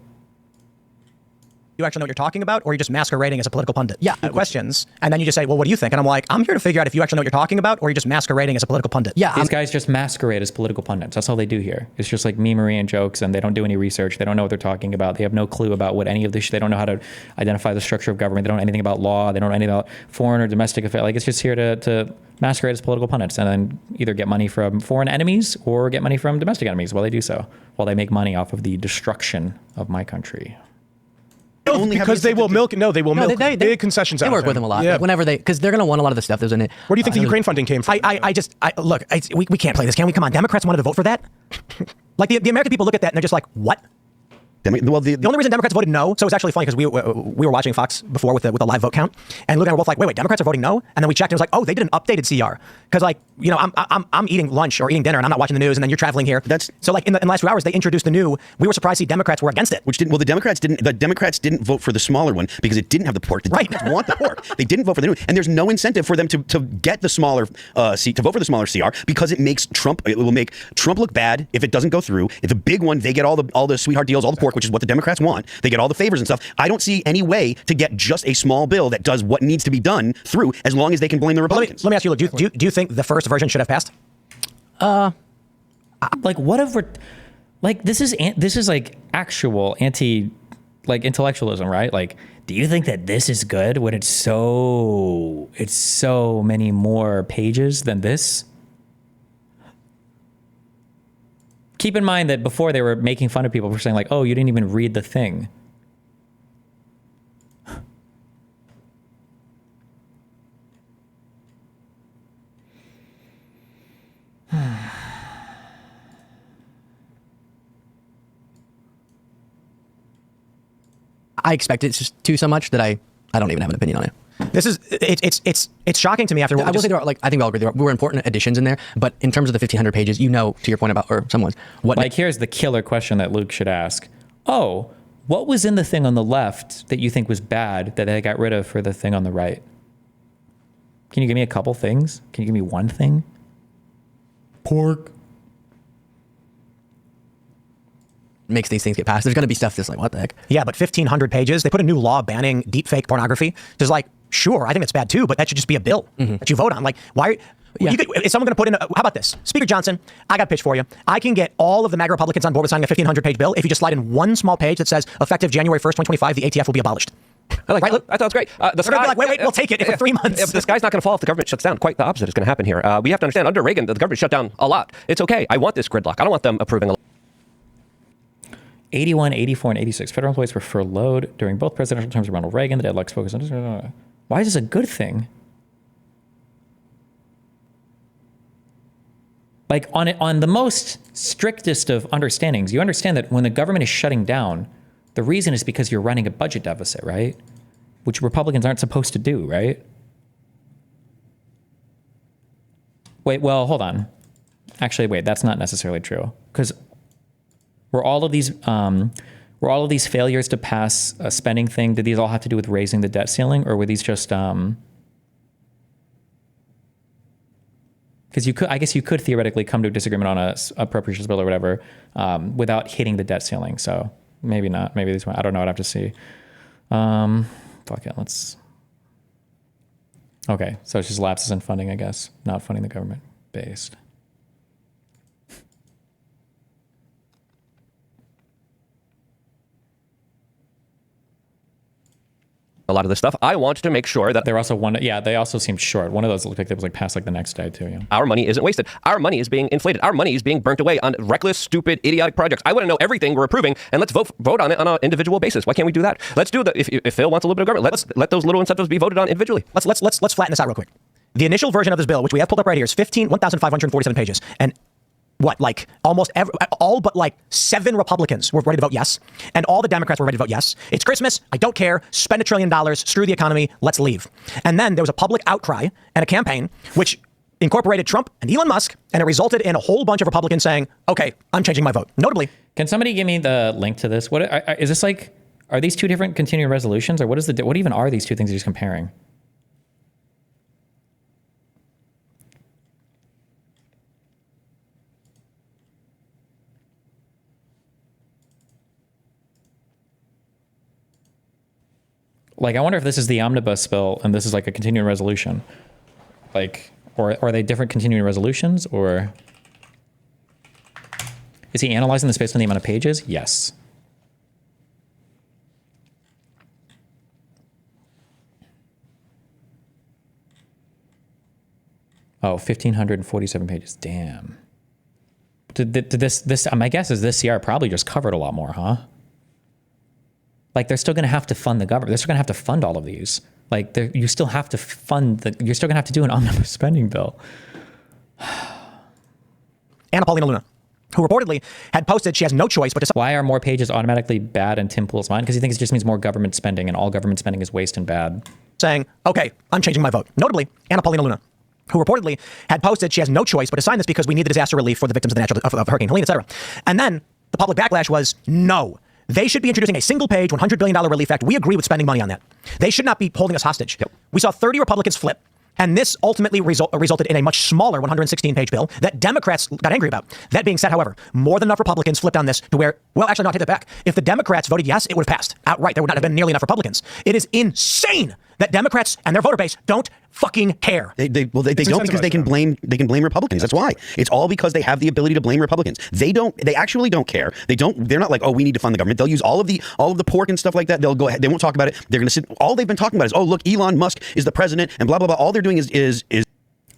You actually know what you're talking about, or you're just masquerading as a political pundit? Yeah. Questions, and then you just say, well, what do you think? And I'm like, I'm here to figure out if you actually know what you're talking about, or you're just masquerading as a political pundit. Yeah. These guys just masquerade as political pundits. That's all they do here. It's just like memery and jokes, and they don't do any research. They don't know what they're talking about. They have no clue about what any of this, they don't know how to identify the structure of government. They don't know anything about law. They don't know anything about foreign or domestic affairs. Like, it's just here to masquerade as political pundits, and then either get money from foreign enemies or get money from domestic enemies while they do so, while they make money off of the destruction of my country. Because they will milk big concessions out. They work with him a lot. Yeah. Like, whenever because they're going to want a lot of the stuff that was in it. Where do you think the Ukraine funding came from? Look, we can't play this, can we? Come on, Democrats wanted to vote for that? Like, the American people look at that and they're just like, what? Well, the only reason Democrats voted no, so it's actually funny because we were watching Fox before with a live vote count, and Luke and I were both like, wait, Democrats are voting no, and then we checked and it was like, oh, they did an updated CR because like I'm eating lunch or eating dinner and I'm not watching the news, and then you're traveling here. So like in the last few hours they introduced the new. We were surprised to see Democrats were against it. Which didn't. Well, the Democrats didn't vote for the smaller one because it didn't have the pork. The Democrats want the pork. They didn't vote for the new, and there's no incentive for them to get the smaller to vote for the smaller CR because it makes Trump. It will make Trump look bad if it doesn't go through. If the big one, they get all the sweetheart deals, all the pork, which is what the Democrats want. They get all the favors and stuff. I don't see any way to get just a small bill that does what needs to be done through, as long as they can blame the Republicans. Let me ask you, Luke, do you think the first version should have passed? Like what if we're like this is like actual intellectualism, right? Like, do you think that this is good when it's so many more pages than this? Keep in mind that before they were making fun of people for saying like, oh, you didn't even read the thing. I expect it to so much that I don't even have an opinion on it. This is it's shocking to me after what I will say there are, like, I think we all agree there were important additions in there, but in terms of the 1,500 pages, to your point about, or someone's, what like here's the killer question that Luke should ask. Oh, what was in the thing on the left that you think was bad that they got rid of for the thing on the right? Can you give me a couple things? Can you give me one thing? Pork. makes these things get passed. There's going to be stuff that's like, what the heck? Yeah, but 1,500 pages. They put a new law banning deepfake pornography. Just like, sure, I think it's bad too, but that should just be a bill that you vote on. Like, why? Yeah. Is someone going to put in how about this? Speaker Johnson, I got a pitch for you. I can get all of the MAGA Republicans on board with signing a 1,500-page bill if you just slide in one small page that says, effective January 1st, 2025, the ATF will be abolished. I like that. I thought it was great. The sky, be like, wait, we'll take it for 3 months. If the sky's not going to fall if the government shuts down. Quite the opposite is going to happen here. We have to understand, under Reagan, the government shut down a lot. It's okay. I want this gridlock. I don't want them approving a 81, 84, and 86. Federal employees were furloughed during both presidential terms of Ronald Reagan. The deadlock's focused on... Why is this a good thing? Like, on the most strictest of understandings, you understand that when the government is shutting down, the reason is because you're running a budget deficit, right? Which Republicans aren't supposed to do, right? Wait, well, hold on. Actually, wait, that's not necessarily true. Because were all of these failures to pass a spending thing, did these all have to do with raising the debt ceiling, or were these just because I guess you could theoretically come to a disagreement on a appropriations bill or whatever without hitting the debt ceiling. So maybe not. Maybe these. I don't know. I'd have to see. Fuck it. Let's. Okay, so it's just lapses in funding, I guess, not funding the government based. a lot of this stuff. I want to make sure that they're also they also seemed short. One of those looked like it was like passed like the next day too. Yeah. Our money isn't wasted. Our money is being inflated. Our money is being burnt away on reckless, stupid, idiotic projects. I want to know everything we're approving, and let's vote on it on an individual basis. Why can't we do that? Let's do that. If Phil wants a little bit of government, let those little incentives be voted on individually. Let's flatten this out real quick. The initial version of this bill, which we have pulled up right here, is 1,547 pages, and like almost all but like 7 Republicans were ready to vote yes, and all the Democrats were ready to vote yes. It's Christmas. I don't care. Spend $1 trillion. Screw the economy. Let's leave. And then there was a public outcry and a campaign which incorporated Trump and Elon Musk, and it resulted in a whole bunch of Republicans saying, "Okay, I'm changing my vote." Notably, can somebody give me the link to this? What is this like? Are these two different continuing resolutions, or what even are these two things you're just comparing? Like, I wonder if this is the omnibus bill and this is like a continuing resolution. Like, or are they different continuing resolutions, or is he analyzing this based on the amount of pages? Yes. Oh, 1,547 pages. Damn. Did this, my guess is this CR probably just covered a lot more, huh? Like, they're still going to have to fund the government. They're still going to have to fund all of these. Like, you still have to fund you're still going to have to do an omnibus spending bill. Anna Paulina Luna. who reportedly had posted she has no choice but to... Why are more pages automatically bad in Tim Pool's mind? Because he thinks it just means more government spending, and all government spending is waste and bad. saying, okay, I'm changing my vote. Notably, Anna Paulina Luna, who reportedly had posted she has no choice but to sign this because we need the disaster relief for the victims of Hurricane Helene, etc. And then the public backlash was, no, they should be introducing a single-page, $100 billion relief act. We agree with spending money on that. They should not be holding us hostage. Yep. We saw 30 Republicans flip. And this ultimately resulted in a much smaller 116-page bill that Democrats got angry about. That being said, however, more than enough Republicans flipped on this to where, well, actually, no, I'll take that back. If the Democrats voted yes, it would have passed outright. There would not have been nearly enough Republicans. It is insane that Democrats and their voter base don't fucking care. They don't because they can blame Republicans. That's why. It's all because they have the ability to blame Republicans. They actually don't care. They're not like, oh, we need to fund the government. They'll use all of the pork and stuff like that. They'll go ahead. They won't talk about it. They're going to sit. All they've been talking about is, oh, look, Elon Musk is the president and blah blah blah. All they're doing is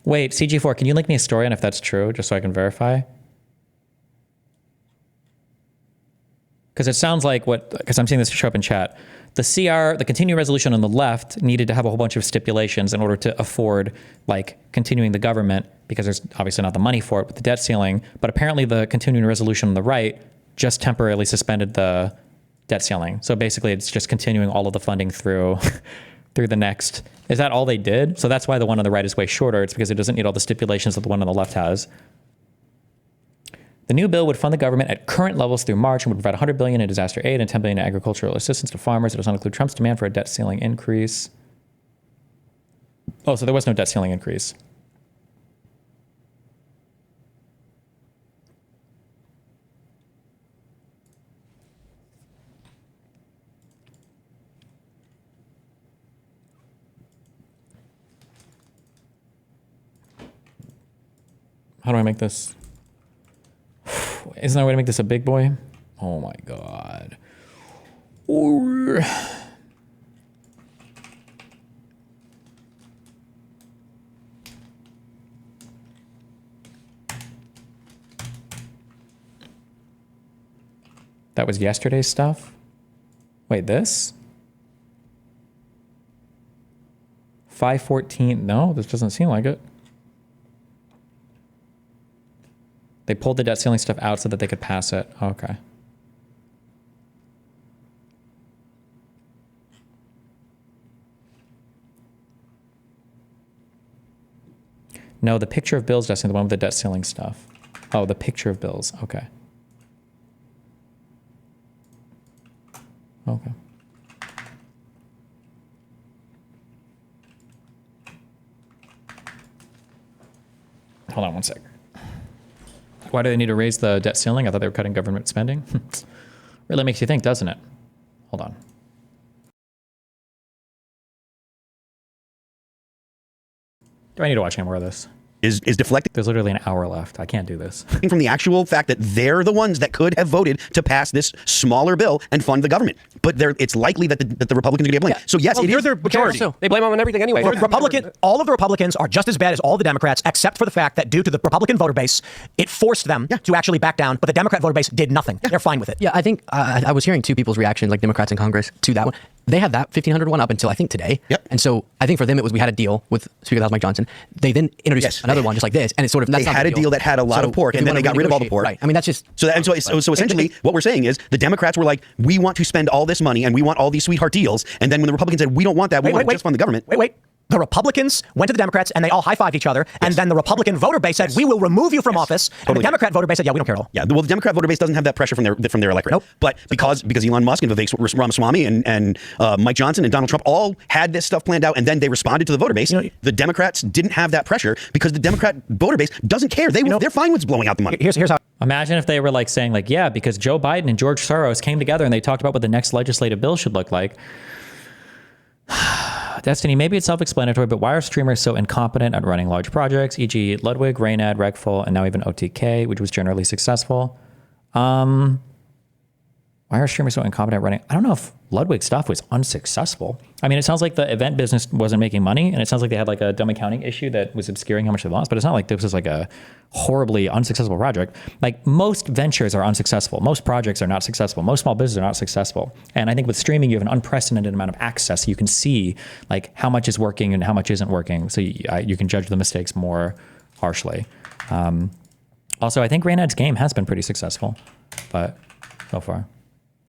Wait, CG4, can you link me a story on if that's true, just so I can verify? Because it sounds like because I'm seeing this show up in chat. The CR, the continuing resolution on the left, needed to have a whole bunch of stipulations in order to afford, like, continuing the government, because there's obviously not the money for it with the debt ceiling. But apparently the continuing resolution on the right just temporarily suspended the debt ceiling. So basically it's just continuing all of the funding through the next. Is that all they did? So that's why the one on the right is way shorter. It's because it doesn't need all the stipulations that the one on the left has. The new bill would fund the government at current levels through March and would provide $100 billion in disaster aid and $10 billion in agricultural assistance to farmers. It does not include Trump's demand for a debt ceiling increase. Oh, so there was no debt ceiling increase. How do I make this? Isn't there a way to make this a big boy? Oh my God. Or... That was yesterday's stuff? Wait, this? 514, no, this doesn't seem like it. They pulled the debt ceiling stuff out so that they could pass it. Okay. No, the picture of bills, Justin, the one with the debt ceiling stuff. Oh, the picture of bills. Okay. Okay. Hold on one sec. Why do they need to raise the debt ceiling? I thought they were cutting government spending. Really makes you think, doesn't it? Hold on. Do I need to watch any more of this? Is deflecting. There's literally an hour left. I can't do this. From the actual fact that they're the ones that could have voted to pass this smaller bill and fund the government. But it's likely that the Republicans are going to get blamed. Yeah. So yes, you're their majority. They blame them on everything anyway. All of the Republicans are just as bad as all the Democrats, except for the fact that due to the Republican voter base, it forced them to actually back down. But the Democrat voter base did nothing. They're fine with it. Yeah, I think I was hearing two people's reactions, like Democrats in Congress, to that one. They had that 1,500 one up until I think today. Yep. And so I think for them it was we had a deal with Speaker of the House Mike Johnson. They then introduced another one just like this, and it's sort of they had a deal that had a lot of pork, and then they got rid of all the pork. Right. I mean that's just so essentially what we're saying is the Democrats were like, we want to spend all this money and we want all these sweetheart deals, and then when the Republicans said we don't want that, we want to just fund the government. Wait. The Republicans went to the Democrats and they all high-fived each other. And then the Republican voter base said, we will remove you from office. And the Democrat voter base said, yeah, we don't care at all. Yeah, well, the Democrat voter base doesn't have that pressure from their electorate. Nope. But because Elon Musk and Vivek Ramaswamy and Mike Johnson and Donald Trump all had this stuff planned out and then they responded to the voter base, the Democrats didn't have that pressure because the Democrat voter base doesn't care. They're fine with blowing out the money. Here's how. Imagine if they were like saying like, yeah, because Joe Biden and George Soros came together and they talked about what the next legislative bill should look like. Destiny, maybe it's self-explanatory, but why are streamers so incompetent at running large projects, e.g. Ludwig, Raynad, Regful, and now even OTK, which was generally successful? Why are streamers so incompetent at running? I don't know if Ludwig's stuff was unsuccessful. I mean, it sounds like the event business wasn't making money, and it sounds like they had like a dumb accounting issue that was obscuring how much they lost, but it's not like this was like a horribly unsuccessful project. Like most ventures are unsuccessful. Most projects are not successful. Most small businesses are not successful. And I think with streaming, you have an unprecedented amount of access. You can see like how much is working and how much isn't working. So you can judge the mistakes more harshly. Also, I think Raynad's game has been pretty successful, but so far.